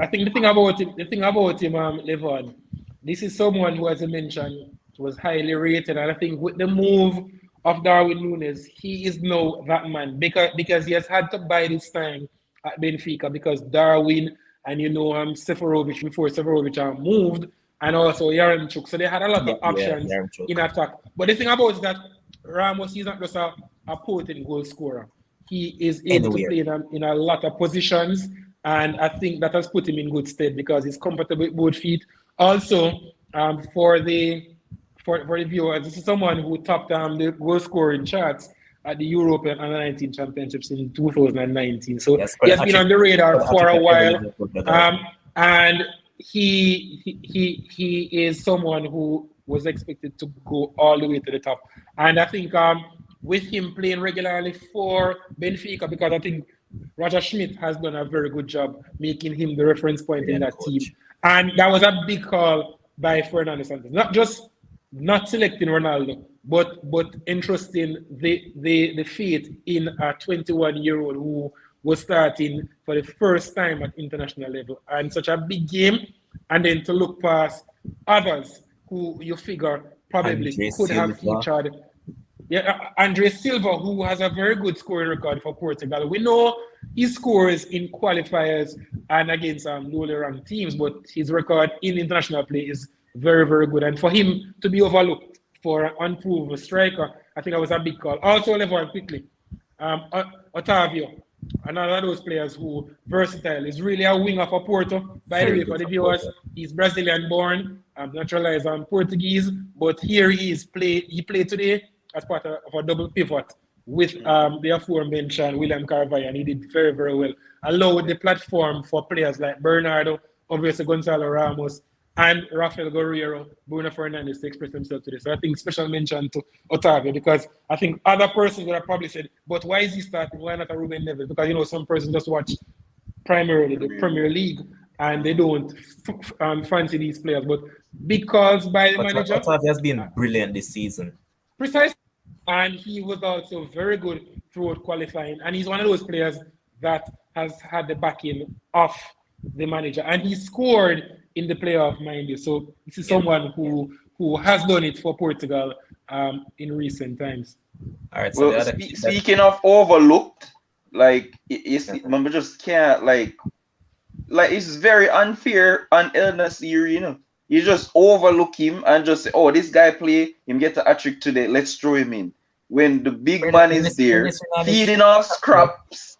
I think the thing about him, Levon, this is someone who, as I mentioned, was highly rated, and I think with the move of Darwin Núñez, he is now that man because he has had to bide his time at Benfica because Darwin and Seferovic before Seferovic moved, and also Yaremchuk, so they had a lot of options Yaremchuk. in attack. But the thing about it is that Ramos is not just a potent goal scorer. He is able to play in a lot of positions, and I think that has put him in good stead because he's comfortable with both feet. Also, for the viewers, this is someone who topped the goal scoring charts at the European Under-19 Championships in 2019. So he has been on the radar for a while, and he is someone who was expected to go all the way to the top. And I think with him playing regularly for Benfica, because I think Roger Schmidt has done a very good job making him the reference point in that team. And that was a big call by Fernando Santos. Not just not selecting Ronaldo, but entrusting the faith in a 21-year-old who was starting for the first time at international level. And such a big game, and then to look past others who you figure probably could have featured. Yeah, Andre Silva, who has a very good scoring record for Portugal. We know he scores in qualifiers and against lowly ranked teams, but his record in international play is very, very good. And for him to be overlooked for an unproven striker, I think that was a big call. Also, Levon, quickly, Otavio, another of those players who versatile, is really a winger for Porto. By the way, for the viewers, he's Brazilian born, naturalized Portuguese, but here he played today as part of a double pivot with the aforementioned William Carvalho, and he did very, very well. Allowed the platform for players like Bernardo, obviously Gonzalo Ramos, and Rafael Guerreiro, Bruno Fernandes to express themselves today. So I think special mention to Otavio, because I think other persons would have probably said, but why is he starting? Why not a Ruben Neves? Because, some persons just watch primarily the Premier League and they don't fancy these players. But because by the manager... Otavio has been brilliant this season. Precisely. And he was also very good throughout qualifying. And he's one of those players that has had the backing of the manager. And he scored in the playoff, mind you. So this is someone who has done it for Portugal in recent times. All right. So speaking of overlooked, remember, just can't like it's very unfair on El Nasir, You just overlook him and just say, oh, this guy play, him get a hat-trick today, let's throw him in. When the big man is there, feeding off scraps.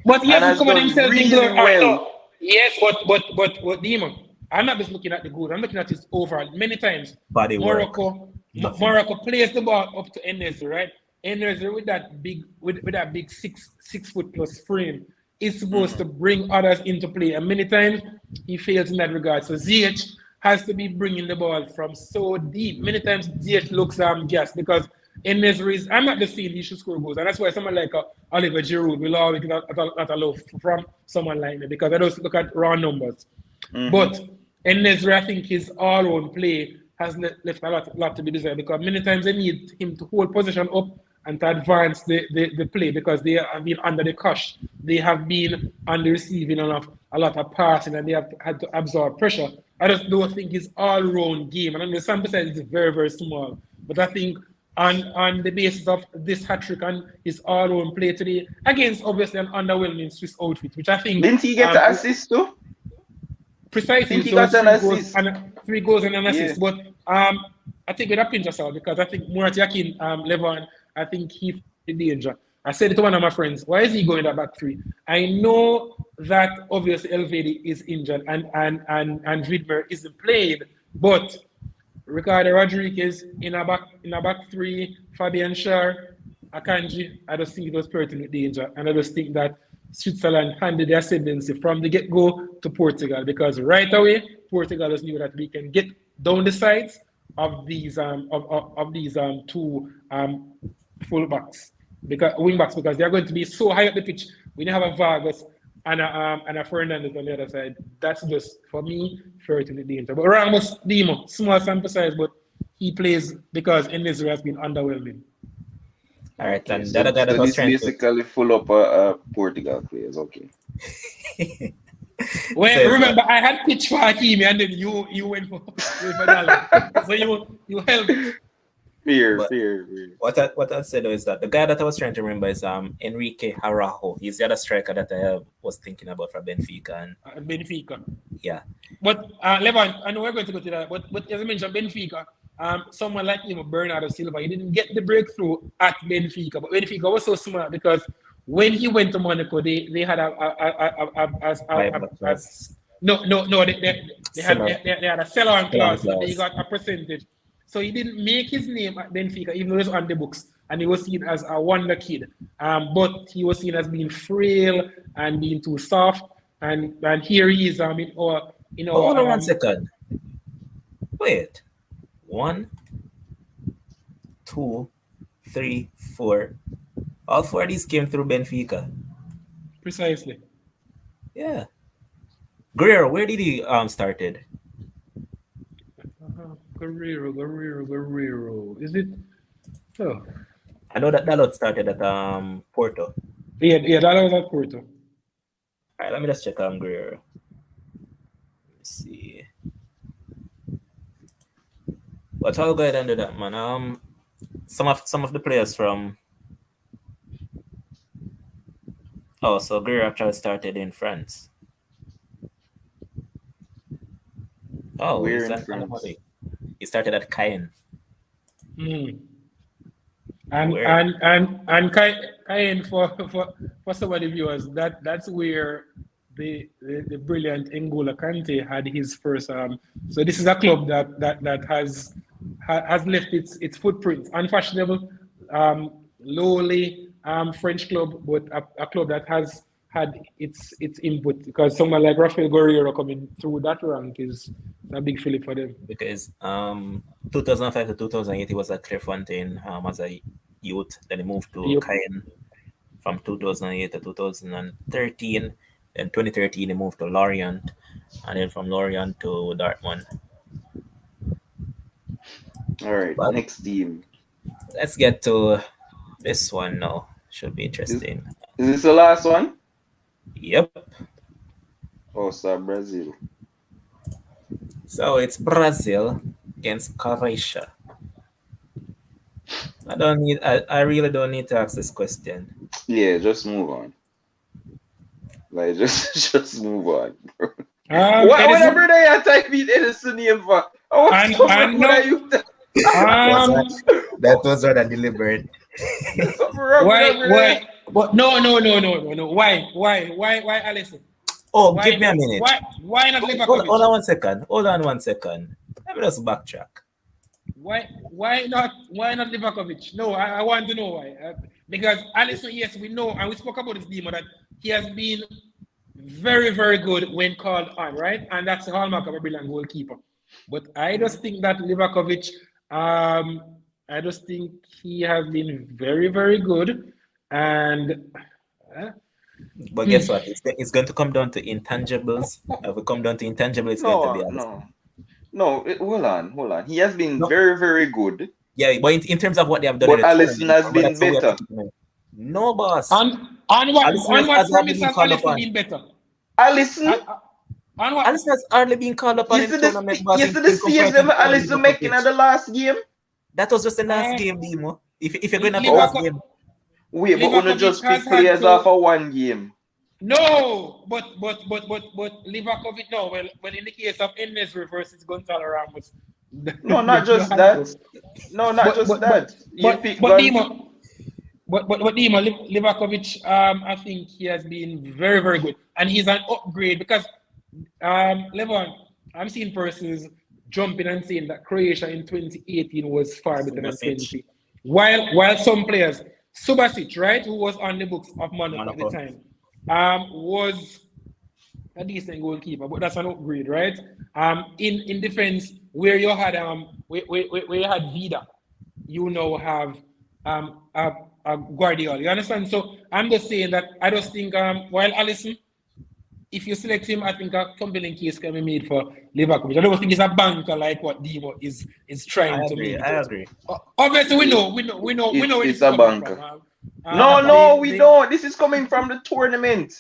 But he hasn't covered himself in really well. Yes, but Demon, I'm not just looking at the good, I'm looking at his overall. Many times, Morocco plays the ball up to Enes, right? Enes with that big 6 foot plus frame is supposed to bring others into play, and many times he fails in that regard. So Ziyech has to be bringing the ball from so deep. Many times Ziyech looks gassed because Enes I'm not just saying he should score goals, and that's why someone like Oliver Giroud will always get a lot from someone like me, because I don't look at raw numbers. But Enes, I think his all-round play has left a lot to be desired, because many times they need him to hold position up and to advance the play, because they have been under the cosh. They have been on the receiving of a lot of passing, and they have had to absorb pressure. I just don't think his all-round game, and I mean, the sample size is very, very small, but I think on the basis of this hat-trick and his all-round play today, against obviously an underwhelming Swiss outfit, which I think... Didn't he get an assist too? Precisely. He got an assist. 3 goals and an assist. But I think with a pinch of salt because I think Murat Yakin, Levon, I think he in danger. I said it to one of my friends, why is he going that back three? I know that obviously Elvedi is injured and Vidmer isn't playing, but Ricardo Rodriguez in a back three, Fabian Schär, Akanji, I just think it was pertinent danger. And I just think that Switzerland handed the ascendancy from the get-go to Portugal because right away, Portugal just knew that we can get down the sides of these two fullbacks, because wingbacks, because they're going to be so high up the pitch. We now have a Vargas and a Fernandez on the other side. That's just, for me, pertinent danger. But Ramos, Dimo, small sample size, but he plays because Enesri has been underwhelming. All right, and So, that so was this trying to. basically full up Portugal players, okay. Well, So, remember, I had pitched for Hakimi and then you went for Dalo. So you helped. Fair. What I said is that the guy that I was trying to remember is Enrique Araujo. He's the other striker that I was thinking about for Benfica. And Benfica. yeah. But Levan, I know we're going to go to that. But as I mentioned, Benfica, someone like him, Bernardo Silva, he didn't get the breakthrough at Benfica. But Benfica was so smart because when he went to Monaco, they had they had a sell-on clause, so they got a percentage. So he didn't make his name at Benfica, even though it was on the books, and he was seen as a wonder kid. But he was seen as being frail and being too soft. And here he is. Hold on 1 second. Wait. 1, 2, 3, 4. All 4 of these came through Benfica. Precisely. Yeah. Guerrero, where did he started? Guerrero. Is it? Oh. I know that Dalot started at Porto. Yeah, Dalot was at Porto. All right, let me just check Guerrero. Let's see. But I'll go ahead and do that, man. Some of the players from. Oh, so Guerrero actually started in France. Oh, where in France? He started at Caen. And Caen for some of the viewers, that's where the brilliant N'Golo Kante had his first. So this is a club that has left its footprint. Unfashionable, lowly French club, but a club that has had its input, because someone like Rafael Guerrero coming through that rank is a big fillip for them. Because 2005 to 2008 he was at Clairefontaine as a youth. Then he moved to Caen from 2008 to 2013. Then 2013 he moved to Lorient, and then from Lorient to Dortmund. All right, next team. Let's get to this one now. Should be interesting. Is this the last one? Yep. Oh, so Brazil. So it's Brazil against Croatia. I really don't need to ask this question. Yeah, just move on. Like just move on, bro. Whatever they are typing Edison name for. That was rather deliberate. Why? But no. Why, Alison? Oh, give me a minute. Why not Livakovic? Hold on 1 second. Let me just backtrack. Why not Livakovic? No, I want to know why. Because Alisson, yes, we know, and we spoke about this demo, that he has been very, very good when called on, right? And that's the hallmark of a brilliant goalkeeper. But I just think that Livakovic, I just think he has been very, very good. And but guess what? It's going to come down to intangibles. If we come down to intangibles, it's going to be hold on. He has been very, very good. Yeah, but in terms of what they have done, but Alisson has been better. No, boss. On what premise has Alisson been better? Alisson has hardly been called upon in tournament. Yesterday, see them Alisson making at the last game. That was just the last game, Dimo. If you're going to play last game. Wait, but only just pick players off of one game. No, but Livakovic, no. Well, in the case of Enesri versus Gonzalo Ramos, No, not You just had that. to. No, not just that. You pick But gun. Dima, Dima Livakovic, I think he has been very, very good, and he's an upgrade because Levon, I'm seeing persons jumping and saying that Croatia in 2018 was far better than Subasic. 20. While some players, Subasic, right, who was on the books of Monaco at the Monaco. time, was a decent goalkeeper, but that's an upgrade, right? In defense, where you had where you had Vida, you now have a Guardiola. You understand? So I'm just saying that I just think while Alisson, if you select him, I think a compelling case can be made for Liverpool. I don't think he's a banker like what Dimo is trying to make it. I agree. Obviously, we know where this It's is a coming banker. from. No, we don't. This is coming from the tournament.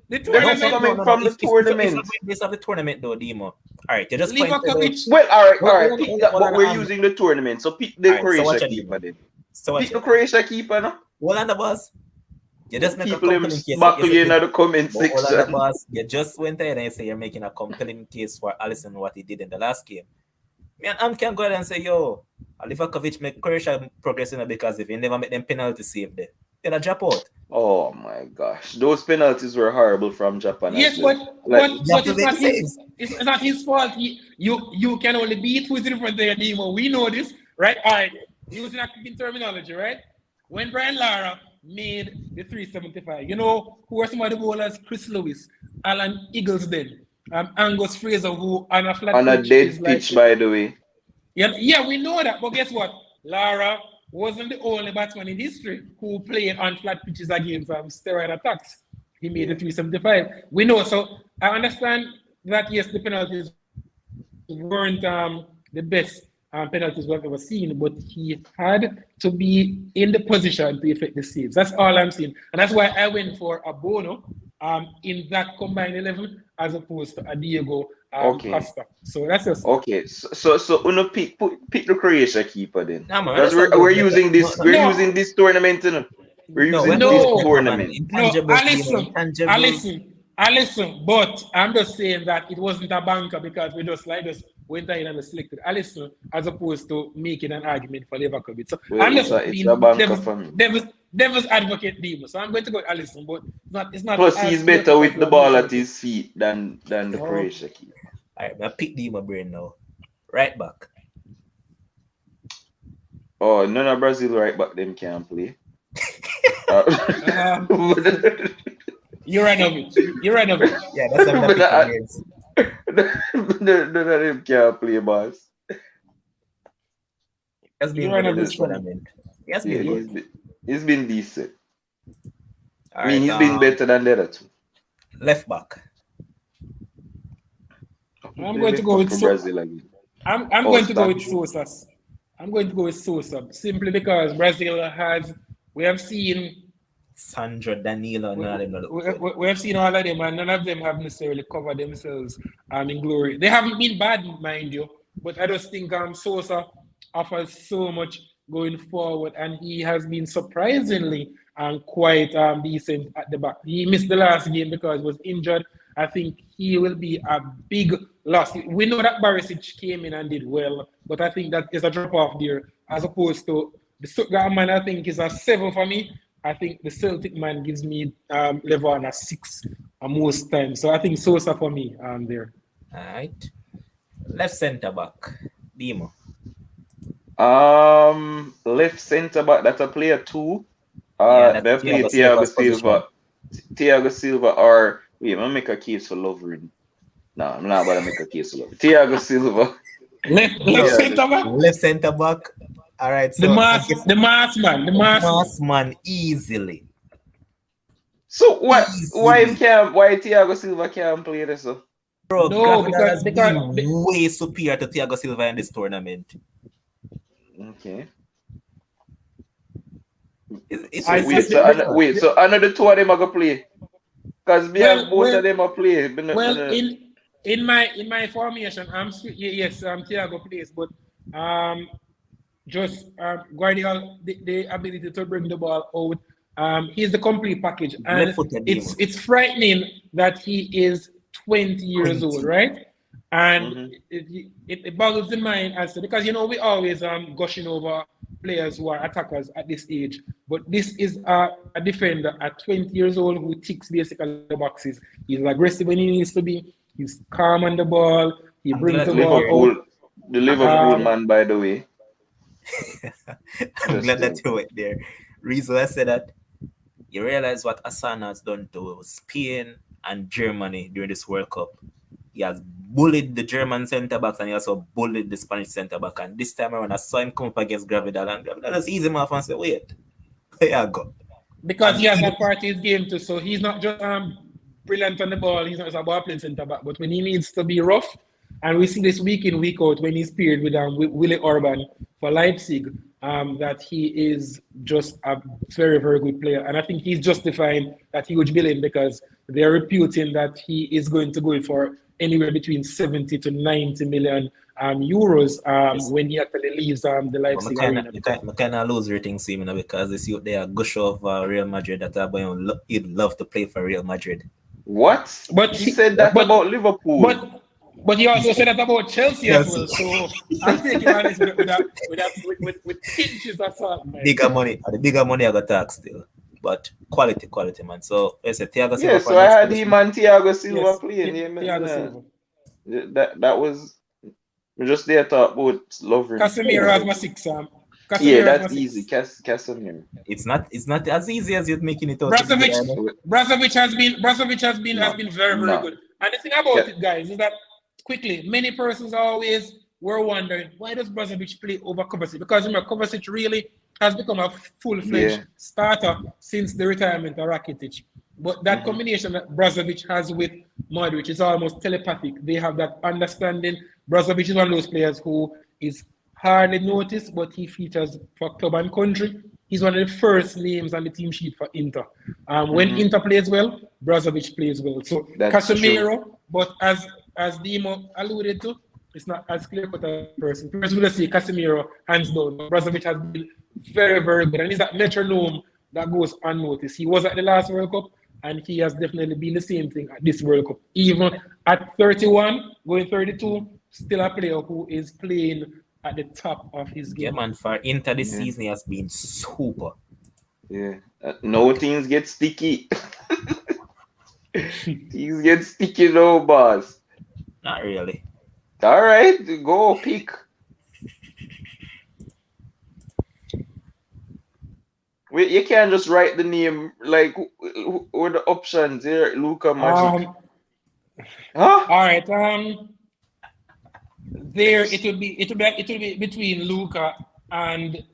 The This is tournament. coming from the tournament. This of the tournament though, Demo. All right, you just Livakovic. Well, all right. Hold Pick on, that, hold but on, we're using the tournament. So pick the All right, so watch Croatia it, keeper then. So Pick the Croatia keeper, no? hold on the boss. You just make People a them compelling case. back again in the comment Hold on the section. boss. You just went ahead and say you're making a compelling case for Alisson what he did in the last game. Me and Am can go ahead and say, yo, Livakovic make Croatia progressing because if he never make them penalty save there, they'll drop out. Oh my gosh, those penalties were horrible from Japan. Yes, as well. but to it's make not his. sense. It's not his fault. You can only beat who's in front of your Demo. We know this, right? All right. Using a kicking terminology, right? When Brian Lara made the 375, you know who are some of the bowlers? Chris Lewis, Alan Eaglesden, Angus Fraser, who on a flat on a pitch dead is pitch, like, by the way. yeah, we know that. But guess what? Lara wasn't the only batsman in history who played on flat pitches against steroid attacks. He made the 375. We know. So I understand that, yes, the penalties weren't the best penalties we've ever seen, but he had to be in the position to effect the saves. That's all I'm saying. And that's why I went for a Bono in that combined 11 as opposed to a Diego Costa. So that's just okay. So Uno pick the Croatia keeper then. Nah, man, Because that's we're not good. using this. No, We're no. using this tournament. You know? We're No, using we're this not- tournament. No, Intangibles. listen, but I'm just saying that it wasn't a banker because we just went ahead and selected Alisson as opposed to making an argument for Livakovic. So Well, I'm just it's a banker for me. devil's advocate Demo. So I'm going to go with Alisson, but it's not. Plus, as he's clear better cut with as the what ball you at think. his feet than the Oh. Croatia keeper. All right, I pick Demo brain now. Right back. Oh, none of Brazil right back them can play. Juranovic. Yeah, that's what I'm But I- picking. None of them can play, boss. Has been You're good in right, this this one. tournament. He has Yeah, been good. he's been decent. All I mean, right, he's been better than the other two. Left back. I'm going to go with for So- Brazil again. I'm Oh, going to go with Stanley. Sosa. I'm going to go with Sosa simply because Brazil we have seen Sandro, Danilo, none of them don't look good. we have seen all of them, and none of them have necessarily covered themselves in glory. They haven't been bad, mind you, but I just think Sosa offers so much going forward, and he has been surprisingly quite decent at the back. He missed the last game because he was injured. I think he will be a big loss. We know that Barisic came in and did well, but I think that is a drop off there as opposed to the Stuttgart man. I think is a 7 for me. I think the Celtic man gives me level on a 6 most times. So I think Sosa for me there. All right. Left centre back. Demo. Left centre back. That's a player 2. Yeah, they that's play Thiago Thiago Silva's Silva. Thiago Silva or wait, I'm gonna make a case for Lovren. No, I'm not about to make a case for Lovren. Thiago Silva. Left centre back. Left centre back. All right. So The mass man. Mass man easily. So why Thiago Silva can't play this? So? Bro, No, Gravina has because- been way superior to Thiago Silva in this tournament. Okay. It's I it's- see- So another 2 of them are gonna play. Because both of them are play. Well, in my formation, Thiago plays, but just Guardiola the ability to bring the ball out. He's the complete package, and Left-footed it's frightening that he is 20 years old, right? And it boggles the mind as to, because we always gushing over players who are attackers at this age, but this is a defender at 20 years old who ticks basically the boxes. He's aggressive when he needs to be. He's calm on the ball. He brings the ball out. The Liverpool man, by the way. I'm glad that you went there. Reason I said that, you realize what Asana has done to Spain and Germany during this World Cup. He has bullied the German centre backs and he also bullied the Spanish centre back. And this time around, I saw him come up against Gravidal, and Gravidal just eased him off and said, "Wait, here I go." Because he has that part of his game too, so he's not just brilliant on the ball. He's not just a ball playing centre back, but when he needs to be rough, and we see this week in, week out when he's paired with Willie Orban for Leipzig, that he is just a very, very good player. And I think he's justifying that huge billing because they're reputing that he is going to go for anywhere between 70 to 90 million euros when he actually leaves the Leipzig arena. I kind of lose rating to him because this youth there gush of Real Madrid that he'd love to play for Real Madrid. What? But he said that about Liverpool. But he also said that about Chelsea as well. So I'm taking on this with pinches of salt, man. The bigger money I got tax still. But quality, man. So I said Thiago Silva. Yeah, so I had him and Thiago Silva playing. Thiago Silva. That was just there talk about love. Casemiro has my 6. Yeah, that's easy. Casemiro. It's not as easy as you're making it out. Brozovic has been very, very good. And the thing about it, guys, is that quickly, many persons always were wondering, why does Brozovic play over Kovacic? Because remember, Kovacic really has become a full-fledged starter since the retirement of Rakitic. But that combination that Brozovic has with Modric is almost telepathic. They have that understanding. Brozovic is one of those players who is hardly noticed, but he features for club and country. He's one of the first names on the team sheet for Inter. When Inter plays well, Brozovic plays well. So Casemiro, but as Dimo alluded to, it's not as clear-cut as person. First, we'll see Casemiro hands down. Brozovic has been very, very good, and he's that metronome that goes unnoticed. He was at the last World Cup, and he has definitely been the same thing at this World Cup. Even at 31, going 32, still a player who is playing at the top of his game. Yeah, man, for Inter this season, he has been super. Yeah. No things get sticky. Things get sticky now, boss. Not really. All right, go pick. Wait, you can't just write the name like what the options here, Luka Magic. All right. There it will be between Luka and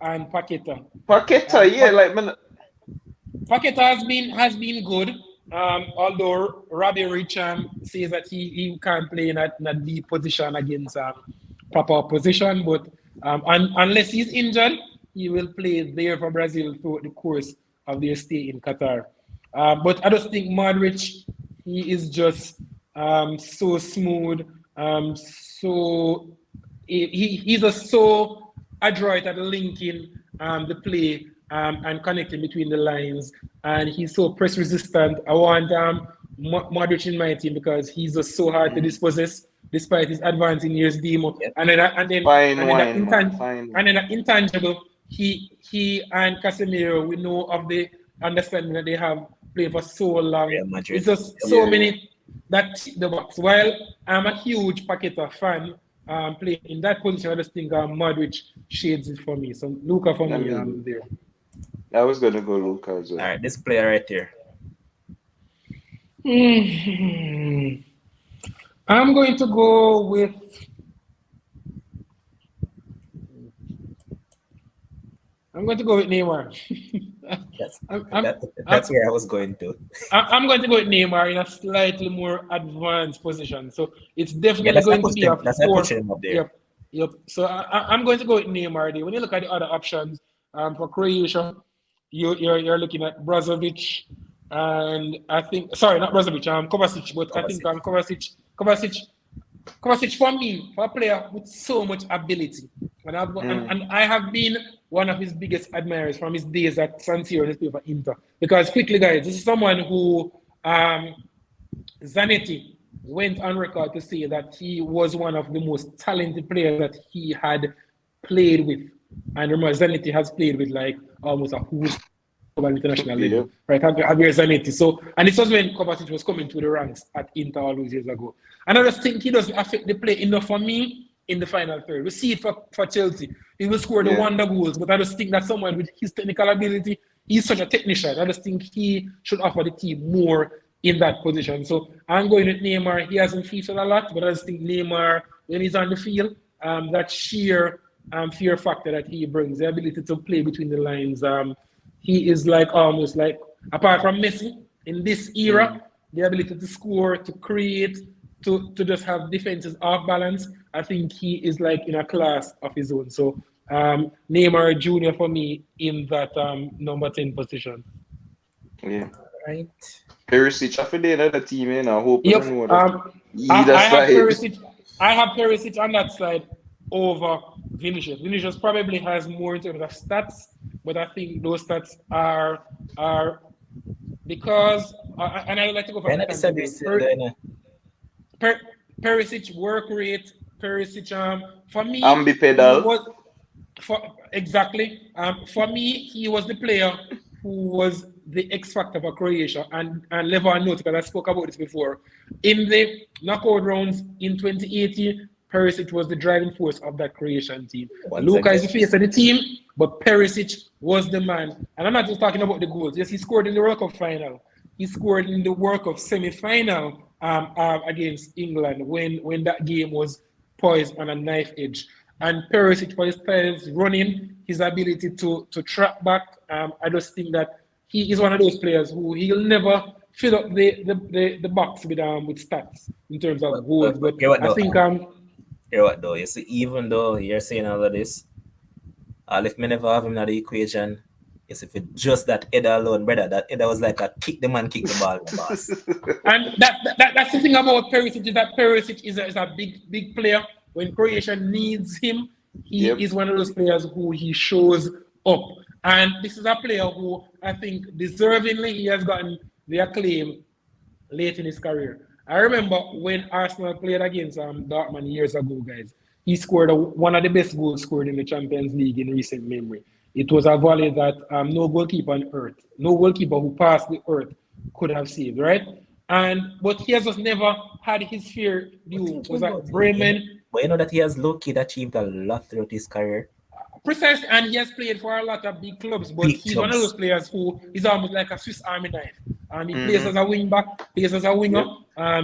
Paqueta. Paqueta, like man. Paqueta has been good. Although Robbie Rich says that he can't play in a deep position against proper opposition, but unless he's injured, he will play there for Brazil throughout the course of their stay in Qatar. But I just think Modric, he is just so smooth, so he's just so adroit at linking the play and connecting between the lines, and he's so press resistant. I want Modric in my team because he's just so hard to dispossess despite his advancing years, Demo. And then that intangible, he and Casemiro, we know of the understanding that they have played for so long. It's just so many that tick the box. While I'm a huge Paqueta fan, playing in that position, I just think Modric shades it for me. So Luka for me there. I was gonna go Luka as well. All right, this player right here. I'm going to go with. Neymar. That's where I was going to. I'm going to go with Neymar in a slightly more advanced position. So it's definitely going to be a 4. Yep. So I'm going to go with Neymar there. When you look at the other options for Croatia, you're looking at Brozovic, and I think not Brozovic, Kovacic, but Kovacic. I think Kovacic for me, for a player with so much ability, and I have been one of his biggest admirers from his days at San Siro and his play for Inter. Because quickly, guys, this is someone who Zanetti went on record to say that he was one of the most talented players that he had played with. And remember, Zanetti has played with like almost a who's over international level, right? Javier Zanetti. So, and this was when Kovacic was coming to the ranks at Inter all those years ago. And I just think he doesn't affect the play enough for me in the final third. We see it for Chelsea. He will score the wonder goals, but I just think that someone with his technical ability, he's such a technician. I just think he should offer the team more in that position. So I'm going with Neymar. He hasn't featured a lot, but I just think Neymar, when he's on the field, that sheer fear factor that he brings, the ability to play between the lines, he is like almost like, apart from Messi, in this era, the ability to score, to create, to just have defenses off balance, I think he is like in a class of his own. So Neymar Jr. for me in that number 10 position. Yeah. Right. Perisic, I feel the team, you know, hope yep. I have Perisic on that side over Vinicius. Vinicius probably has more in terms of stats, but I think those stats are because and I would like to go for Perisic work rate. Perisic for me ambipedal. Exactly. For me, he was the player who was the X factor for Croatia, and Levan knows because I spoke about this before. In the knockout rounds in 2018, Perisic was the driving force of that Croatian team. Luka is the face of the team, but Perisic was the man. And I'm not just talking about the goals. Yes, he scored in the World Cup final. He scored in the World Cup semi-final against England when that game was poised on a knife edge. And Perisic, for his styles running, his ability to track back, I just think that he is one of those players who he'll never fill up the box with stats in terms of goals. But I think hear what though? You see, even though you're saying all of this, if me never have him in the equation, it's if it's just that header alone, brother. That header was like a kick the ball, boss. And that's the thing about Perisic, is that Perisic is a big player. When Croatia needs him, he is one of those players who he shows up. And this is a player who I think deservingly he has gotten the acclaim late in his career. I remember when Arsenal played against Dortmund years ago, guys. He scored one of the best goals scored in the Champions League in recent memory. It was a volley that no goalkeeper on earth, no goalkeeper who passed the earth could have saved, right? But he has just never had his fair due. Was at Bremen. But you know that he has low-key achieved a lot throughout his career. Precisely, and he has played for a lot of big clubs, but he's one of those players who is almost like a Swiss Army knife. He plays as a wing back, plays as a winger,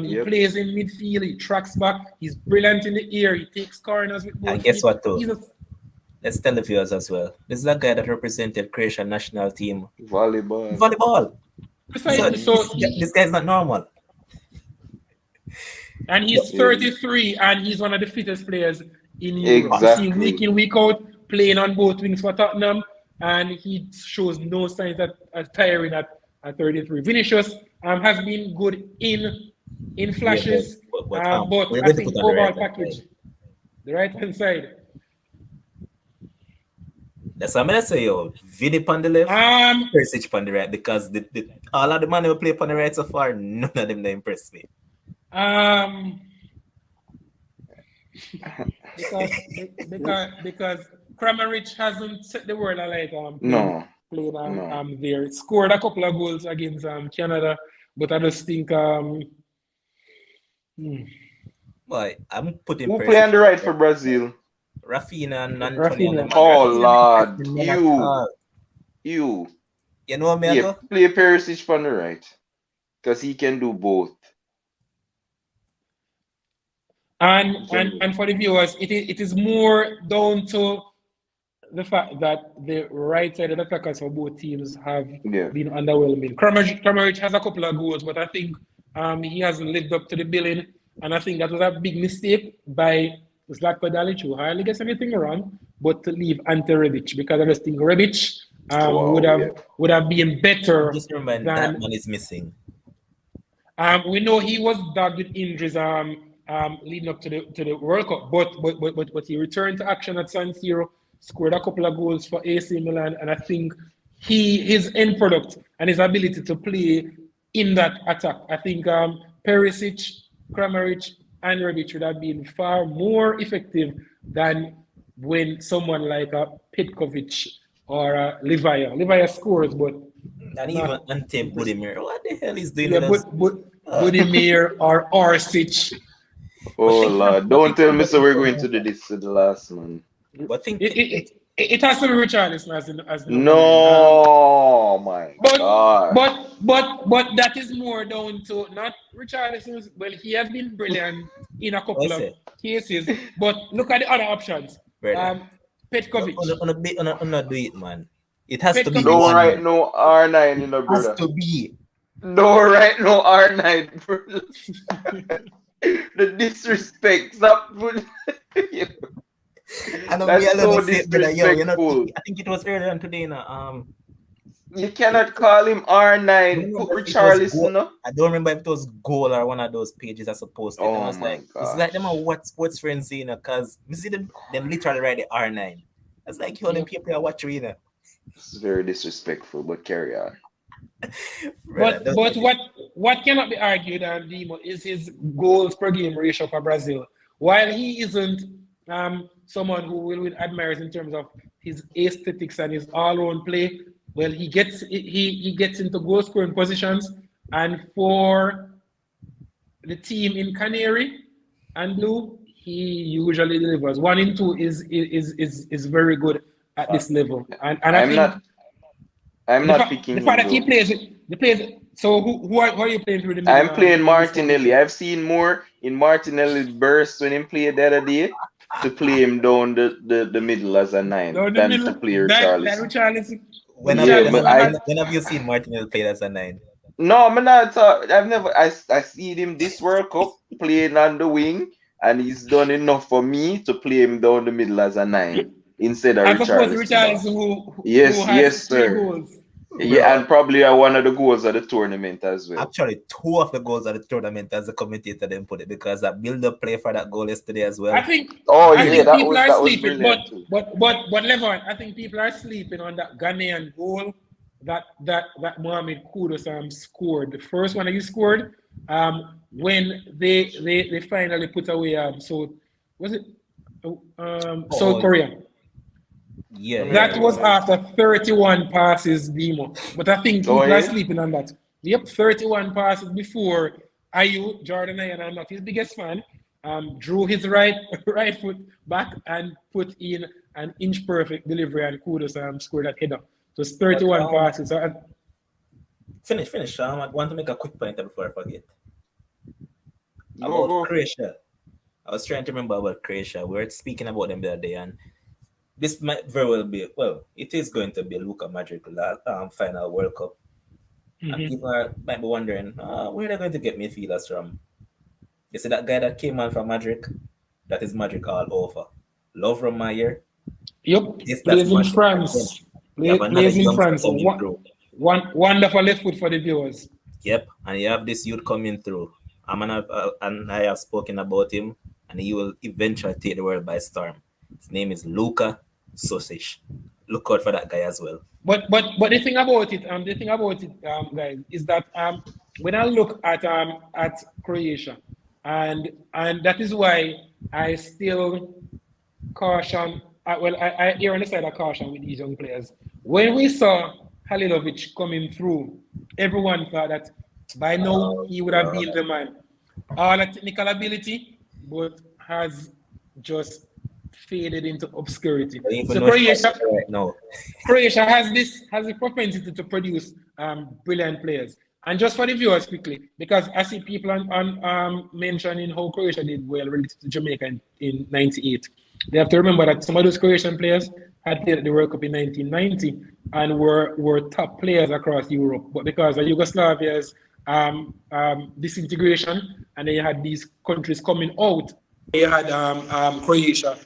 he plays in midfield, he tracks back, he's brilliant in the air, he takes corners with both feet. And guess what though? Let's tell the viewers as well. This is a guy that represented Croatian national team. Volleyball. Precisely. So this guy's not normal. And he's 33 and he's one of the fittest players in Europe. You see him week in, week out, playing on both wings for Tottenham, and he shows no signs that tiring at 33. Vinicius has been good in flashes, but I think overall package, the right-hand side. That's what I'm going to say, yo. Vidi on the left, Perisic on the right, because all of the men who play on the right so far, none of them impressed me. Because Kramaric hasn't set the world alight. Playing there. Scored a couple of goals against Canada, but I just think Boy, I'm putting. Who play on the right for Brazil? Rafinha and Antonio. Oh Lord, you know me? Yeah, play Perisic on the right, because he can do both. And for the viewers, it is more down to the fact that the right side of the attackers for both teams have been underwhelming. Kramaric has a couple of goals, but I think he hasn't lived up to the billing, and I think that was a big mistake by Zlatko Dalic, who hardly gets anything wrong, but to leave Ante Rebic, because I just think Rebic would have been better. Just remember that one is missing. We know he was dogged with injuries leading up to the World Cup, but he returned to action at San Siro, scored a couple of goals for AC Milan, and I think his end product and his ability to play in that attack. I think Perisic Kramaric and Rebic would have been far more effective than when someone like a Petkovic or a Livaya. Livaya scores, but And even not. Ante Budimir. What the hell is doing Yeah, with us? Budimir or Orsic. Oh think- Lord, don't tell me so we're going to do this to the last man. But think It has to be Richarlison as the number 9. No, my God. But that is more down to not Richarlison's. Well, he has been brilliant in a couple of cases, but look at the other options. Brother. Petkovic. On a do it, man. It has to be Petkovic. the Don't one. write no R9 in the Has brother. to be. Don't write no R9, brother. The disrespect. Stop. And That's we so alone say, brother, yo, disrespectful. I think it was earlier on today, You cannot call him R9. Put Richarlison, no? I don't remember if it was Goal or one of those pages I supposed to. Oh I was my like, God. it's like them a what sports friends, you know, because you see them literally write the R9. It's like, yo, them people are watching, you know. It's very disrespectful, but carry on. But what cannot be argued on Demo is his goals per game ratio for Brazil. While he isn't someone who will admire in terms of his aesthetics and his all-round play, well, he gets into goal scoring positions, and for the team in Canary and Blue, he usually delivers. 1 in 2 is very good at this level, and I'm not picking the fact that he him, plays. So who are you playing through the middle? I'm playing Martinelli. I've seen more in Martinelli's burst when he played the other day to play him down the middle as a 9 than to play Richarlison. When have you seen Martinelli play as a 9? No, I'm not. I see him this World Cup playing on the wing, and he's done enough for me to play him down the middle as a 9 instead of Richarlison. Who yes, has 3 sir. goals. Yeah, and probably one of the goals of the tournament as well. Actually, 2 of the goals of the tournament, as the commentator then put it, because that build-up play for that goal yesterday as well. I think that people are was sleeping, brilliant but Levon, I think people are sleeping on that Ghanaian goal that Mohamed Kudus scored. The first one that he scored, when they finally put away South Korea. Yeah, that was after 31 passes, Demo. But I think people are sleeping on that. Yep, 31 passes before Ayu, Jordan Ayew, I'm not his biggest fan, drew his right foot back and put in an inch perfect delivery, and Kudus scored that header. So it's 31 passes. Finish. I want to make a quick point before I forget. Go. Croatia. I was trying to remember about Croatia. We were speaking about them the other day, and this might very well be, it is going to be a Luka Modric final World Cup. Mm-hmm. And people might be wondering, where are they going to get midfielders from? You see that guy that came on from Modric? That is Modric all over. Lovren Mayer. Yep, plays in France. Plays in France. One wonderful left foot for the viewers. Yep, and you have this youth coming through. And I have spoken about him, and he will eventually take the world by storm. His name is Luka Sosic. Look out for that guy as well. But the thing about it, guys, is that when I look at Croatia, and that is why I still caution. I err on the side of caution with these young players. When we saw Halilovic coming through, everyone thought that by now he would have been the man. All the technical ability, but has just faded into obscurity. So Croatia has a propensity to produce brilliant players. And just for the viewers quickly, because I see people on mentioning how Croatia did well relative to Jamaica in '98. They have to remember that some of those Croatian players had played at the World Cup in 1990 and were top players across Europe. But because of Yugoslavia's disintegration, and then you had these countries coming out, you had Croatia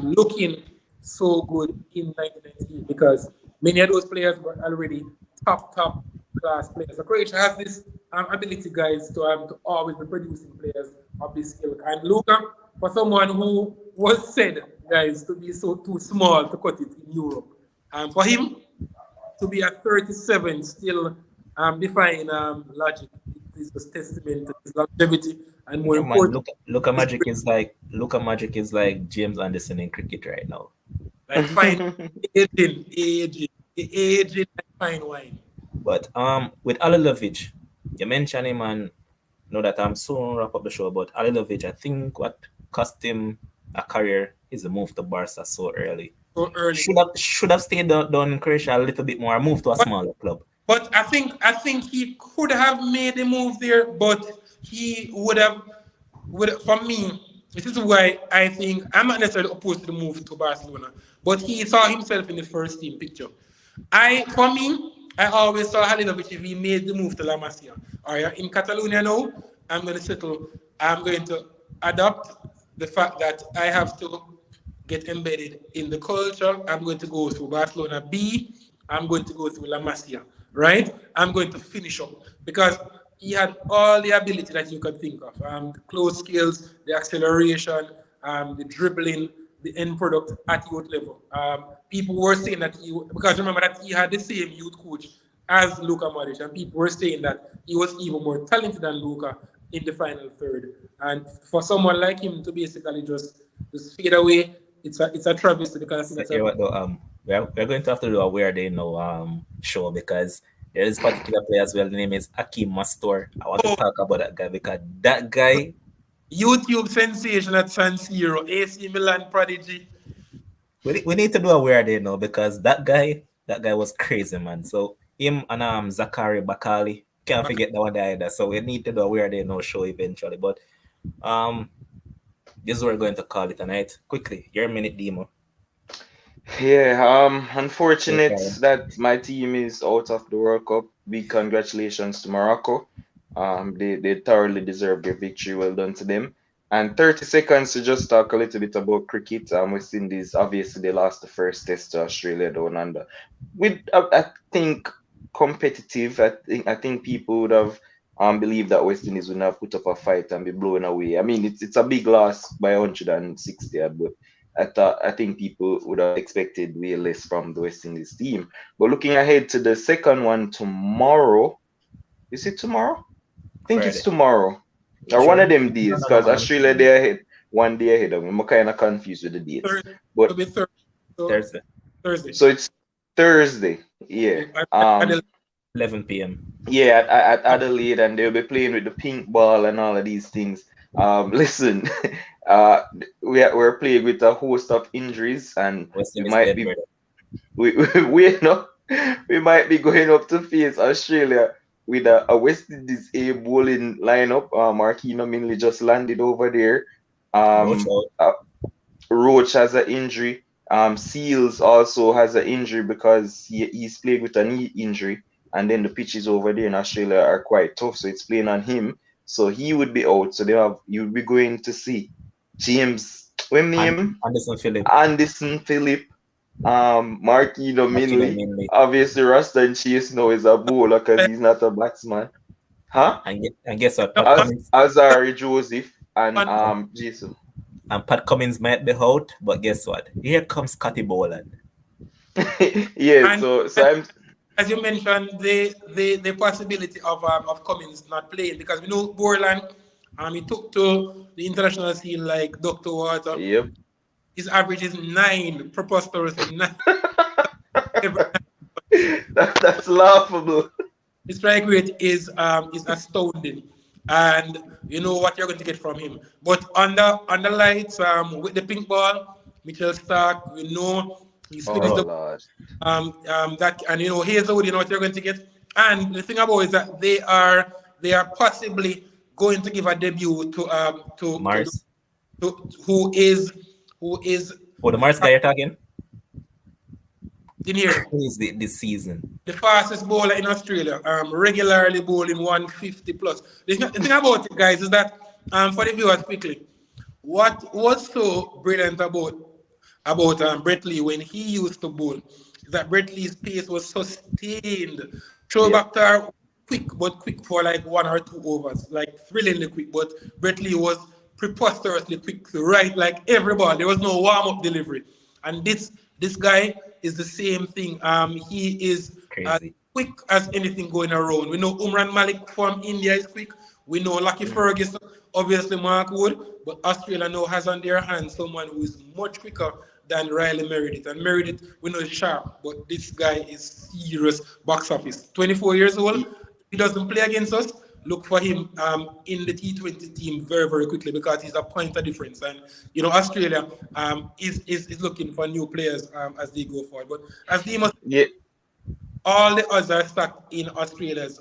looking so good in 1998 because many of those players were already top class players. So Croatia has this ability, guys, to always be producing players of this ilk. And Luka, for someone who was said, guys, to be too small to cut it in Europe, for him to be at 37 still defying logic, is just testament to his longevity and more Yeah, man. important, Luka Magic is like James Anderson in cricket right now. like fine aging like fine wine. But with Alilovic, you mentioned him and know that I'm soon wrap up the show. But Alilovic, I think what cost him a career is a move to Barca so early. So early. Should have stayed down in Croatia a little bit more, moved to a smaller club. But I think he could have made a move there, but he would have for me, this is why I think I'm not necessarily opposed to the move to Barcelona, but he saw himself in the first team picture. For me, I always saw Halilovic if he made the move to La Masia. All right, in Catalonia now, I'm going to adopt the fact that I have to get embedded in the culture. I'm going to go through Barcelona B. I'm going to go through La Masia, right? I'm going to finish up because he had all the ability that you could think of. The close skills, the acceleration, the dribbling, the end product at youth level. People were saying that because remember that he had the same youth coach as Luka Modric, and people were saying that he was even more talented than Luka in the final third. And for someone like him to basically just fade away, it's a travesty because I think that's we're going to have to do a Where They Know show because there is a particular player as well. The name is Akim Mastor. I want to talk about that guy because that guy, YouTube sensation at San Siro, AC Milan prodigy. We need to do a Where They Know because that guy was crazy, man. So him and Zachary Bakali, can't forget that one either. So we need to do a Where They Know show eventually. But this is what we're going to call it tonight. Quickly, your minute, Demo. Yeah, unfortunate that my team is out of the World Cup. Big congratulations to Morocco. They thoroughly deserve their victory. Well done to them. And 30 seconds to just talk a little bit about cricket. West Indies, obviously, they lost the first test to Australia down under. With, I think, competitive. I think people would have believed that West Indies would have put up a fight and be blown away. I mean, it's a big loss by 160, but I think people would have expected way less from the West Indies team. But looking ahead to the second one tomorrow, is it tomorrow? I think Friday. It's tomorrow. Or one of them days, because Australia they're ahead, 1 day ahead of me. I'm kind of confused with the dates. But Thursday. So it's Thursday. Yeah. 11 p.m. Yeah, at Adelaide, and they'll be playing with the pink ball and all of these things. Listen, we're playing with a host of injuries, and we might be going up to face Australia with a West Indies A bowling lineup. Marquino Minley just landed over there. Roach has an injury. Seals also has an injury because he's played with a knee injury, and then the pitches over there in Australia are quite tough, so it's playing on him. So he would be out. So you'll be going to see James, Anderson Phillip, Marquino Minley. Obviously, Rasta and Chase now is a bowler because he's not a batsman. Huh? And guess what? Azari Joseph and Jason. And Pat Cummins might be out, but guess what? Here comes Scotty Boland. Yeah, so I'm. As you mentioned, the possibility of Cummins not playing because we know Borland, he took to the international scene like Dr. Water. Yep. His average is 9, preposterously 9. That's laughable. His strike rate is astounding, and you know what you're going to get from him. But on the lights, with the pink ball, Mitchell Stark, we know. He's finished that, and you know Hazelwood, you know what you're going to get. And the thing about it is that they are possibly going to give a debut to Mars, who is the Mars guy you're talking. In here, Who is this season? The fastest bowler in Australia, regularly bowling 150 plus. The thing about it, guys, is that for the viewers quickly, what was so brilliant about Brett Lee when he used to bowl is that Brett Lee's pace was sustained. Back to her quick for like 1 or 2 overs, like thrillingly quick. But Brett Lee was preposterously quick, right? Like every ball, there was no warm-up delivery. And this guy is the same thing. He is crazy. quick as anything going around. We know Umran Malik from India is quick. We know Lucky Ferguson, obviously Mark Wood, but Australia now has on their hands someone who is much quicker than Riley Meredith. And Meredith, we know is sharp, but this guy is serious box office. 24 years old. He doesn't play against us. Look for him in the T20 team very, very quickly because he's a point of difference. And, Australia is looking for new players as they go forward. But as they must, all the odds are stacked in Australia's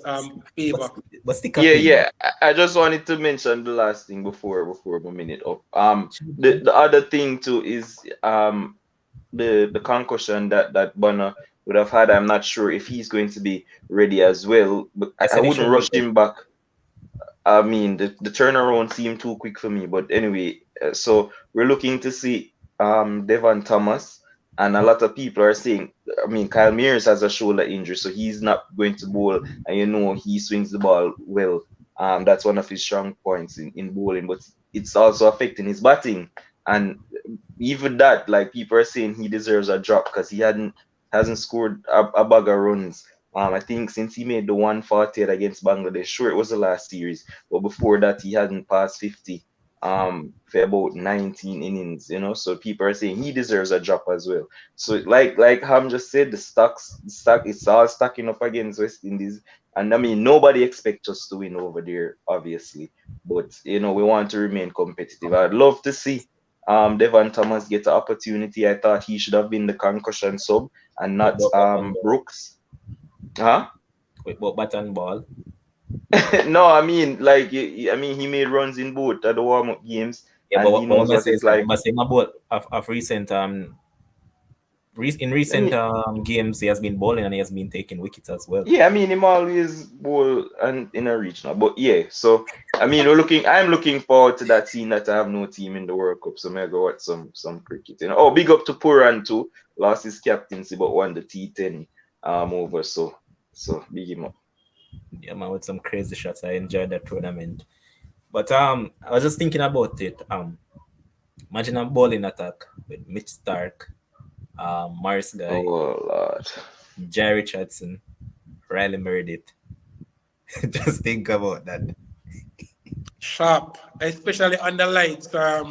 favor. What's the Yeah. I just wanted to mention the last thing before my minute up. The other thing too is the concussion that Bonner would have had. I'm not sure if he's going to be ready as well. But I wouldn't rush him back. I mean, the turnaround seemed too quick for me. But anyway, so we're looking to see Devon Thomas, and a lot of people are saying, I mean, Kyle Mears has a shoulder injury, so he's not going to bowl. And he swings the ball well. That's one of his strong points in bowling, but it's also affecting his batting. And even that, like, people are saying he deserves a drop because he hasn't scored a bag of runs. I think since he made the 148 against Bangladesh, sure, it was the last series, but before that he hadn't passed 50 for about 19 innings, so people are saying he deserves a drop as well. So like Ham just said, the stock it's all stacking up against West Indies, and I mean, nobody expects us to win over there, obviously, but we want to remain competitive. I'd love to see Devon Thomas get the opportunity. I thought he should have been the concussion sub and not Brooks. Huh? Wait, but bat and ball? No, I mean, like, he made runs in both at the warm-up games. Yeah, and but he knows what it's like. But saying about of recent in recent games, he has been bowling and he has been taking wickets as well. Yeah, I mean, him always bowl and in a regional, but yeah. So I mean, I'm looking forward to that, seeing that I have no team in the World Cup, so maybe go watch some cricket. Oh, big up to Puran too. Lost his captaincy, but won the T10 over. So big him up. Yeah, man, with some crazy shots. I enjoyed that tournament. But I was just thinking about it. Imagine a bowling attack with Mitch Stark, Morris Guy, oh Lord, Jai Richardson, Riley Meredith. Just think about that. Sharp, especially on the lights, where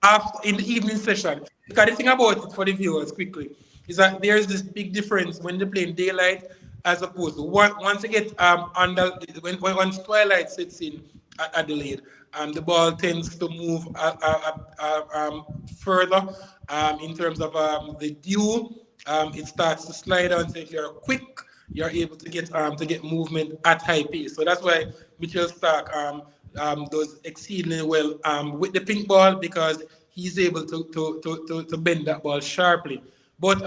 after in the evening session. Because the thing about it for the viewers quickly is that there's this big difference when they play in daylight as opposed to once you get once twilight sets in at Adelaide, the ball tends to move further in terms of the dew. It starts to slide down. So if you're quick, you're able to get movement at high pace. So that's why Mitchell Stark does exceedingly well with the pink ball, because he's able to bend that ball sharply. But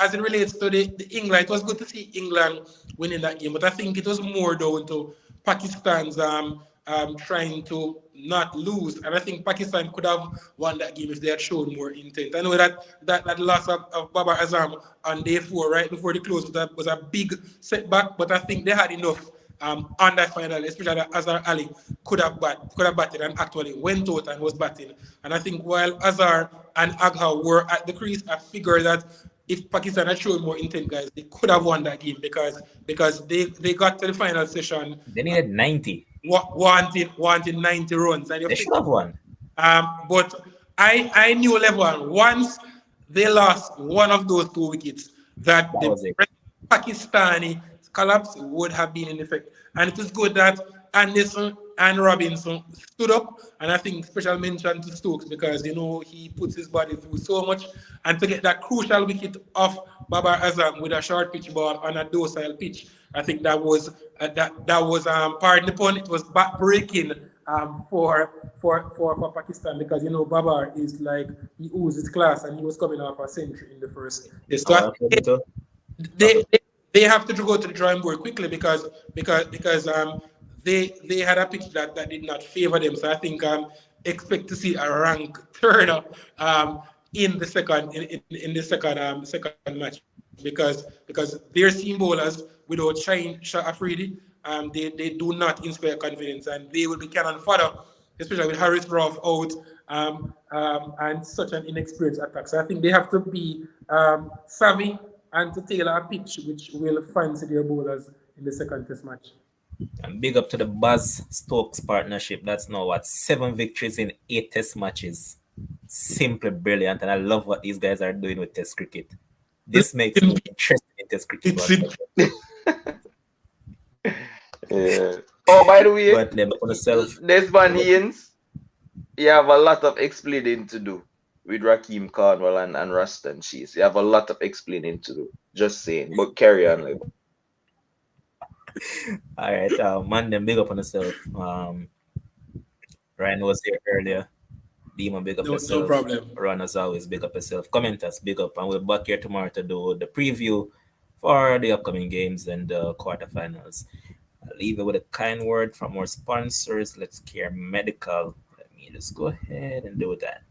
as it relates to the England, it was good to see England winning that game. But I think it was more down to Pakistan's trying to not lose. And I think Pakistan could have won that game if they had shown more intent. I know that loss of Babar Azam on day 4, right before the close, was a big setback. But I think they had enough on that final, especially Azhar Ali could have batted and actually went out and was batting. And I think while Azhar and Agha were at the crease, I figured that if Pakistan had shown more intent, guys, they could have won that game because they got to the final session. They needed 90. Wanting 90 runs. And they should have won. But I knew level one. Once they lost one of those 2 wickets, that the Pakistani collapse would have been in effect. And it is good that Anderson and Robinson stood up, and I think special mention to Stokes because he puts his body through so much, and to get that crucial wicket off Babar Azam with a short pitch ball on a docile pitch, I think that was pardon the pun, it was back-breaking for Pakistan, because Babar is like, he oozes class, and he was coming off a century in the first. So they have to go to the drawing board quickly because they had a pitch that did not favor them. So I think expect to see a rank turner in the second second match because their seam bowlers without Shaheen Shah Afridi, they do not inspire confidence, and they will be cannon fodder, especially with Harris Roth out and such an inexperienced attack. So I think they have to be savvy and to tailor a pitch which will fancy their bowlers in the second test match. And big up to the Buzz Stokes partnership. That's now what 7 victories in 8 test matches. Simply brilliant, and I love what these guys are doing with test cricket. This makes me interested in test cricket. Yeah. Oh, by the way, But them on themselves. Desmond Haynes, you have a lot of explaining to do with Raheem Cornwall and Ruston Shees. You have a lot of explaining to do. Just saying. But carry on, Lebo. All right, man, them big up on yourself. Ryan was here earlier. Demon, big up yourself. No problem. Ron, as always, big up yourself. Commenters, big up. And we're back here tomorrow to do the preview for the upcoming games and the quarterfinals. I'll leave it with a kind word from our sponsors. Let's Care Medical. Let me just go ahead and do that.